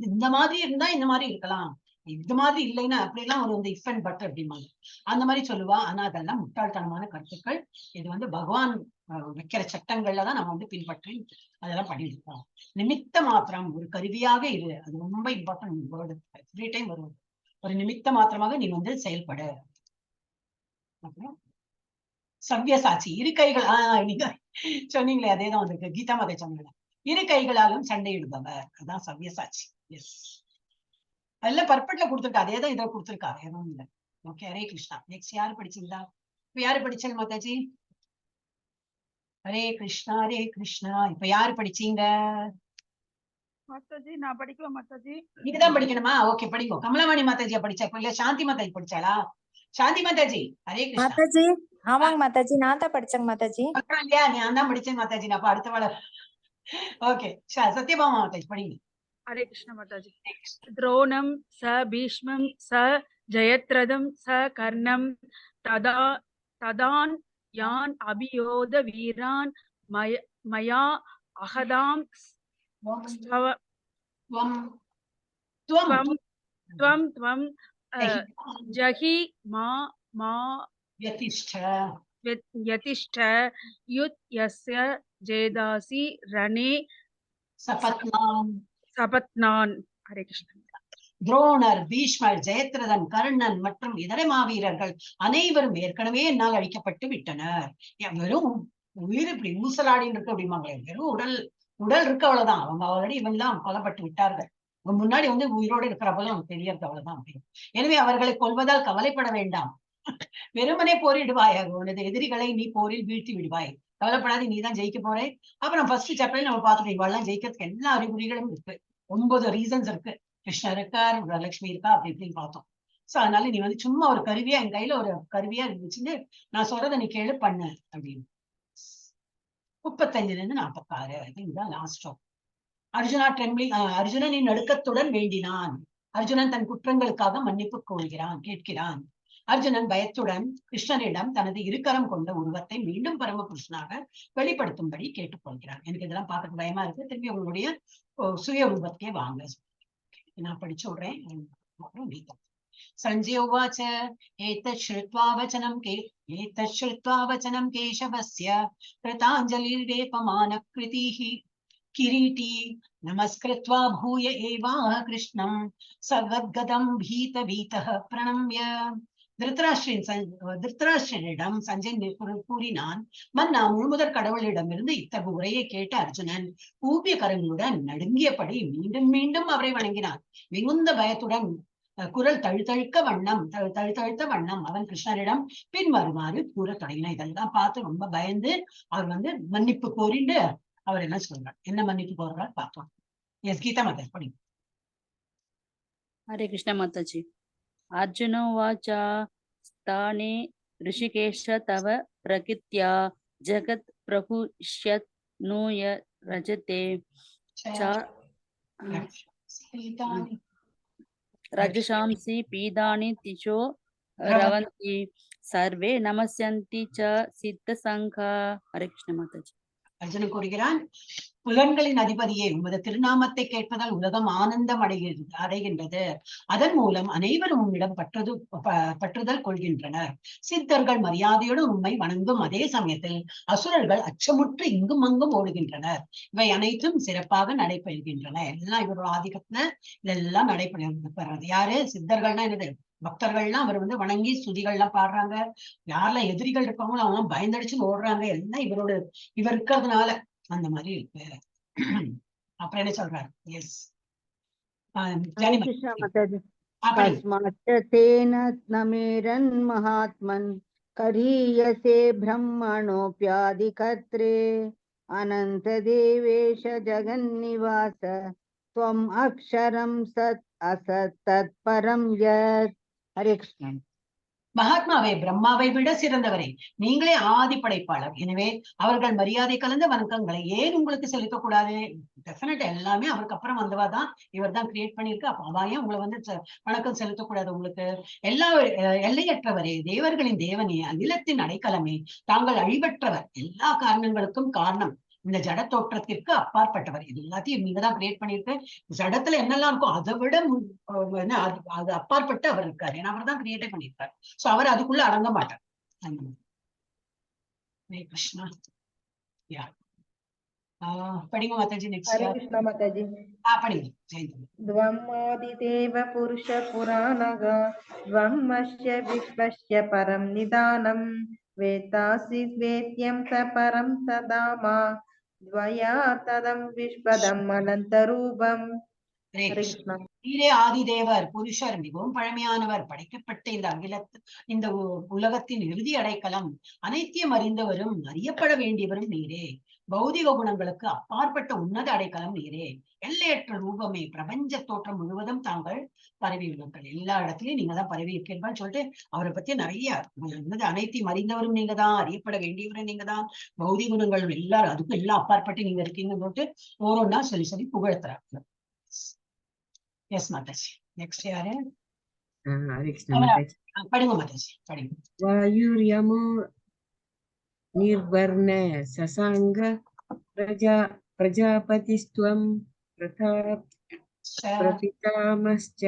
இந்த மாதிரி இருந்தா இந்த மாதிரி இருக்கலாம், இந்த மாதிரி இல்லைன்னா அப்படிலாம் ஒரு இஃப் அண்ட் பட் அப்படிம்பாங்க. அந்த மாதிரி சொல்லுவா. ஆனா அதெல்லாம் முட்டாள்தனமான கருத்துக்கள். இது வந்து பகவான் வைக்கிற சட்டங்கள்ல தான் நம்ம வந்து பின்பற்றி அதெல்லாம் பண்ணிருக்கோம். நிமித்த மாத்திரம், ஒரு கருவியாக இரு. அது ரொம்ப இம்பார்ட்டன்ட் வேர்டு, எவ்ரி டைம் வருவது. ஒரு நிமித்த மாத்திரமாக நீ வந்து செயல்படு. சவ்யசாச்சி, இரு கைகள். நீங்க சொன்னீங்களே அதேதான் வந்திருக்கு. கீதா மாதை சொன்னீங்க, இரு கைகளாலும் சண்டையிடுபவர். அதான் சவ்யசாச்சி. எஸ், அதெல்லாம் பர்பட்ல கொடுத்துருக்கா. அதேதான் இதை கொடுத்துருக்கா, எதுவும் இல்லை. ஓகே, ஹரே கிருஷ்ணா. நெக்ஸ்ட் யாரு படிச்சீங்களா? இப்ப யாரு படிச்சல் மாதாஜி? ஹரே கிருஷ்ணா ஹரே கிருஷ்ணா. இப்ப யாரு படிச்சீங்க? மாதாஜி நான் படிக்கல மாதாஜி. நீங்கதான் படிக்கணுமா? ஓகே, படிக்கும். கமலவாணி மாதாஜியா படிச்சா? இல்ல சாந்தி மாதாஜி படிச்சாளா? சாந்தி மாதாஜி ஹரே கிருஷ்ணா. மாதாஜி ஆமாங்க மாதாஜி, நான் தான் படிச்சேங்க மாதாஜி. இல்லையா, நான் தான் படிச்சேன் மாதாஜி. நான் அடுத்த வேலை. ஓகே, சத்யபாமா மாதாஜி படிங்க. ஹரே கிருஷ்ண மாதாஜி. துரோணம் ச பீஷ்மம் ச ஜெயத்ரதம் ச கர்ணம் ததான் யான் அபியோத வீரான் மயா அகதாம் त्वं जहि मा यतिष्ठ युत् जेदासी रणे सपत्नान. हरे कृष्ण. துரோணர், பீஷ்மர், ஜெயத்ரதன், கர்ணன் மற்றும் இதர மாவீரர்கள் அனைவரும் ஏற்கனவே என்னால் அழிக்கப்பட்டு விட்டனர். வெறும் உயிர் இப்படி ஊசலாடின்னு இருக்கு அப்படிம்பாங்களே, வெறும் உடல் இருக்கு, அவ்வளவுதான். அவங்க ஆல்ரெடி இவங்கெல்லாம் கொல்லப்பட்டு விட்டார்கள். முன்னாடி வந்து உயிரோடு இருக்கிறப்பதான் அவங்க தெரியறது, அவ்வளவுதான் அப்படின்னு. எனவே அவர்களை கொல்வதால் கவலைப்பட வேண்டாம். வெறுமனே போரிடுவாயாக, உனது எதிரிகளை நீ போரில் வீழ்த்தி விடுவாய். கவலைப்படாது, நீ தான் ஜெயிக்க போறே. அப்புறம் ஃபர்ஸ்ட் சாப்டர்ல நம்ம பார்த்துட்டு இவெல்லாம் ஜெயிக்கிறதுக்கு எல்லா அறிகுறிகளும் இருக்கு. 9 ரீசன்ஸ் இருக்கு. கிருஷ்ணர் இருக்கார், லட்சுமி இருக்கா, அப்படி இப்படின்னு பார்த்தோம். சோ அதனால நீ வந்து சும்மா ஒரு கருவியா, என் கையில ஒரு கருவியா இருந்துச்சுன்னு நான் சொல்றதை நீ கேளு, பண்ணு அப்படின்னு. 35 இருந்து 46 இதுதான் லாஸ்ட். அர்ஜுனா ட்ரெம்பிளிங், அர்ஜுனனின் நடுக்கத்துடன் வேண்டினான். அர்ஜுனன் தன் குற்றங்களுக்காக மன்னிப்பு கேட்கிறான். அர்ஜுனன் பயத்துடன் கிருஷ்ணனிடம் தனது இருக்கரம் கொண்ட உருவத்தை மீண்டும் பரமகிருஷ்ணனாக வெளிப்படுத்தும்படி கேட்டுக்கொள்கிறான். எனக்கு இதெல்லாம் பார்க்க பயமா இருக்கு, திரும்பி உங்களுடைய சுய உருவத்தையே வாங்க. நான் படிச்சு விடுறேன். அப்புறம் கீதா. சஞ்சய உவாச்ச ஏதத் ஸ்ருத்வா வச்சனம் கேசவஸ்ய கிருதாஞ்சலிர்வேபமான கிருதிஹி கிரீட்டி நமஸ்கிருத்வா பூய ஏவாஹ கிருஷ்ணம் சகத்கதம் பீதः பிரணம்ய. திருத்தராஷ்டிரனிடம் சஞ்சய் கூறினான், மன்னா, முழுமுதற் கடவுளிடமிருந்து இத்தகு உரையை கேட்ட அர்ஜுனன் கூப்பிய கரங்களுடன் நடுங்கியபடி மீண்டும் மீண்டும் அவரை வணங்கினான். மிகுந்த பயத்துடன் குரல் தழுத்தழுத்த வண்ணம் அவன் கிருஷ்ணரிடம் பின்வருமாறு கூற தொடங்கினான். இதெல்லாம் பார்த்து ரொம்ப பயந்து அவர் வந்து மன்னிப்பு கோரிண்டு அவர் என்ன சொல்றார், என்ன மன்னிப்பு கோர்றார் பார்ப்போம். எஸ், கீதா மாதா படி. ஹரே கிருஷ்ண மாதாஜி. अर्जुनोवाच स्थाने ऋषिकेश तव प्रकृत्या जगत् प्रहुष्यत् नूय रजते रजशांसि पीदानि तिजो रवन्ति सर्वे नमस्यन्ति च सिद्धसङ्घा। हरे कृष्ण माताजी। அர்ஜுனன் கூறுகிறான், புலன்களின் அதிபதியே, உமது திருநாமத்தை கேட்பதால் உலகம் ஆனந்தம் அடைகின்றது. அதன் மூலம் அனைவரும் உம்மிடம் பற்றுதல் கொள்கின்றனர். சித்தர்கள் மரியாதையோடு உண்மை வணங்கும் அதே சமயத்தில் அசுரர்கள் அச்சமுற்று இங்கும் அங்கும் ஓடுகின்றனர். இவை அனைத்தும் சிறப்பாக நடைபெறுகின்றன. எல்லாம் இவரோட ஆதிக்கத்துல இதெல்லாம் நடைபெறுகிறது. யாரு? சித்தர்கள்னா என்னது? பக்தர்கள்லாம் அவர் வணங்கி ஸ்துதிகள்லாம் பாடுறாங்க. யாரெல்லாம் எதிரிகள் இருப்பாங்களோ அவங்க பயந்தடிச்சு ஓடுறாங்க. எல்லாம் இவர் இருக்கிறதுனால அந்த மாதிரி இருக்கு. அப்புறம் என்ன சொல்றாரு? எஸ் நமேரன் மகாத்மன் கரியசே பிரம்மணோப்யாதிகத்ரே அனந்த தேவேஷ ஜெகன்னிவாச त्वम् அக்ஷரம் சத் அசத் தத் பரம் யத். ஹரே கிருஷ்ணன். மகாத்மாவே, பிரம்மாவை விட சிறந்தவரே, நீங்களே ஆதி படைப்பாளர். எனவே அவர்கள் மரியாதை கலந்த வணக்கங்களை ஏன் உங்களுக்கு செலுத்தக்கூடாது? டெஃபினட் எல்லாமே அவருக்கு அப்புறம் வந்தவாதான் இவர் தான் கிரியேட் பண்ணிருக்கு. அப்ப அவாயே உங்களை வணக்கம் செலுத்தக்கூடாது. உங்களுக்கு எல்லையற்றவரே, தேவர்களின் தேவனே, அகிலத்தின் அடைக்கலமே, தாங்கள் அழிவற்றவர், எல்லா காரணங்களுக்கும் காரணம், இந்த ஜட தோற்றத்திற்கு அப்பாற்பட்டவர். இது எல்லாத்தையும் நீங்க தான் கிரியேட் பண்ணிருக்கு. ஜடத்துல என்னெல்லாம் இருக்கும் அதை விட அது அப்பாற்பட்டு அவர் இருக்காரு. ஏன்னா அவர் தான் கிரியேட்டே பண்ணியிருக்காரு. சோ அவர் அதுக்குள்ள அடங்க மாட்டார். கிருஷ்ணா. படிங்க மாதாஜி. நெக்ஸ்ட் மாதாஜி. படிங்க. த்வம்மாதிதேவ புருஷ புராணக த்வம்மஸ்ய விஸ்வஸ்ய பரம் நிதானம் வேதாசி வேத்யம் ச பரம் சதாமா துவயா ததம் விஸ்வதம் அனந்தரூபம். நீரே ஆதிதேவர், புருஷர், மிகவும் பழமையானவர், படைக்கப்பட்ட இந்த உலகத்தின் இறுதி அடைக்கலம், அனைத்தையும் அறிந்தவரும் அறியப்பட வேண்டியவரும் நீரே. பௌதிக குணங்களுக்கு அப்பாற்பட்ட உன்னத அடைக்கலம் நீரே. எல்லையற்ற ரூபமே, பிரபஞ்ச தோற்றம் முழுவதும் தாங்கள் பரவியுள்ளீர்கள். எல்லா இடத்துலயும் நீங்க தான் பரவி இருக்கீங்கன்னு சொல்லிட்டு அவரை பத்தி நிறைய அனைத்தையும் அறிந்தவரும் நீங்க தான், அறியப்பட வேண்டியவரும் நீங்க தான், பௌதிக குணங்கள் எல்லாரும் அதுக்கும் எல்லாம் அப்பாற்பட்டு நீங்க இருக்கீங்கன்னு சொல்லிட்டு ஒவ்வொன்னா சொல்லி புகழ்த்துறாங்க. எஸ் மாதாஜி. நெக்ஸ்ட் யாரு? படிங்க மாதாஜி, படிங்க. வாயுர்யமோ நிர்வர்ண சசாங்க பிரஜாபதிஸ்த்வம் பிரபிதாமஸ்ச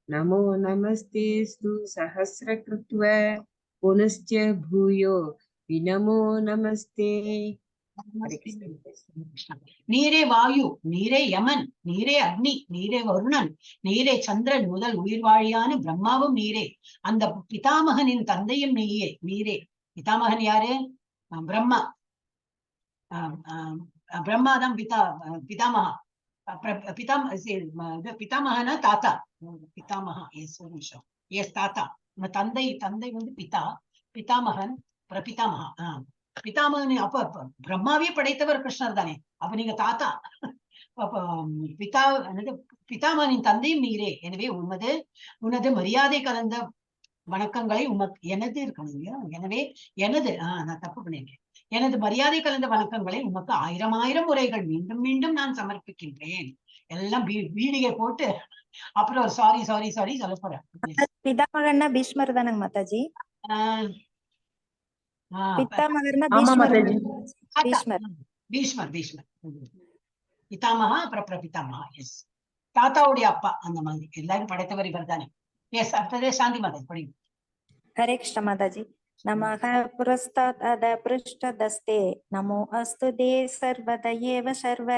நமோ நமஸ்தேஸ்து சஹஸ்ரகிருத்வ புனஸ்ச பூயோ வினமோ நமஸ்தே. நீரே வாயு, நீரே யமன், நீரே அக்னி, நீரே வருணன், நீரே சந்திரன் முதல் உயிர்வாழியான பிரம்மாவும் நீரே. அந்த பிதாமகனின் தந்தையும் நீரே. பிதாமகன் யாரு? பிரம்மா. பிரம்மாதான் பிதாமகா. பிதாமகனா தாத்தா. பிதாமகா. எஸ், ஒரு நிமிஷம். எஸ், தாத்தா. தந்தை பிதா, பிதாமகன், பிரபிதாமகா. பிதாமகன் அப்ப பிரம்மாவே படைத்தவர் கிருஷ்ணர் தானே. அப்ப நீங்க தாத்தா. பிதாமகனின் தந்தையும் நீரே. எனவே உனது மரியாதை கலந்த வணக்கங்களை எனது இருக்கணும். எனவே நான் தப்பு பண்ணிருக்கேன். எனது மரியாதை கலந்த வணக்கங்களை உமக்கு 1000 முறைகள் மீண்டும் மீண்டும் நான் சமர்ப்பிக்கின்றேன். எல்லாம் வீடிகை போட்டு அப்புறம் சாரி சொல்ல போறேன். பிதாமகன்னா பீஷ்மர் தானங்க மாதாஜி? பீஷ்மர். பிதாமகா அப்புறம் பிரபிதாமகா. எஸ், தாத்தாவுடைய அப்பா. அந்த மாதிரி எல்லாரும் படைத்தவர் இவர் தானே. எஸ், அடுத்ததே சாந்தி மாதாஜி, படிங்க. ஹரே கிருஷ்ண மாதாஜி. நமஹ புரஸ்தாத் அத பிருஷ்டதஸ்தே நமோ அஸ்து தே சர்வத ஏவ சர்வ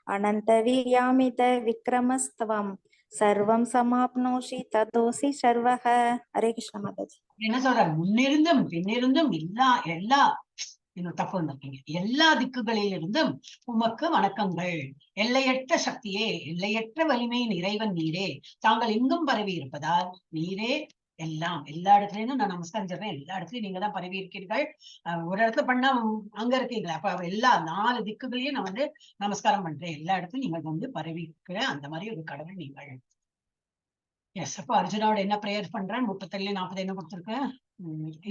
அனந்த வீர்யாமித விக்ரமஸ்தவம் சர்வம் சமாப்னோஷி ததோசி சர்வஹ. ஹரே கிருஷ்ண மாதாஜி. என்ன சொல்றாரு? முன்னிருந்தும் பின்னிருந்தும் எல்லா இன்னும் தப்பு வந்திருக்கீங்க. எல்லா திக்குகளிலிருந்தும் உமக்கு வணக்கங்கள். எல்லையற்ற சக்தியே, எல்லையற்ற வலிமையின் இறைவன் நீரே. தாங்கள் எங்கும் பரவி இருப்பதால் நீரே எல்லா இடத்துலயும் நான் நமஸ்காரம் சொல்றேன். எல்லா இடத்துலயும் நீங்க தான் பரவி இருக்கீர்கள். ஒரு இடத்துல பண்ணா அங்க இருக்கீங்களா? அப்ப எல்லா 4 திக்குகளையும் நான் நமஸ்காரம் பண்றேன். எல்லா இடத்துலயும் நீங்க பரவி இருக்கிற அந்த மாதிரி ஒரு கடவுள் நீங்கள். எஸ், அப்போ அர்ஜுனாவோட என்ன பிரேயர் பண்றேன்? 37 40 என்ன கொடுத்திருக்கு?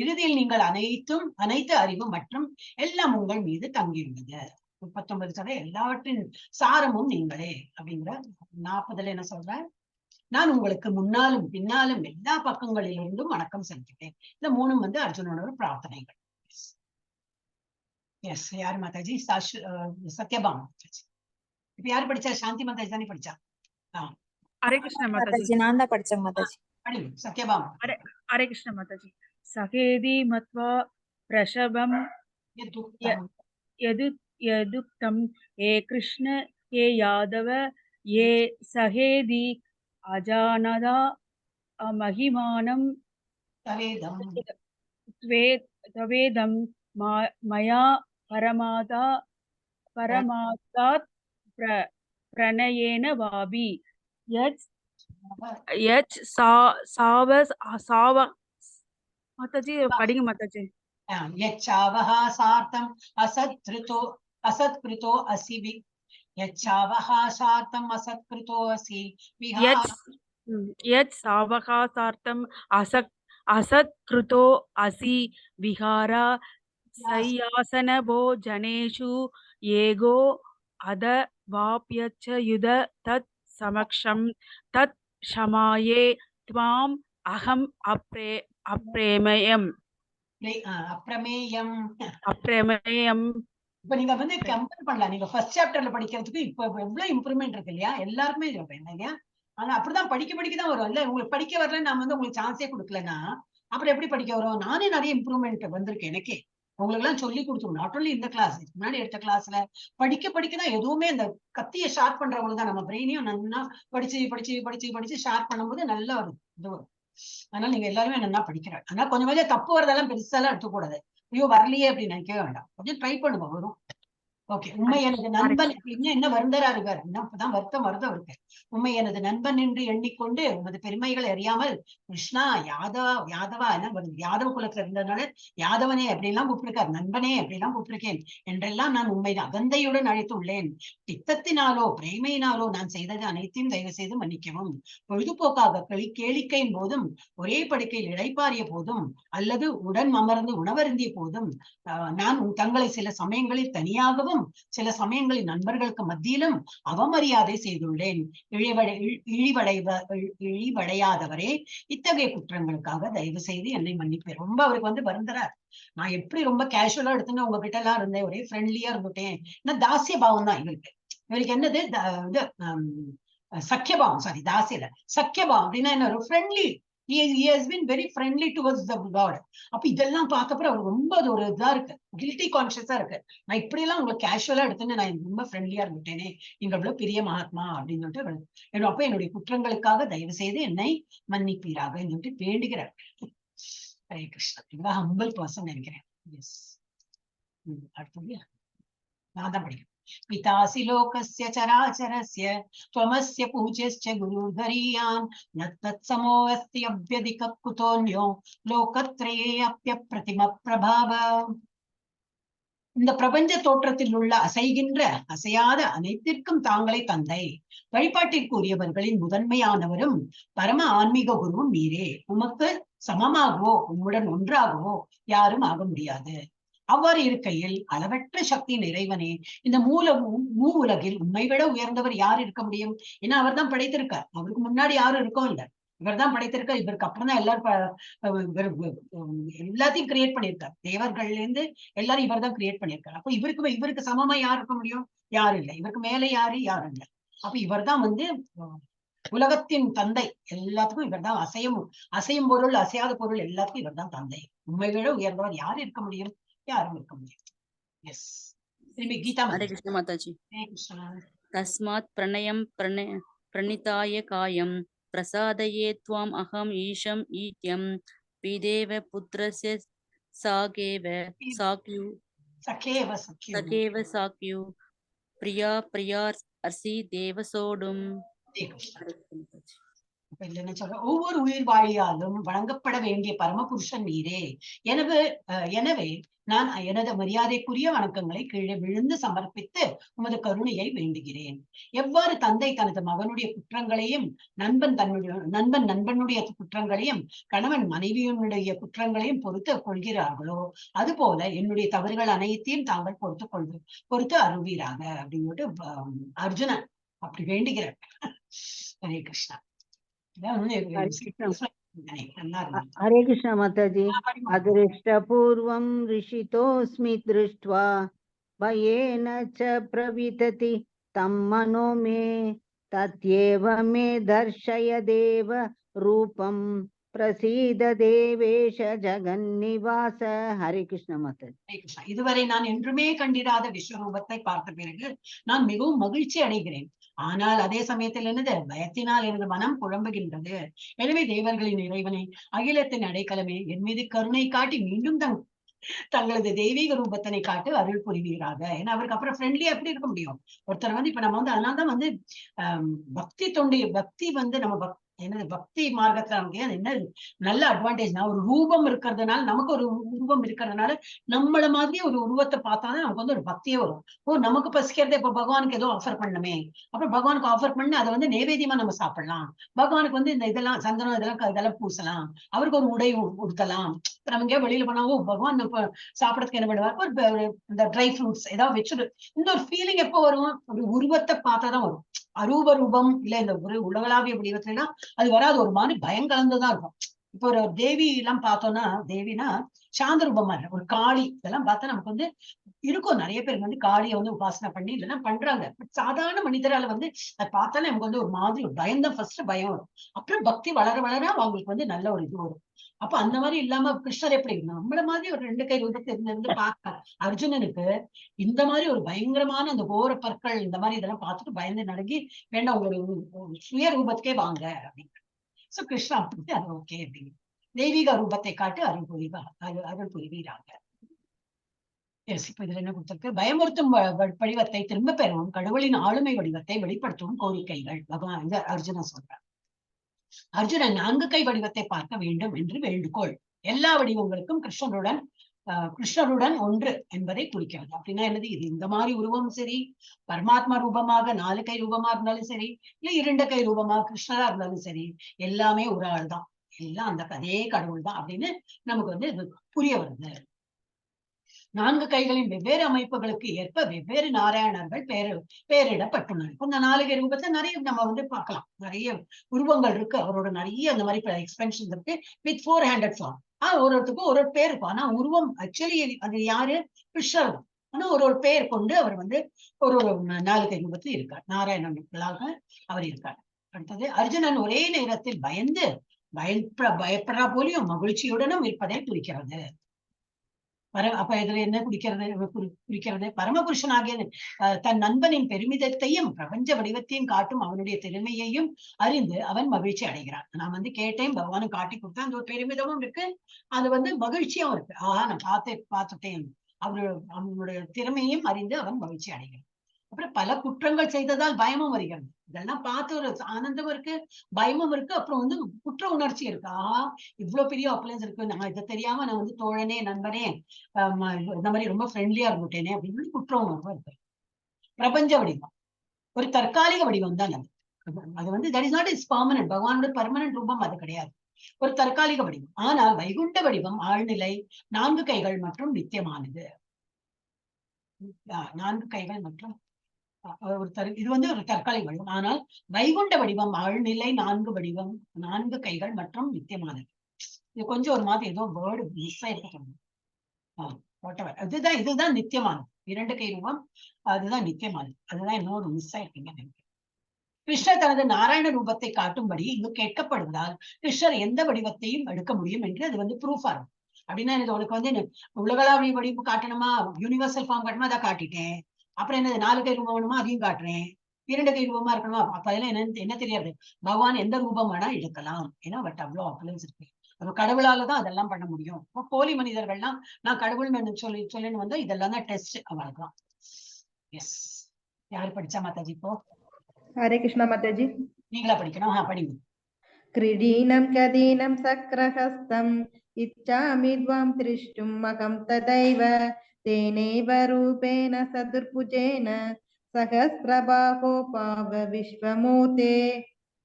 இறுதியில் நீங்கள் அனைத்து அறிவு மற்றும் எல்லாம் உங்கள் மீது தங்கியுள்ளது. 39 சொல்ற எல்லாவற்றின் சாரமும் நீங்களே அப்படிங்கிற. 40 என்ன சொல்ற? நான் உங்களுக்கு முன்னாலும் பின்னாலும் எல்லா பக்கங்களிலிருந்தும் வணக்கம் செலுத்துகிறேன். இந்த மூணும் வந்து அர்ஜுனனோட பிரார்த்தனைகள். எஸ், யாரு மாதாஜி? சத்யபாமா மாதாஜி. இப்ப யாரு படிச்சா? சாந்தி மாதாஜி தானே படிச்சா? ஹரே கிருஷ்ண மாதாஜி. நான் தான் படிச்சேன் மாதாஜி. சத்யபாமா. ஹரே கிருஷ்ண மாதாஜி. சகேதி மத்வா பிரஷபம் யதுக்தம் ஏ கிருஷ்ண ஏ யாதவ ஏ சகேதி அஜானதா மகிமானம் தவேதம் மயா பரமாதாத் பிரணயேன வாபி மாதாஜி படிங்க மாதாஜி. யச்சாவஹாசார்த்தம் அசத்கிருதோ அசி யச்சாவஹாசார்த்தம் அசத்கிருதோ அசி யச்சாவஹாசார்த்தம் அசத்கிருதோ அசி விஹாரா சய்யாசன போஜனேஷு ஏகோ அத வாப்யச்ச யுத தத் சமக்ஷம் தத் ஷமாயே த்வாம் அகம் அப்ரேமயம். இப்ப நீங்க வந்து கம்பேர் பண்ணலாம். நீங்க ஃபர்ஸ்ட் சாப்டர்ல படிக்கிறதுக்கு இப்ப எவ்வளவு இம்ப்ரூவ்மெண்ட் இருக்கு இல்லையா? எல்லாருக்குமே சொல்றேன் இல்லையா? ஆனா அப்படிதான் படிக்கதான் வரும் இல்ல. உங்களுக்கு படிக்க வரல, நான் வந்து உங்களுக்கு சான்ஸே கொடுக்கலன்னா அப்புறம் எப்படி படிக்க வரும்? நானே நிறைய இம்ப்ரூவ்மெண்ட் வந்திருக்கு எனக்கே. உங்களுக்கு எல்லாம் சொல்லி கொடுத்தோம். நாட் ஒன்லி இந்த கிளாஸ், முன்னாடி எடுத்த கிளாஸ்ல படிக்கதான் எதுவுமே இந்த கத்திய ஷார்ப் பண்றவங்களுக்கு தான் நம்ம பிரெயினையும் நல்லா படிச்சு ஷார்ப் பண்ணும்போது நல்ல ஒரு இது வரும். அதனால நீங்க எல்லாருமே நல்லா படிக்கிறாங்க. ஆனா கொஞ்சம் தப்பு வரதெல்லாம் பெருசாலாம் எடுத்துக்கூடாது. ஐயோ வரலையே அப்படின்னு நினைக்கவே வேண்டாம். கொஞ்சம் ட்ரை பண்ணுவோம், வரும். ஓகே. உண்மை எனது நண்பன் என்ன வருந்தரா இருக்காரு, அப்பதான் வருத்தம் வருது அவருக்கு. உண்மை எனது நண்பன் என்று எண்ணிக்கொண்டு உமது பெருமைகளை அறியாமல் கிருஷ்ணா யாதவா என்ன வருது, யாதவ குலத்துல இருந்ததுனால யாதவனே அப்படிலாம் கூப்பிட்டிருக்காரு, நண்பனே அப்படிலாம் கூப்பிட்டிருக்கேன் என்றெல்லாம் நான் உண்மை அகந்தையுடன் அழைத்து உள்ளேன். பித்தத்தினாலோ பிரேமையினாலோ நான் செய்தது அனைத்தையும் தயவு செய்து மன்னிக்கவும். பொழுதுபோக்காக கேளிக்கையின் போதும், ஒரே படுக்கையில் இடைப்பாறிய போதும், அல்லது உடன் அமர்ந்து உணவருந்திய போதும் நான் தங்களை சில சமயங்களில் தனியாகவும் சில சமயங்களில் நண்பர்களுக்கு மத்தியிலும் அவமரியாதை செய்துள்ளேன். இழிவடையாதவரே, இத்தகைய குற்றங்களுக்காக தயவு செய்து என்னை மன்னிப்பேன். ரொம்ப அவருக்கு வந்து வருந்துறார். நான் எப்படி ரொம்ப கேஷுவலா எடுத்துன்னு உங்ககிட்ட எல்லாம் இருந்தேன், ஒரே ஃப்ரெண்ட்லியா இருந்துட்டேன். தாசிய பாவம் தான் இவருக்கு என்னது சக்கியபாவம். சாரி, தாசியல சக்கியபாவம் அப்படின்னா என்ன? ஒரு friendly. He has been very friendly towards the God. அப்ப இதெல்லாம் பார்க்கப்புறம் அவர் ரொம்ப ஒரு இதா இருக்கு, கில்ட்டி கான்சியஸா இருக்கு. நான் இப்படி எல்லாம் உங்களுக்கு கேஷுவலா எடுத்துன்னு நான் ரொம்ப ஃப்ரெண்ட்லியா இருந்துட்டேனே, நீங்க அவ்வளவு பெரிய மகாத்மா அப்படின்னு சொல்லிட்டு அப்ப என்னுடைய குற்றங்களுக்காக தயவு செய்து என்னை மன்னிப்பீராக சொல்லிட்டு வேண்டுகிறார். ஹரே கிருஷ்ணா. இவ்வளவு ஹம்பிள் பர்சன் நினைக்கிறேன். எஸ், அடுத்தது நான் தான் படிக்கிறேன். पितासि लोकस्य चराचरस्य त्वमस्य पूज्यश्च गुरुर्गरीयान् न तत्समोऽस्ति अव्यधिकः कुतोऽन्यो लोकत्रये अप्यप्रतिम प्रभाव. இந்த பிரபஞ்ச தோற்றத்தில் உள்ள அசைகின்ற அசையாத அனைத்திற்கும் தாங்களே தந்தை. வழிபாட்டிற்குரியவர்களின் முதன்மையானவரும் பரம ஆன்மீக குருவும் நீரே. உமக்கு சமமாகவோ உம்முடன் ஒன்றாகவோ யாரும் ஆக முடியாது. அவ்வாறு இருக்கையில் அளவற்ற சக்தி நிறைவனே, இந்த மூ உலகில் உண்மை விட உயர்ந்தவர் யார் இருக்க முடியும்? ஏன்னா அவர் தான் படைத்திருக்கார். அவருக்கு முன்னாடி யாரும் இருக்கோ இல்ல, இவர் தான் படைத்திருக்கார். இவருக்கு அப்புறம் தான் எல்லாத்தையும் கிரியேட் பண்ணியிருக்கார். தேவர்கள்ல இருந்து எல்லாரும் இவர் தான் கிரியேட் பண்ணியிருக்காரு. அப்போ இவருக்கு சமமா யார் இருக்க முடியும்? யாரும் இல்லை. இவருக்கு மேல யாரும் இல்லை. அப்ப இவர் தான் வந்து உலகத்தின் தந்தை. எல்லாத்துக்கும் இவர் தான். அசையும் பொருள் அசையாத பொருள் எல்லாத்துக்கும் இவர் தான் தந்தை. உண்மை விட உயர்ந்தவர் யார் இருக்க முடியும்? யாரும் இருக்க முடியும். எஸ், கீதா. ஹரே கிருஷ்ண மாதாஜி. தஸ்மாத் பிரணயம் பிரணிதாய காயம் பிரசாதயே த்வாம் அகம் ஈஷம் ஈத்யம் பிதேவ புத்ரஸ்ய சகேவ சாக்யு பிரியா அர்சி தேவசோடும். இப்ப இதுல என்ன சொல்ற, ஒவ்வொரு உயிர் வாழியாலும் வழங்கப்பட வேண்டிய பரமபுருஷன் நீரே. எனவே நான் எனது மரியாதைக்குரிய வணக்கங்களை கீழே விழுந்து சமர்ப்பித்து உமது கருணையை வேண்டுகிறேன். எவ்வாறு தந்தை தனது மகனுடைய குற்றங்களையும் நண்பனுடைய குற்றங்களையும் கணவன் மனைவியினுடைய குற்றங்களையும் பொறுத்து கொள்கிறார்களோ அதுபோல என்னுடைய தவறுகள் அனைத்தையும் தாங்கள் பொறுத்து அருள்வீராக அப்படின்னு அர்ஜுனன் அப்படி வேண்டுகிறார். ஹரே கிருஷ்ணா. हरे कृष्णा माताजी। अदृष्टपूर्वं ऋषितोऽस्मि दृष्ट्वा भयेन च प्रवितति तं मनो मे तत्येव मे दर्शय देव रूपं प्रसीद देवेश जगन्निवास। हरे कृष्ण माताजी। இதுவரை நான் என்றுமே கண்டிராத விஸ்வரூபத்தை பார்த்த பிறகு நான் மிகவும் மகிழ்ச்சி அடைகிறேன். ஆனால் அதே சமயத்தில் என்னது, பயத்தினால் எனது மனம் குழம்புகின்றது. எனவே தேவர்களின் இறைவனை, அகிலத்தின் அடைக்கலமே, என் மீது கருணை காட்டி மீண்டும் தங்களது தெய்வீக ரூபத்தினை காட்டு அருள் புரிவீராக. ஏன்னா அவருக்கு அப்புறம் ஃப்ரெண்ட்லியா எப்படி இருக்க முடியும் ஒருத்தர் வந்து. இப்ப நம்ம வந்து அதனால்தான் வந்து பக்தி வந்து நம்ம என்னது பக்தி மார்க்கத்துல நமக்கு என்ன நல்ல அட்வான்டேஜ்னா, ஒரு ரூபம் இருக்கிறதுனால, நமக்கு ஒரு உருவம் இருக்கிறதுனால நம்மள மாதிரி ஒரு உருவத்தை பார்த்தாதான் நமக்கு வந்து ஒரு பக்தியே வரும். நமக்கு பசிக்கிறதே, இப்ப பகவானுக்கு ஏதோ ஆஃபர் பண்ணணுமே, அப்புறம் பகவானுக்கு ஆஃபர் பண்ணி அதை வந்து நைவேத்தியமா நம்ம சாப்பிடலாம். பகவானுக்கு வந்து இந்த இதெல்லாம் சந்தனம் இதெல்லாம் பூசலாம், அவருக்கு ஒரு உடை உடுத்தலாம். நம்ம எங்கேயோ வெளியில போனாவோ பகவான் சாப்பிடறதுக்கு என்ன பண்ணுவார், இந்த ட்ரை ஃப்ரூட்ஸ் ஏதாவது வச்சுட்டு. இந்த ஒரு ஃபீலிங் எப்போ வரும், ஒரு உருவத்தை பார்த்தாதான் வரும். அரூப ரூபம் இல்ல இந்த ஒரு உலகளாவிய வடிவத்துல அது வராது, ஒரு மாதிரி பயம் கலந்துதான் இருக்கும். இப்போ ஒரு தேவி எல்லாம் பார்த்தோம்னா, தேவினா சாந்த ரூபமா இல்ல, ஒரு காளி இதெல்லாம் பார்த்தா நமக்கு வந்து இருக்கும். நிறைய பேர் வந்து காளியை வந்து உபாசனை பண்ணி இதெல்லாம் பண்றாங்க. பட் சாதாரண மனிதரால வந்து அதை பார்த்தாலே நமக்கு வந்து ஒரு மாதிரி ஒரு பயம்தான், ஃபர்ஸ்ட் பயம் வரும். அப்புறம் பக்தி வளர வளர அவங்களுக்கு வந்து நல்ல ஒரு இது வரும். அப்ப அந்த மாதிரி இல்லாம கிருஷ்ணர் எப்படி நம்மள மாதிரி ஒரு 2 கை ரூபத்தை இருந்து பார்க்க அர்ஜுனனுக்கு இந்த மாதிரி ஒரு பயங்கரமான அந்த கோர பற்கள் இந்த மாதிரி இதெல்லாம் பார்த்துட்டு பயந்து நடுங்கி, வேண்டாம் உங்களோட சுய ரூபத்துக்கே வாங்க அப்படின்னு. சோ கிருஷ்ணா அப்படி அது ஓகே அப்படின்னு தெய்வீக ரூபத்தை காட்டு அருள் புரிவீராங்க. இப்ப இதுல என்ன கொடுத்திருக்கு, பயமுறுத்தும் வடிவத்தை திரும்ப பெறவும் கடவுளின் ஆளுமை வடிவத்தை வெளிப்படுத்தவும் கோரிக்கைகள் பகவான் இந்த அர்ஜுனன் சொல்றார். அர்ஜுனன் 4 கை வடிவத்தை பார்க்க வேண்டும் என்று வேண்டுகோள். எல்லா வடிவங்களுக்கும் கிருஷ்ணருடன் ஒன்று என்பதை குறிக்கிறது. அப்படின்னா என்னது, இது இந்த மாதிரி உருவம் சரி, பரமாத்மா ரூபமாக 4 கை ரூபமா இருந்தாலும் சரி, இல்ல 2 கை ரூபமாக கிருஷ்ணரா இருந்தாலும் சரி, எல்லாமே ஒரு ஆள் தான், எல்லாம் அந்த அதே கடவுள் தான் அப்படின்னு நமக்கு வந்து இது புரிய வருது. 4 கைகளின் வெவ்வேறு அமைப்புகளுக்கு ஏற்ப வெவ்வேறு நாராயணர்கள் பெயரிடப்பட்டுள்ளனர். இந்த 4 கை ரூபத்தை நிறைய நம்ம வந்து பார்க்கலாம், நிறைய உருவங்கள் இருக்கு, அவரோட நிறைய அந்த மாதிரி எக்ஸ்பென்ஷன் இருக்கு. வித் 4-handed form ஒருத்தருக்கும் ஒரு பேர் இருக்கும். ஆனா உருவம் ஆக்சுவலி அது யாரு, கிருஷ்ணர் தான். ஆனா ஒரு பெயர் கொண்டு அவர் வந்து ஒரு 4 கை ரூபத்தில் இருக்கார், நாராயணர்களாக அவர் இருக்கார். அடுத்தது, அர்ஜுனன் ஒரே நேரத்தில் பயப்படுறா போலியும் மகிழ்ச்சியுடனும் இருப்பதை குறிக்கிறது. அப்ப இதுல என்ன குறிக்கிறது, பரமபுருஷனாகிய தன் நண்பனின் பெருமிதத்தையும் பிரபஞ்ச வடிவத்தையும் காட்டும் அவனுடைய திறமையையும் அறிந்து அவன் மகிழ்ச்சி அடைகிறான். நான் வந்து கேட்டேன், பகவானும் காட்டி கொடுத்தேன், அந்த ஒரு பெருமிதமும் இருக்கு, அது வந்து மகிழ்ச்சியும் இருக்கு. நான் பார்த்துட்டேன், அவனுடைய திறமையையும் அறிந்து அவன் மகிழ்ச்சி அடைகிறான். அப்புறம் பல குற்றங்கள் செய்ததால் பயமும் வருகிறது. இதெல்லாம் பார்த்து ஒரு ஆனந்தமும் இருக்கு, பயமும் இருக்கு, அப்புறம் வந்து குற்ற உணர்ச்சி இருக்கு. இவ்வளவு பெரிய அப்ளைன்ஸ் இருக்கு, நான் இதை தெரியாம நான் வந்து தோழனே நண்பனே இந்த மாதிரி ரொம்ப ஃப்ரெண்ட்லியா இருந்துட்டேனே அப்படின்னு குற்ற உணர்வு இருக்கு. பிரபஞ்ச வடிவம் ஒரு தற்காலிக வடிவம் தான் அது வந்து that is not is permanent. பகவானோட பர்மனன்ட் ரூபம் அது கிடையாது, ஒரு தற்காலிக வடிவம். ஆனால் வைகுண்ட வடிவம் ஆழ்நிலை, 4 கைகள் மற்றும் நித்தியமானது. 4 கைகள் மற்றும் இது வந்து ஒரு தற்காலிக வடிவம். ஆனால் வைகுண்ட வடிவம் ஆழ்நிலை, 4 கைகள் மற்றும் நித்தியமானது. இது கொஞ்சம் ஒரு மாதிரி ஏதோ வேர்டு மிஸ் ஆயிருக்க, இதுதான் நித்தியமானது. 2 கை ரூபம் அதுதான் நித்தியமானது, அதுதான் இன்னொரு மிஸ் ஆயிருக்கீங்க. கிருஷ்ணர் தனது நாராயண ரூபத்தை காட்டும்படி இங்கு கேட்கப்படுவதால் கிருஷ்ணர் எந்த வடிவத்தையும் எடுக்க முடியும் என்று அது வந்து ப்ரூஃப் ஆகும். அப்படின்னா எனக்கு உனக்கு வந்து உலகளாவிய வடிவம் காட்டணுமா, யூனிவர்சல் ஃபார்ம் காட்டணுமா, அதை காட்டிட்டேன். அப்புறம் என்னது 4 கை ரூபம் வேணுமா, அதையும் காட்டுறேன். 2 கை ரூபமா இருக்கணுமா, அப்ப அதெல்லாம் என்ன தெரியாது. பகவான் எந்த ரூபம் வேணா எடுக்கலாம், ஏன்னா பட் அவ்வளவு அப்ளைன்ஸ் இருக்கு. அப்ப கடவுளாலதான் அதெல்லாம் பண்ண முடியும். இப்போ போலி மனிதர்கள்லாம் நான் கடவுள் சொல்லின்னு வந்தா இதெல்லாம் தான் டெஸ்ட், அவங்களுக்குலாம். எஸ், யாரு படிச்சா மாதாஜி இப்போ? ஹரே கிருஷ்ணா மாதாஜி. நீங்களா படிக்கணும்? படிங்க. क्रीडीनं कदीनं सक्रहस्तम् इच्छामि त्वां दृष्टुम् अहं तदैव तेनैव रूपेण सदुर्भुजेन सहस्रबाहो पाव विश्वमूर्ते.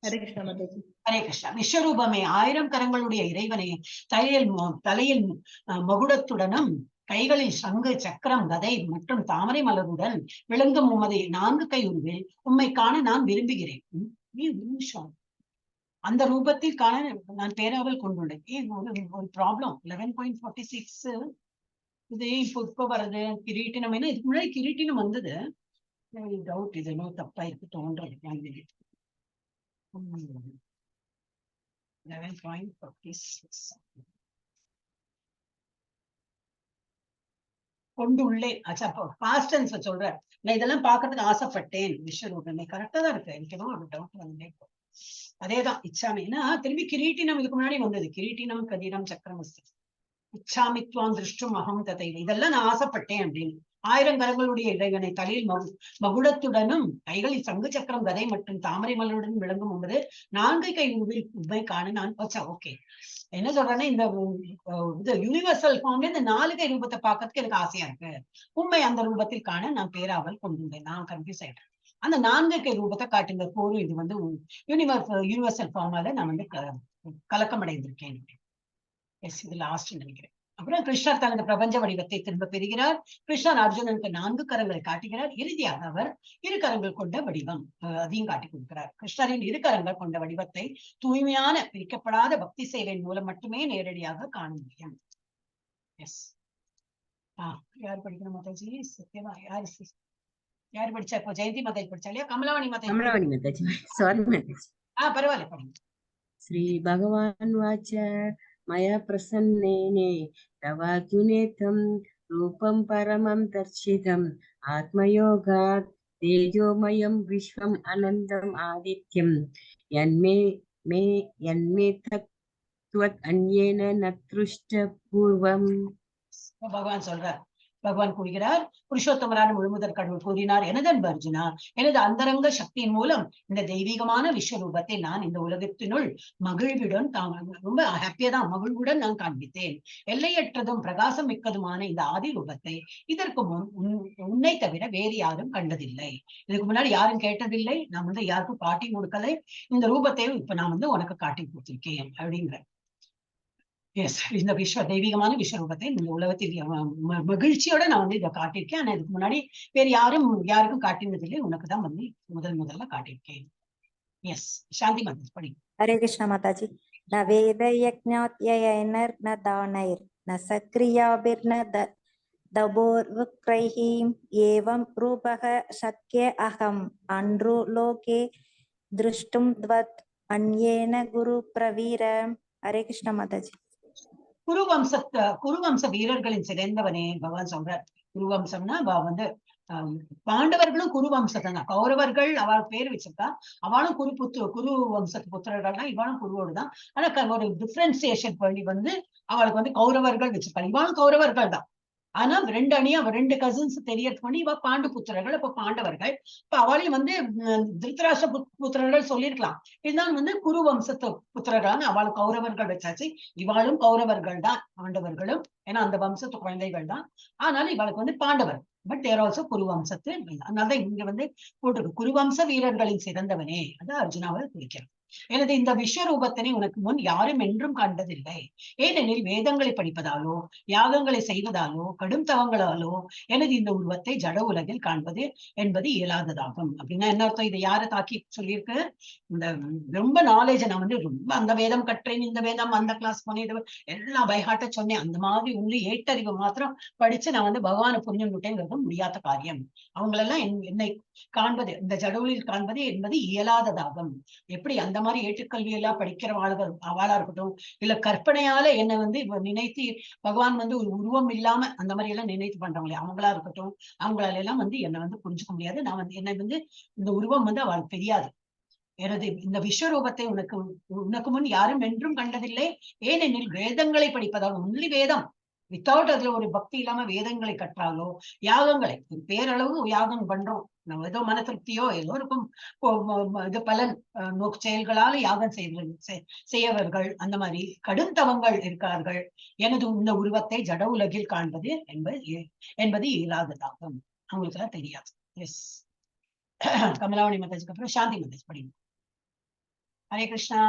हरे कृष्ण माताजी. ஹரே கிருஷ்ணா. விஸ்வரூபமே, 1000 கரங்களுடைய இறைவனே, தலையில் மகுடத்துடனும் கைகளில் சங்கு, சக்கரம், கதை மற்றும் தாமரை மலருடன் விளங்கும் உமது 4 கை உருவில் உம்மை காண நான் விரும்புகிறேன். நிமிஷம், அந்த ரூபத்தில் காண நான் பேராவல் கொண்டுள்ளேன். ஒரு ப்ராப்ளம் 11.46 இது இப்ப வருது. கிரீட்டினம் என்ன, இதுக்கு முன்னாடி கிரீட்டினம் வந்தது. டவுட், இது என்ன தப்பா இருக்கு தோன்றது. 11.46 கொண்டுள்ளே. அச்சா, பாஸ்ட் டென்ஸ் சொல்றேன். நான் இதெல்லாம் பாக்குறதுக்கு ஆசைப்பட்டேன். விஸ்வரூபமே கரெக்டா தான் இருக்கு. எனக்கு ஏதோ ஒரு டவுட் வந்து அதேதான். இச்சாமின்னா திரும்பி கிரீட்டினம் இதுக்கு முன்னாடி வந்தது. கிரீட்டினம் கதிரம் சக்கரமஸ்து இச்சாமித்வான் திருஷ்டும் அகம் ததை, இதெல்லாம் நான் ஆசைப்பட்டேன் அப்படின்னு. 1000 கரங்களுடைய இறைவனை தலையில் மகுடத்துடனும் கைகளில் சங்கு, சக்கரம், கதை மற்றும் தாமரை மலருடன் விளங்கும் என்பது 4 கை உருவில் உண்மை காண நான் வச்சா. ஓகே, என்ன சொல்றேன்னா, இந்த யூனிவர்சல் ஃபார்ம்ல இந்த 4 கை ரூபத்தை பார்க்கறதுக்கு எனக்கு ஆசையா இருக்கு. உண்மை அந்த ரூபத்தில் காண நான் பேராவல் கொண்டுள்ளேன். நான் கன்ஃபியூஸ் ஆயிட்டேன். அந்த 4 கை ரூபத்தை காட்டுங்க போரும். இது வந்து யூனிவர்சல் ஃபார்மால நான் வந்து கலக்கம் அடைந்திருக்கேன். எஸ், இது லாஸ்ட் நினைக்கிறேன். அப்புறம் கிருஷ்ணர் தனது பிரபஞ்ச வடிவத்தை திரும்ப பெறுகிறார். கிருஷ்ணர் அர்ஜுனனுக்கு 4 கரங்களை காட்டுகிறார். இறுதியாக அவர் 2 கரங்கள் கொண்ட வடிவம் அதையும் காட்டி கொடுக்கிறார். கிருஷ்ணரின் 2 கரங்கள் கொண்ட வடிவத்தை தூய்மையான பிரிக்கப்படாத பக்தி சேவையின் மூலம் மட்டுமே நேரடியாக காண முடியும். எஸ், யார் படிக்கணும் மாதாஜி? சத்யமா யார் படிச்சா? இப்போ ஜெயந்தி மாதாஜி படிச்சா இல்லையா? கமலாவணி மாதாஜி. சாரி மாதாஜி. பரவாயில்ல, படிங்க. श्री भगवान वाच मया प्रसन्नेने तवार्जुनेतं रूपं परमं दर्शितम् आत्मयोगात् तेजोमयं विश्वम् अनन्तम् आदित्यं यन्मे तत्त्वत् अन्येन न दृष्टपूर्वम्. பகவான் சொல்றார். பகவான் கூறுகிறார், புருஷோத்தமரான முழுமுதற் கடவுள் கூறினார், எனது அன்பு அர்ஜுனா, எனது அந்தரங்க சக்தியின் மூலம் இந்த தெய்வீகமான விஸ்வரூபத்தை நான் இந்த உலகத்தினுள் மகிழ்வுடன் ரொம்ப ஹாப்பியா தான் மகிழ்வுடன் நான் காண்பித்தேன். எல்லையற்றதும் பிரகாசம் மிக்கதுமான இந்த ஆதி ரூபத்தை இதற்கு முன் உன்னை தவிர வேறு யாரும் கண்டதில்லை. இதுக்கு முன்னாடி யாரும் கேட்டதில்லை. நான் வந்து யாருக்கும் காட்டி கொடுக்கலை. இந்த ரூபத்தை இப்ப நான் வந்து உனக்கு காட்டி கொடுத்திருக்கேன் அப்படிங்கிற. எஸ், இந்த தெய்வீகமான விஸ்வரூபத்தை இந்த உலகத்தில் மகிழ்ச்சியோட நான் வந்து இதை காட்டியிருக்கேன். ஆனா இதுக்கு முன்னாடி வேற யாருக்கும் காட்டினதில்லை. உனக்கு தான் வந்து முதல்ல காட்டியிருக்கேன். எஸ், சாந்தி மாதாஜி படி. हरे कृष्ण माताजी. न वेद यज्ञात्ययनैर् न दानैर् न सक्रियाभिर्न दभोर्वक्रैः एवं रूपः शक्य अहम् अण्ड्रु लोके दृष्टुं त्वत् अन्येन गुरु प्रवीर. हरे कृष्ण माताजी. குருவம்ச வீரர்களின் சிறந்தவனே பகவான் சொல்றார். குருவம்சம்னா வந்து பாண்டவர்களும் குருவம்சத்தை தான். கௌரவர்கள் அவள் பேர் வச்சிருக்கா. அவளும் குரு வம்சத்து புத்திரர்கள் தான். இவளும் குருவோடு தான். ஆனா ஒரு டிஃபரன்சியேஷன் பண்ணி வந்து அவளுக்கு வந்து கௌரவர்கள் வச்சிருக்காள். இவளும் கௌரவர்கள் தான். ஆனா 2 அணியா 2 கசின்ஸ் தெரியறதுக்கு பண்ணி இவ பாண்டு புத்திரர்கள், அப்ப பாண்டவர்கள். இப்ப அவளையும் வந்து திருத்தராஷ்டிர புத்திரர்கள் சொல்லியிருக்கலாம். இருந்தாலும் வந்து குரு வம்சத்து புத்திரர்கள் அவள் கௌரவர்கள் வச்சாச்சு. இவாளும் கௌரவர்கள் தான், பாண்டவர்களும். ஏன்னா அந்த வம்சத்து குழந்தைகள் தான். ஆனாலும் இவளுக்கு வந்து பாண்டவர், பட் தேர் ஆல்சோ குருவம்சத்து. அதனாலதான் இங்க வந்து போட்டிருக்கு குருவம்ச வீரர்களின் சிறந்தவனே. அது அர்ஜுனாவை குறிக்கிறது. எனது இந்த விஸ்வரூபத்தினை உனக்கு முன் யாரும் என்றும் கண்டதில்லை. ஏனெனில் வேதங்களை படிப்பதாலோ யாகங்களை செய்வதாலோ கடும் தவங்களாலோ எனது இந்த உருவத்தை ஜட உலகில் காண்பது என்பது இயலாததாகும். அப்படின்னா என்ன அர்த்தம்? இதை யாரை தாக்கி சொல்லியிருக்கு? இந்த ரொம்ப நாலேஜ் நான் வந்து ரொம்ப அந்த வேதம் கற்றேன், இந்த வேதம் அந்த கிளாஸ் போனேன், எல்லாம் பைஹாட்ட சொன்னேன். அந்த மாதிரி உள்ள ஏட்டறிவு மாத்திரம் படிச்சு நான் வந்து பகவானை புரிஞ்சுட்டேங்கிறது முடியாத காரியம். அவங்களெல்லாம் என்னை காண்பது, இந்த ஜடவுளில் காண்பது என்பது இயலாததாகும். எப்படி அந்த மாதிரி ஏற்றுக்கல்வி எல்லாம் படிக்கிற அவளா இருக்கட்டும், இல்ல கற்பனையால என்னை வந்து நினைத்து பகவான் வந்து ஒரு உருவம் இல்லாம அந்த மாதிரி எல்லாம் நினைத்து பண்றவங்களே அவங்களா இருக்கட்டும், அவங்களால எல்லாம் வந்து என்னை வந்து புரிஞ்சுக்க முடியாது. நான் வந்து என்னை வந்து இந்த உருவம் வந்து அவளுக்கு தெரியாது. எனது இந்த விஸ்வரூபத்தை உனக்கு முன் யாரும் என்றும் கண்டதில்லை. ஏனெனில் வேதங்களை படிப்பதால், ஒன்லி வேதம் வித்தவுட் அதுல ஒரு பக்தி இல்லாம வேதங்களை கற்றாலோ, யாகங்களை ஒரு பேரளவு யாகம் பண்றோம், நம்ம ஏதோ மன திருப்தியோ ஏதோ இருக்கும் இது பலன் நோக்கு செயல்களால யாகம் செய்யவர்கள் அந்த மாதிரி கடும் தவங்கள் இருக்கிறார்கள். எனது இந்த உருவத்தை ஜட உலகில் காண்பது என்பது இயலாததாகும். அவங்களுக்கு எல்லாம் தெரியாது. எஸ். கமலாவணி மாதாஜிக்கு அப்புறம் சாந்தி மாதாஜி படிங்க. ஹரே கிருஷ்ணா.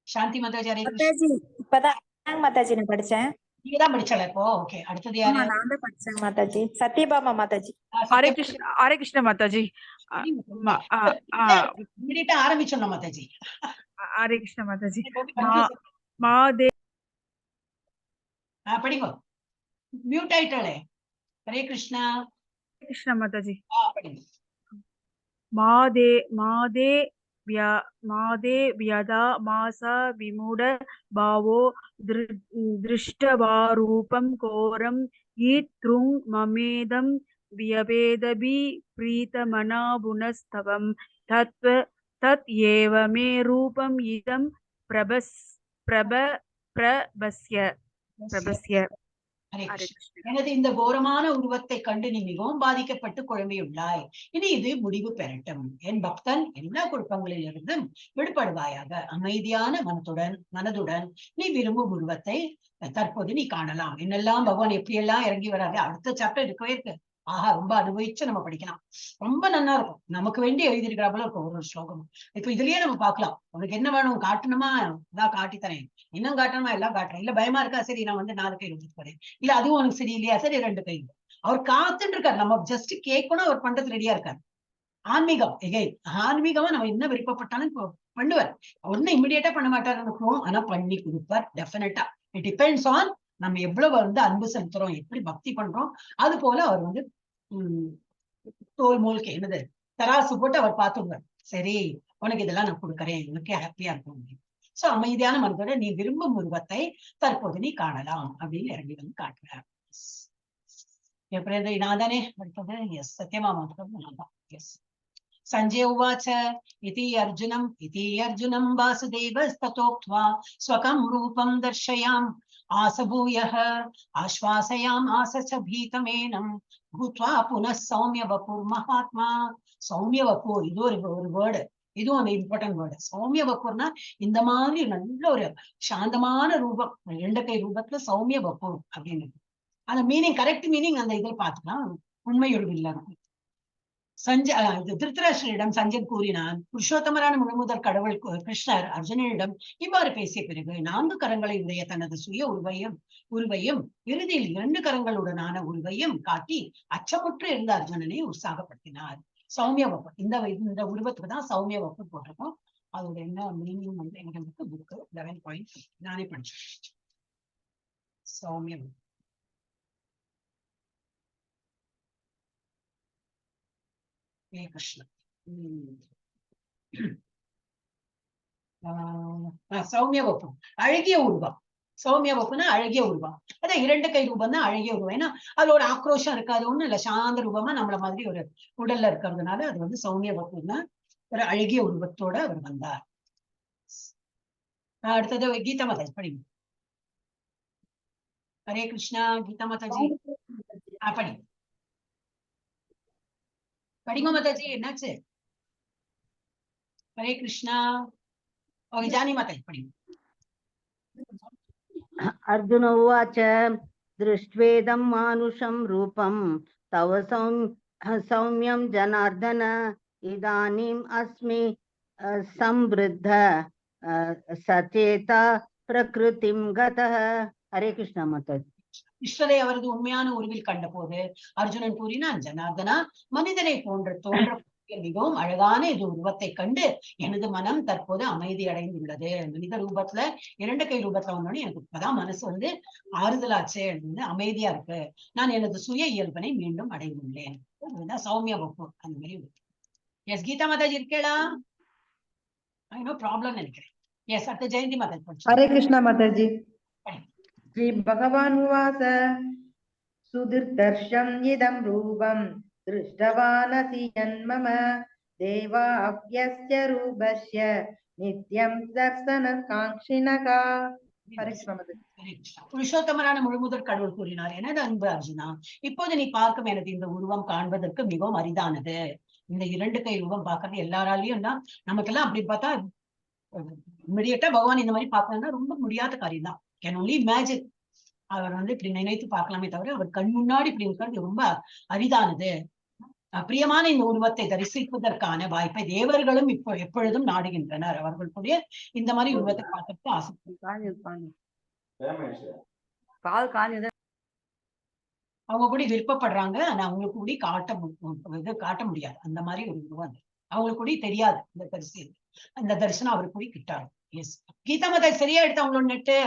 சாந்தி மாதாஜி. ஹரே கிருஷ்ணா. இப்பதான் மாதாஜி நான் படிச்சேன். நீங்கதான் படிச்சல இப்போ. ஓகே, அடுத்தது யாரு? நான் தான் படிச்சேன் மாதாஜி. சத்யபாமா மாதாஜி. ஹரே கிருஷ்ணா. ஹரே கிருஷ்ணா மாதாஜி. இமிடியேட்டா ஆரம்பிச்சோம் மாதாஜி. ஹரே கிருஷ்ணா மாதாஜி. மாதே படிங்க. மியூட் ஆயிட்டாளே. ஹரே கிருஷ்ணா. கிருஷ்ணா மாதாஜி. படிங்க. மாதே மாதே மாதே வியதா மாசா விமூட பாவோ திருஷ்டவாரூபம் கோரம் ஈத்ருங் மமேதம் வியபேதபி பிரீதமனா புனஸ்தவம் தத் ஏவ மே ரூபம் இதம் பிரபஸ்ய. எனது இந்த கோரமான உருவத்தை கண்டு நீ மிகவும் பாதிக்கப்பட்டு குழம்பியுள்ளாய். இனி இது முடிவு பெறட்டும். என் பக்தன் எல்லா குழப்பங்களில் இருந்தும் விடுபடுவாயாக. அமைதியான மனதுடன் நீ விரும்பும் உருவத்தை தற்போது நீ காணலாம். என்னெல்லாம் பகவான் எப்படியெல்லாம் இறங்கி வராது. அடுத்த சாப்டர் இருக்கவே இருக்கு. ஆஹா, ரொம்ப அனுபவிச்சு நம்ம படிக்கலாம். ரொம்ப நல்லா இருக்கும். நமக்கு வேண்டி எழுதியிருக்கிறாப்புல இருக்கும் ஒரு ஸ்லோகம். இப்ப இதுலயே நம்ம பாக்கலாம். உனக்கு என்ன வேணும் காட்டணுமா, இதான் காட்டித்தரேன். இன்னும் காட்டணுமா, எல்லாம் காட்டுறேன். இல்ல பயமா இருக்கா, சரி நான் வந்து 4 கை போறேன். இல்ல அதுவும் உனக்கு சரி இல்லையா, சரி 2 கை. அவர் காத்துட்டு இருக்காரு. நம்ம ஜஸ்ட் கேட்கணும், அவர் பண்றது ரெடியா இருக்காரு. ஆன்மீகம் ஆன்மீகமா நம்ம என்ன விருப்பப்பட்டாலும் பண்ணுவார். ஒன்னும் இமிடியேட்டா பண்ண மாட்டாரு, ஆனா பண்ணி கொடுப்பார் டெஃபினட்டா. இட் டிபெண்ட்ஸ் ஆன் நம்ம எவ்வளவு வந்து அன்பு செலுத்துறோம், எப்படி பக்தி பண்றோம். அது போல அவர் வந்து தோல் மூழ்கி என்னது தராசு போட்டு அவர் பார்த்துடுவார். சரி, உனக்கு இதெல்லாம் நான் கொடுக்குறேன், உனக்கே ஹாப்பியா இருக்கும். சோ அமைதியான மனதோட நீ விரும்பும் உருவத்தை தற்போது நீ காணலாம் அப்படின்னு இறங்கி வந்து காட்டுறார். எப்படி நான் தானே அடுத்தது? எஸ், சத்யமாமா. எஸ். சஞ்சய உவாச்ச இதி அர்ஜுனம் வாசுதேவஸ்ததோக்த்வா ஸ்வகம் ரூபம் தர்ஷயாம் ஆசபூயः ஆஸ்வாசயாம் ஆசச பீதமேனம் பூத்வா புனः சௌமிய வபுர் மகாத்மா. சௌமிய வபுர் இது ஒரு வேர்டு. இதுவும் அந்த இம்பார்ட்டன்ட் வேர்டு. சௌமிய வபுர்னா இந்த மாதிரி நல்ல ஒரு சாந்தமான ரூபம், 2 கை ரூபத்துல சௌமிய வபுர் அப்படின்னு. அந்த மீனிங், கரெக்ட் மீனிங் அந்த இதில் பார்த்துக்கலாம். உண்மையொரு இல்லம். திருத்தராஷ்டிரனிடம் சஞ்சன் கூறினான், புருஷோத்தமரான முழுமுதல் கடவுள் கிருஷ்ணர் அர்ஜுனனிடம் இவ்வாறு பேசிய பிறகு 4 கரங்களை உடைய தனது சுய உருவையும் இறுதியில் 2 கரங்களுடனான உருவையும் காட்டி அச்சமுற்று இருந்த அர்ஜுனனை உற்சாகப்படுத்தினார். சௌமிய வப்பு, இந்த உருவத்துக்கு தான் சௌமிய வப்பு போட்டிருக்கோம். அதோட என்ன மீனிங் வந்து எங்களுக்கு புக்கு 11 பாயிண்ட் நானே படிச்சேன். சௌமிய வப்பு. கிருஷ்ணன் சௌமிய வப்பு, அழகிய உருவம். சௌமிய வப்புனா அழகிய உருவம். அதான் 2 கை ரூபம் தான் அழகிய உருவம். ஏன்னா அதுல ஒரு ஆக்ரோஷம் இருக்காது, ஒண்ணும் இல்ல, சாந்த ரூபமா நம்மள மாதிரி ஒரு உடல்ல இருக்கிறதுனால அது வந்து சௌமிய வப்புன்னா ஒரு அழகிய உருவத்தோட அவர் வந்தார். அடுத்தது கீதா மாதாஜி படிங்க. ஹரே கிருஷ்ணா. கீதா மாதாஜி படிங்க. படிங்க மாதாஜி, என்னாச்சு? ஹரே கிருஷ்ணா. ஜானி மாதாஜி படிங்க. अर्जुन उवाच दृष्ट्वेदं मानुषं रूपं तव सौम्यं जनार्दन इदानीम् अस्मि संवृद्ध सचेता प्रकृतिं गतः. हरे कृष्णा माताजी. ஈஸ்வரை அவரது உண்மையான உருவில் கண்ட போது அர்ஜுனன் கூறினான், ஜனார்தனா, மனிதனை தோன்ற மிகவும் அழகான இது உருவத்தை கண்டு எனது மனம் தற்போது அமைதி அடைந்துள்ளது. மனித ரூபத்துல 2 கை ரூபத்துல வந்தோடனே எனக்கு இப்பதான் மனசு வந்து ஆறுதலாச்சு, அமைதியா இருக்கு. நான் எனது சுய இயல்பனை மீண்டும் அடைந்துள்ளேன். அதுதான் சௌமிய வப்பு. அந்த மாதிரி எஸ். கீதா மாதாஜி இருக்கேடா? ப்ராப்ளம் நினைக்கிறேன். எஸ். அடுத்த ஜெயந்தி மாதாஜி. ஹரே கிருஷ்ணா மாதாஜி. श्री भगवान् उवाच सुदुर्दर्शम् इदं रूपं दृष्टवानसि यन्मम देवाप्यस्य रूपस्य नित्यं दर्शनकाङ्क्षिणः ஹரே கிருஷ்ணா மாதாஜி. ஹரே கிருஷ்ணா. புருஷோத்தமரான முழுமுதற் கடவுள் கூறினார், எனது அன்பு அர்ஜுனா, இப்போது நீ பார்க்கும் எனது இந்த உருவம் காண்பதற்கு மிகவும் அரிதானது. இந்த 2 கை உருவம் பார்க்கறது எல்லாராலையும் தான், நமக்கெல்லாம் அப்படி பார்த்தா இமிடியட்டா பகவான் இந்த மாதிரி பார்க்கணும்னா ரொம்ப முடியாத காரியம் தான். Can only imagine. அவர் வந்து இப்படி நினைத்து பார்க்கலாமே தவிர அவர் கண் முன்னாடி இப்படி இருக்கிறது ரொம்ப அரிதானது. பிரியமான இந்த உருவத்தை தரிசிப்பதற்கான வாய்ப்பை தேவர்களும் இப்போ எப்பொழுதும் நாடுகின்றனர். அவர்களுடைய இந்த மாதிரி உருவத்தை பார்க்கறதுக்கு ஆசை. அவங்க கூட விருப்பப்படுறாங்க, ஆனா அவங்களுக்கு கூட காட்ட முடியாது. அந்த மாதிரி ஒரு உருவம் அவங்களுக்கு கூட தெரியாது. இந்த தரிசனம் அவருக்கு கூட கிட்டாரு. எஸ், கீதா மாதா சரியா எடுத்து அவங்களோட நெட்டு.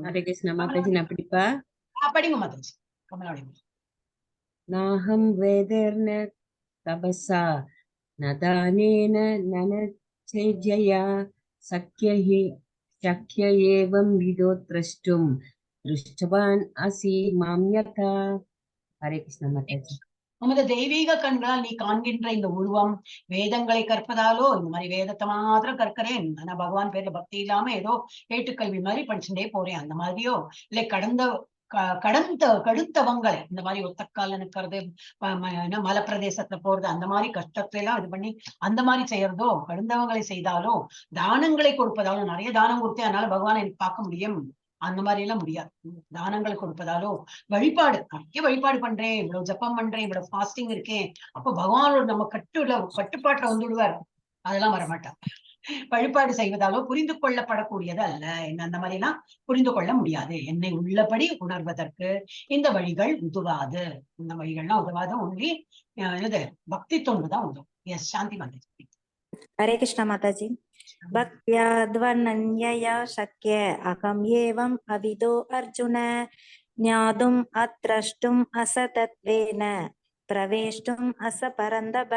ஹரே கிருஷ்ணா மாதாஜி, நான் படிப்பா. படிங்க மாதாஜி. கமலாடி. நாஹம் வேதர்ன தபசா நதானேன நனச்சேஜயா சக்ய ஏவம் விதோ த்ரஷ்டும் திருஷ்டவான் அசி மாம் யதா. ஹரே கிருஷ்ணா மாதாஜி. உமது தெய்வீக கண்களால் நீ காண்கின்ற இந்த உருவம் வேதங்களை கற்பதாலோ, இந்த மாதிரி வேதத்தை மாத்திரம் கற்கிறேன், ஆனா பகவான் பேர்ல பக்தி இல்லாம ஏதோ ஏட்டுக்கல்வி மாதிரி படிச்சுட்டே போறேன், அந்த மாதிரியோ இல்லை கடுந்தவங்களை இந்த மாதிரி ஒத்தக்கால நிற்கிறது, மலைப்பிரதேசத்துல போறது, அந்த மாதிரி கஷ்டத்தை எல்லாம் இது பண்ணி அந்த மாதிரி செய்யறதோ, கடுந்தவங்களை செய்தாலோ, தானங்களை கொடுப்பதாலோ, நிறைய தானம் கொடுத்தேன் அதனால பகவானை எனக்கு பார்க்க முடியும், அந்த மாதிரி எல்லாம் முடியாது. தானங்களை கொடுப்பதாலோ, வழிபாடு நிறைய வழிபாடு பண்றேன், இவ்வளவு ஜப்பம் பண்றேன், இவ்வளவு ஃபாஸ்டிங் இருக்கேன், அப்போ பகவானோட நம்ம கட்டுப்பாட்டுல வந்துடுவார், அதெல்லாம் வரமாட்டார். வழிபாடு செய்வதாலோ புரிந்து கொள்ளப்படக்கூடியது அல்ல. என்ன அந்த மாதிரி எல்லாம் புரிந்து கொள்ள முடியாது. என்னை உள்ளபடி உணர்வதற்கு இந்த வழிகள் உதவாது. இந்த வழிகள்லாம் உதவாது. ஒன்லி இது பக்தி தொண்டுதான் உதவும். எஸ், சாந்தி மாதாஜி. ஹரே கிருஷ்ணா மாதாஜி. பக்த்யாத்வனன்யயா சக்ய அகம் ஏவம் அவிதோ அர்ஜுன ஞாதும் அத்ரஷ்டும் அசதத்வேன பிரவேஷ்டும் அச பரந்தப.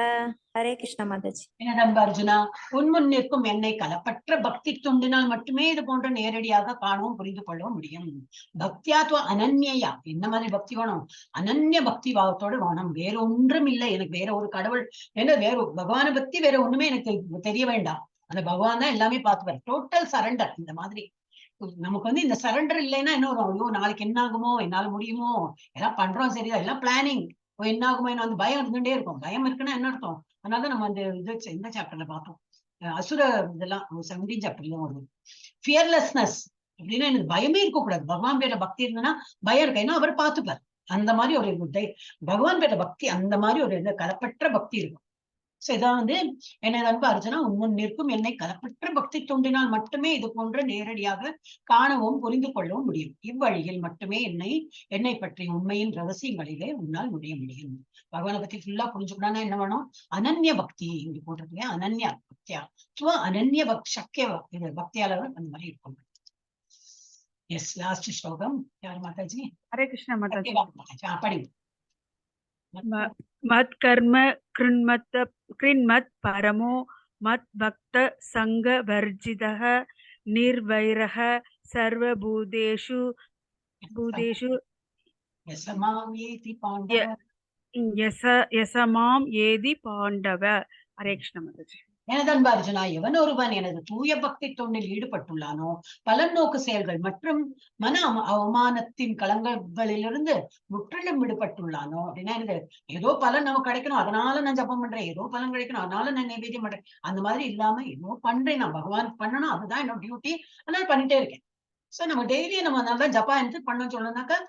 ஹரே கிருஷ்ணா மாதாஜி. எனது அர்ஜுனா, உன்முன் நிற்கும் என்னை கலப்பற்ற பக்தி தொண்டினால் மட்டுமே இது போன்ற நேரடியாக காணவும் புரிந்து கொள்ளவும் முடியும். பக்தியாத்வ அனன்யா, என்ன மாதிரி பக்தி வேணும்? அனன்ய பக்தி பாவத்தோடு வேணும். வேற ஒன்றும் இல்லை எனக்கு. வேற ஒரு கடவுள் என்ன, வேற பகவானை பத்தி வேற ஒண்ணுமே எனக்கு தெரிய வேண்டாம். அந்த பகவான் தான் எல்லாமே பார்த்துப்பாரு. Total surrender. இந்த மாதிரி நமக்கு வந்து இந்த சரண்டர் இல்லைன்னா என்ன வரும்? ஐயோ நாளைக்கு என்ன ஆகுமோ, என்னால முடியுமோ, எல்லாம் பண்றோம் சரியா, எல்லாம் பிளானிங், என்ன ஆகுமோ, என்ன வந்து பயம் இருந்துட்டே இருக்கும். பயம் இருக்குன்னா என்ன அர்த்தம்? அதனாலதான் நம்ம அந்த இந்த சாப்டர்ல பார்த்தோம், அசுர இதெல்லாம் 17 சாப்டர்லயும் வருது. ஃபியர்லெஸ்னஸ் அப்படின்னா எனக்கு பயமே இருக்கக்கூடாது. பகவான் பேர்ல பக்தி இருந்ததுன்னா பயம் இருக்கு, ஏன்னா அவர் பார்த்துப்பார். அந்த மாதிரி ஒரு பகவான் பேர்ல பக்தி, அந்த மாதிரி ஒரு கலப்பற்ற பக்தி இருக்கும். சோ இதான் வந்து எனது அன்பு அர்ஜுனா, உன்முன் நிற்கும் என்னை கலப்பற்ற பக்தி தோன்றினால் மட்டுமே இது போன்ற நேரடியாக காணவும் புரிந்து கொள்ளவும் முடியும். இவ்வழியில் மட்டுமே என்னை பற்றிய உண்மையின் ரகசியங்களிலே உன்னால் முடிய முடியும். பகவானை பத்தி ஃபுல்லா புரிஞ்சுக்கணும்னா என்ன வேணும்? அனன்ய பக்தி. இங்க போட்டிருக்கீங்க அனன்ய பக்தியா, அனன்ய சக்கிய பக்தியாளர் அந்த மாதிரி இருக்கும். எஸ், லாஸ்ட் ஸ்லோகம் யார் மாதாஜி? ஹரே கிருஷ்ணா மாதாஜி. படிங்க. மத் கர்ம கிருண்மத் பரமோ மத் பக்த சங்க வர்ஜிதः நிர்வைரः சர்வபூதேஷு யசமாம் ஏதி பாண்டவ. ஹரே கிருஷ்ண மாதாஜி. எனது அன்பு அர்ஜுனா, எவன் ஒருவன் எனது தூய பக்தி தொண்டில் ஈடுபட்டுள்ளானோ, பலன் நோக்கு செயல்கள் மற்றும் மன அவமானத்தின் களங்களிலிருந்து முற்றிலும் விடுபட்டுள்ளானோ, அப்படின்னா எனக்கு ஏதோ பலன் நமக்கு கிடைக்கணும் அதனால நான் ஜபம் பண்றேன், ஏதோ பலன் கிடைக்கணும் அதனால நான் நைவேத்தியம் பண்றேன், அந்த மாதிரி இல்லாம ஏதோ பண்றேன், நான் பகவான் பண்ணணும், அதுதான் என்னோட டியூட்டி, அதனால பண்ணிட்டே இருக்கேன். சோ நம்ம டெய்லி நம்ம நல்லா ஜப்பா எடுத்து பண்ணோம்னு சொல்லணும்னாக்கா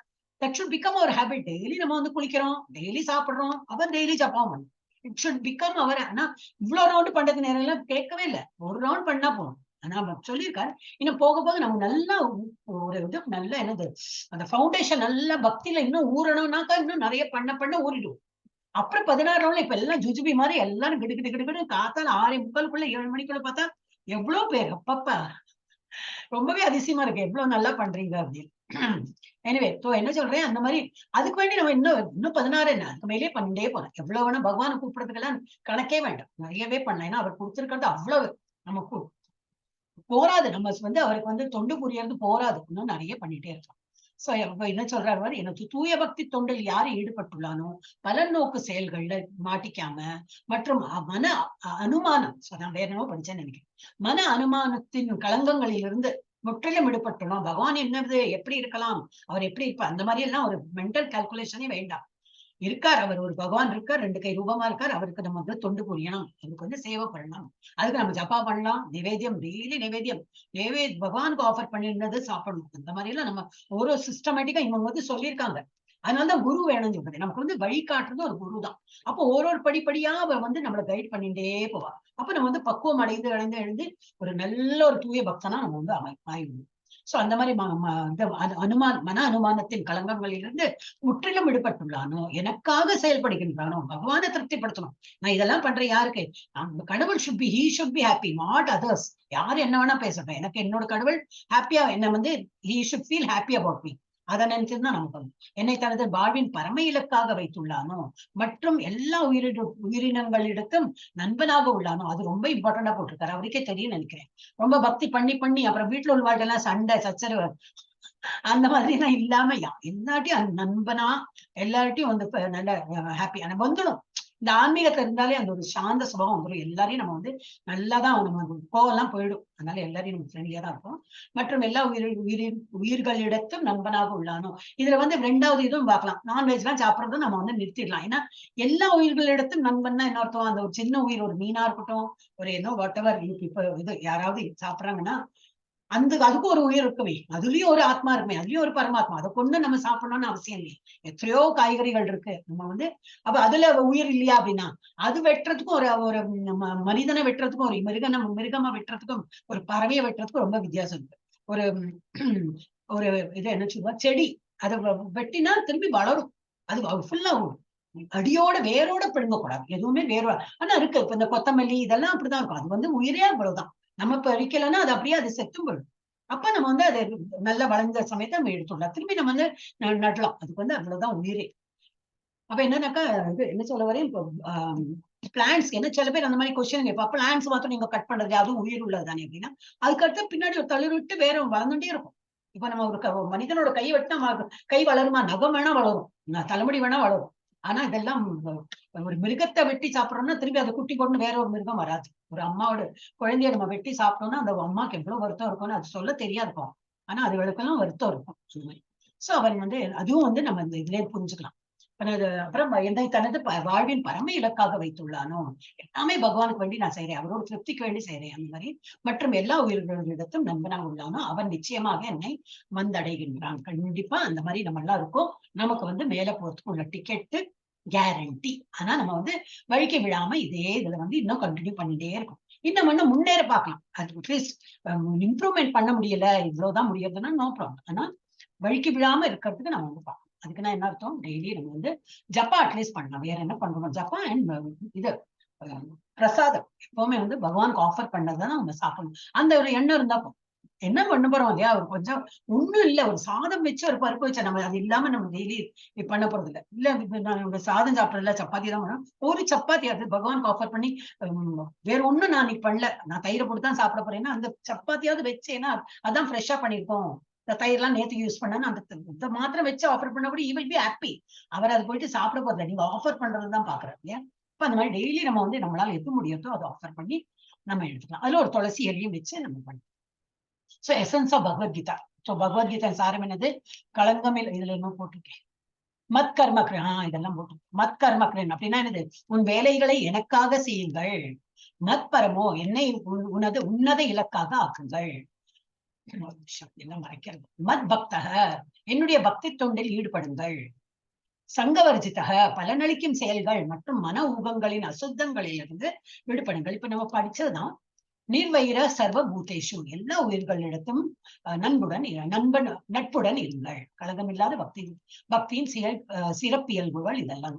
that should become our habit. Daily நம்ம வந்து குளிக்கிறோம், டெய்லி சாப்பிடுறோம், அப்புறம் டெய்லி ஜப்பா பண்ணணும். இட் ஷுட் பிகம் அவர். ஆனா இவ்வளவு ரவுண்ட் பண்றதுக்கு நேரம் எல்லாம் கேட்கவே இல்லை, ஒரு ரவுண்ட் பண்ணா போதும். ஆனா சொல்லியிருக்காரு, இன்னும் போக போக நம்ம நல்லா ஒரு இது நல்லா என்னது அந்த ஃபவுண்டேஷன் நல்லா பக்தியில இன்னும் ஊறணும்னாக்கா இன்னும் நிறைய பண்ண ஊறிடும். அப்புறம் 16 ரவுண்ட்ல இப்ப எல்லாம் ஜுஜுபி மாதிரி எல்லாரும் கிடு காத்தால 6:45 7 மணிக்குள்ள பார்த்தா எவ்வளவு பேர், அப்பப்பா ரொம்பவே அதிசயமா இருக்கு எவ்வளவு நல்லா பண்றீங்க அப்படின்னு. எனிவே என்ன சொல்றேன், அந்த மாதிரி அதுக்கு வேண்டி நம்ம இன்னும் 16 என்ன அதுக்கு மேலே பண்ணிட்டே போறோம். எவ்வளவு வேணா பகவானை கூப்பிடுறதுக்கெல்லாம் கணக்கே வேண்டாம், நிறையவே பண்ணலாம். ஏன்னா அவர் கொடுத்திருக்கிறது அவ்வளவு நமக்கு போராது. நம்ம வந்து அவருக்கு வந்து தொண்டு புரியறது போராது, இன்னும் நிறைய பண்ணிட்டே இருக்கோம். சோ என்ன சொல்றாரு, எனக்கு தூய பக்தி தொண்டில் யாரு ஈடுபட்டுள்ளானோ பலன் நோக்கு செயல்கள்ல மாட்டிக்காம மற்றும் மன அனுமானம், நான் வேற என்னவோ படிச்சேன்னு நினைக்கிறேன், மன அனுமானத்தின் களங்கங்களிலிருந்து முற்றிலும் விடுபட்டணும். பகவான் என்னது, எப்படி இருக்கலாம், அவர் எப்படி இருப்பார், அந்த மாதிரி எல்லாம் ஒரு மென்டல் கால்குலேஷனே வேண்டாம். இருக்கார், அவர் ஒரு பகவான் இருக்கார், 2 கை ரூபமா இருக்கார், அவருக்கு நம்ம வந்து தொண்டு புரியணும், அதுக்கு வந்து சேவை பண்ணலாம், அதுக்கு நம்ம ஜப்பா பண்ணலாம், நிவேத்தியம் டெய்லி நிவேத்தியம் பகவானுக்கு ஆஃபர் பண்ணிருந்தது சாப்பிடணும். அந்த மாதிரி எல்லாம் நம்ம ஒரு சிஸ்டமேட்டிக்கா இவங்க வந்து சொல்லியிருக்காங்க. அதனாலதான் குரு வேணும்னு சொல்றது. நமக்கு வந்து வழி காட்டுறது ஒரு குரு தான். அப்போ ஒரு படிப்படியா அவர் வந்து நம்மளை கைட் பண்ணிட்டே போவா. அப்ப நம்ம வந்து பக்குவம் அடைந்து ஒரு நல்ல ஒரு தூய பக்தனா நம்ம வந்து ஆயிடும். சோ அந்த மாதிரி மன அனுமானத்தின் களங்கங்களிலிருந்து முற்றிலும் விடுபட்டுள்ளானோ, எனக்காக செயல்படுகின்றானோ, பகவானை திருப்திப்படுத்தணும். நான் இதெல்லாம் பண்றேன் யாருக்கு, கடவுள் he should be happy, not others. யாரு என்ன வேணா பேசட்டும், எனக்கு என்னோட கடவுள் ஹாப்பியா என்ன வந்து he should feel happy about me. அதை நினைச்சுதான் நமக்கு என்னை தனது வாழ்வின் பரம இலக்காக வைத்துள்ளானோ மற்றும் எல்லா உயிரினங்களிடத்தும் நண்பனாக உள்ளானோ. அது ரொம்ப இம்பார்ட்டண்டா போட்டிருக்காரு, அவருக்கே தெரியும் நினைக்கிறேன். ரொம்ப பக்தி பண்ணி அப்புறம் வீட்டுல உள்ள வாழ்க்கை சண்டை சச்சரவு அந்த மாதிரி எல்லாம் இல்லாம எல்லாட்டையும் நண்பனா எல்லார்ட்டையும் வந்து நல்ல ஹாப்பியான வந்துடும். இந்த ஆன்மீகத்துல இருந்தாலே அந்த ஒரு சாந்த சுபாவம் வந்துடும். எல்லாரையும் நம்ம வந்து நல்லாதான் நம்ம கோவெல்லாம் போயிடும். அதனால எல்லாரையும் நம்ம ஃப்ரெண்ட்லியா தான் இருக்கும். மற்றும் எல்லா உயிர்களிடத்தும் நண்பனாக உள்ளானோ. இதுல வந்து 2வது இதுவும் பார்க்கலாம், நான்வெஜ் எல்லாம் சாப்பிடறதும் நம்ம வந்து நிறுத்திடலாம். ஏன்னா எல்லா உயிர்களிடத்தும் நண்பன்னா என்ன அர்த்தம், அந்த ஒரு சின்ன உயிர், ஒரு மீனா இருக்கட்டும், ஒரு என்ன வாட்டவர், இப்ப இது யாராவது சாப்பிடுறாங்கன்னா அதுக்கும் ஒரு உயிர் இருக்குமே, அதுலயும் ஒரு ஆத்மா இருக்குமே, அதுலயும் ஒரு பரமாத்மா, அதை கொண்டு நம்ம சாப்பிடணும்னு அவசியம் இல்லை. எத்தனையோ காய்கறிகள் இருக்கு, நம்ம வந்து அப்ப அதுல உயிர் இல்லையா அப்படின்னா அது வெட்டுறதுக்கும் ஒரு மனிதனை வெட்டுறதுக்கும் ஒரு மிருகமா வெட்டுறதுக்கும் ஒரு பறவையை வெட்டுறதுக்கும் ரொம்ப வித்தியாசம் இருக்கு. ஒரு இது என்ன சொல்லுவா, செடி அதை வெட்டினா திரும்பி வளரும், அது ஃபுல்லா அடியோட வேரோட பிடுங்கக்கூடாது, எதுவுமே வேரோட. ஆனா இருக்கு இப்ப இந்த கொத்தமல்லி இதெல்லாம் அப்படிதான் இருக்கும், அது வந்து உயிரே அவ்வளவுதான். நம்ம பறிக்கலைன்னா அது அப்படியே அது செத்தும் போயிடும். அப்ப நம்ம வந்து அதை நல்லா வளர்ந்த சமயத்தை நம்ம எடுத்துடலாம், திரும்பி நம்ம வந்து நடலாம், அதுக்கு வந்து அவ்வளவுதான் உயிரே. அப்ப என்னன்னாக்கா இது என்ன சொல்ல வரேன், இப்போ பிளான்ஸ் என்ன சில பேர் அந்த மாதிரி கொஸ்டின் கேட்பா, பிளான்ஸ் மாத்திரம் நீங்க கட் பண்றது அதுவும் உயிர் உள்ளது தானே அப்படின்னா, அதுக்கடுத்து பின்னாடி ஒரு தளிர் விட்டு வேற வளர்ந்துட்டே இருக்கும். இப்ப நம்ம ஒரு மனிதனோட கை வெட்டினா கை வளருமா, நகம் வேணா வளரும், தலைமுடி வேணா வளரும். ஆனா இதெல்லாம் ஒரு மிருகத்தை வெட்டி சாப்பிடறோம்னா திரும்பி அதை குட்டி கொண்டு வேற ஒரு மிருகம் வராது. ஒரு அம்மாவோட குழந்தைய நம்ம வெட்டி சாப்பிட்டோம்னா அந்த அம்மாக்கு எவ்வளவு வருத்தம் இருக்கும்னு அது சொல்ல தெரியாதுக்கும், ஆனா அதுகளுக்கெல்லாம் வருத்தம் இருக்கும். சோ அவன் வந்து அதுவும் வந்து நம்ம இந்த இதுலயே புரிஞ்சுக்கலாம். அப்புறம் என்னை தனது வாழ்வின் பரம இலக்காக வைத்துள்ளானோ, எல்லாமே பகவானுக்கு வேண்டி நான் செய்யறேன், அவரோட திருப்திக்கு வேண்டி செய்யறேன் அந்த மாதிரி. மற்றும் எல்லா உயிர்களிடத்தும் நண்பனாக உள்ளானோ அவன் நிச்சயமாக என்னை வந்தடைகின்றான். கண்டிப்பா அந்த மாதிரி நம்ம எல்லாம் இருக்கும். நமக்கு வந்து மேல போறதுக்கு உள்ள டிக்கெட்டு கேரண்டி. ஆனா நம்ம வந்து வழிக்கு விழாம இதே இதுல வந்து இன்னும் கண்டினியூ பண்ணிட்டே இருக்கும். இன்னும் முன்னேற பார்க்கலாம், அட்லீஸ்ட் இம்ப்ரூவ்மெண்ட் பண்ண முடியல, இவ்வளவுதான் முடியறதுன்னா நோ ப்ராப்ளம். ஆனா வழிக்கு விழாம இருக்கிறதுக்கு நம்ம வந்து பார்க்கலாம். அதுக்கு நான் என்ன அர்த்தம், டெய்லி நம்ம வந்து ஜப்பா அட்லீஸ்ட் பண்ணலாம், வேற என்ன பண்ணணும், ஜப்பா அண்ட் இது பிரசாதம் எப்பவுமே வந்து பகவானுக்கு ஆஃபர் பண்ணதுதான் நம்ம சாப்பிடணும். அந்த ஒரு எண்ணம் இருந்தா என்ன பண்ண போறோம் இல்லையா, ஒரு கொஞ்சம் ஒண்ணும் இல்ல, ஒரு சாதம் வச்சு ஒரு பருப்பு வச்சா நம்ம அது இல்லாம நம்ம டெய்லி பண்ண போறது இல்ல. நான் சாதம் சாப்பிடல, சப்பாத்தி தான் பண்ணணும், ஒரு சப்பாத்தி அது பகவானுக்கு ஆஃபர் பண்ணி வேற ஒண்ணும் நான் இன்னைக்கு பண்ணல, நான் தயிரை போட்டு தான் சாப்பிட போறேன்னா அந்த சப்பாத்தியாவது வச்சேன்னா அதான் ஃப்ரெஷ்ஷா பண்ணிருக்கோம். இந்த தயிர்லாம் நேற்று யூஸ் பண்ணா அந்த மாத்திரம் வச்சு ஆஃபர் பண்ண கூட ஈவன் பி ஹாப்பி. அவர் அதை போயிட்டு சாப்பிட போறதில்ல, நீங்க ஆஃபர் பண்றதுதான் பாக்குறாரு இல்லையா. இப்ப அந்த மாதிரி டெய்லி நம்ம வந்து நம்மளால எது முடியுதோ அதை ஆஃபர் பண்ணி நம்ம எடுத்துக்கலாம். அதுல ஒரு துளசி எலியும் வச்சு நம்ம பண்ணலாம். So essence of Bhagavad Gita. So Bhagavad Gita சாரம் என்னது, களங்கமே இதுல என்ன போட்டிருக்கேன், மத் கர்மக்ரன், இதெல்லாம் போட்டு மத் கர்மக்ரன் அப்படின்னா என்னது, உன் வேலைகளை எனக்காக செய்யுங்கள், மத் பரமோ என்னை உன்னத இலக்காக ஆக்குங்கள். எல்லாம் மறைக்கிறது. மத் பக்தக என்னுடைய பக்தி தொண்டில் ஈடுபடுங்கள், சங்கவர்ஜிதக பலனளிக்கும் செயல்கள் மற்றும் மன ஊகங்களின் அசுத்தங்களிலிருந்து விடுபடுங்கள். இப்ப நம்ம படிச்சதுதான் நீர்வயிர சர்வ பூதேஷு எல்லா உயிர்களிடத்தும் நட்புடன் இருங்கள், கலகமில்லாத பக்தியின் சிறப்பியல்புகள் இதெல்லாம்.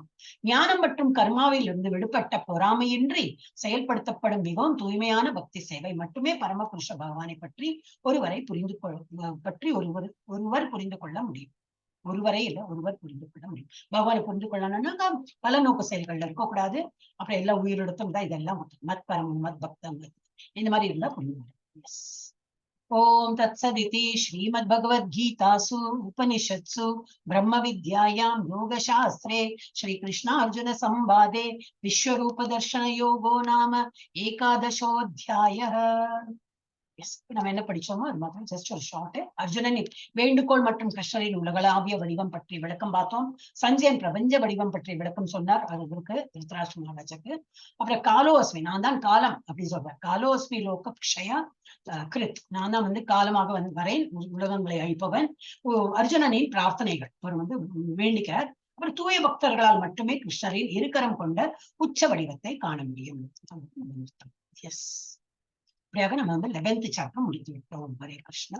ஞானம் மற்றும் கர்மாவில் இருந்து விடுபட்ட பொறாமையின்றி செயல்படுத்தப்படும் மிகவும் தூய்மையான பக்தி சேவை மட்டுமே பரமபுருஷ பகவானை பற்றி ஒருவர் புரிந்து கொள்ள முடியும். ஒருவரே இல்ல, ஒருவர் புரிந்து கொள்ள முடியும். பகவானை புரிந்து கொள்ளணும்னா பல நோக்கு செயல்கள்ல இருக்கக்கூடாது. அப்புறம் எல்லா உயிரிடத்தும் தான் இதெல்லாம் மத் பரமம் மத் பக்தம் இந்த மாதிரி இருந்தா புரியும். ஓம் தத்சதிதி ஸ்ரீமத்பகவத்கீதாசு உபனிஷத்சு பிரம்ம வித்யாயாம் யோகசாஸ்திரே ஸ்ரீ கிருஷ்ணார்ஜுன சம்வாதே விஸ்வரூப தர்ஷன யோகோ நாம ஏகாதசோऽத்தியாயः. நம்ம என்ன படிச்சோமோ அது மாதிரி ஜஸ்ட் ஒரு ஷார்ட். அர்ஜுனனின் வேண்டுகோள் மற்றும் கிருஷ்ணரின் உலகளாவிய வடிவம் பற்றி விளக்கம் பார்த்தோம். சஞ்சயன் பிரபஞ்ச வடிவம் பற்றி விளக்கம் சொன்னார். அது இருக்கு திருதராஷ்டிர மகாராஜாக்கு. அப்புறம் காலோஸ்மி, நான் தான் காலம் அப்படின்னு சொல்றேன். காலோஸ்மி லோக க்ஷயா கிருத், நான் தான் காலமாக வரேன், உலகங்களை அழிப்பவன். அர்ஜுனனின் பிரார்த்தனைகள் அவர் வேண்டிக்கிறார். அப்புறம் தூய பக்தர்களால் மட்டுமே கிருஷ்ணரின் இருக்கரம் கொண்ட உச்ச வடிவத்தை காண முடியும். எஸ், இப்படியாக நம்ம 11th சாப்டர் முடித்து விட்டோம். ஹரே கிருஷ்ணா.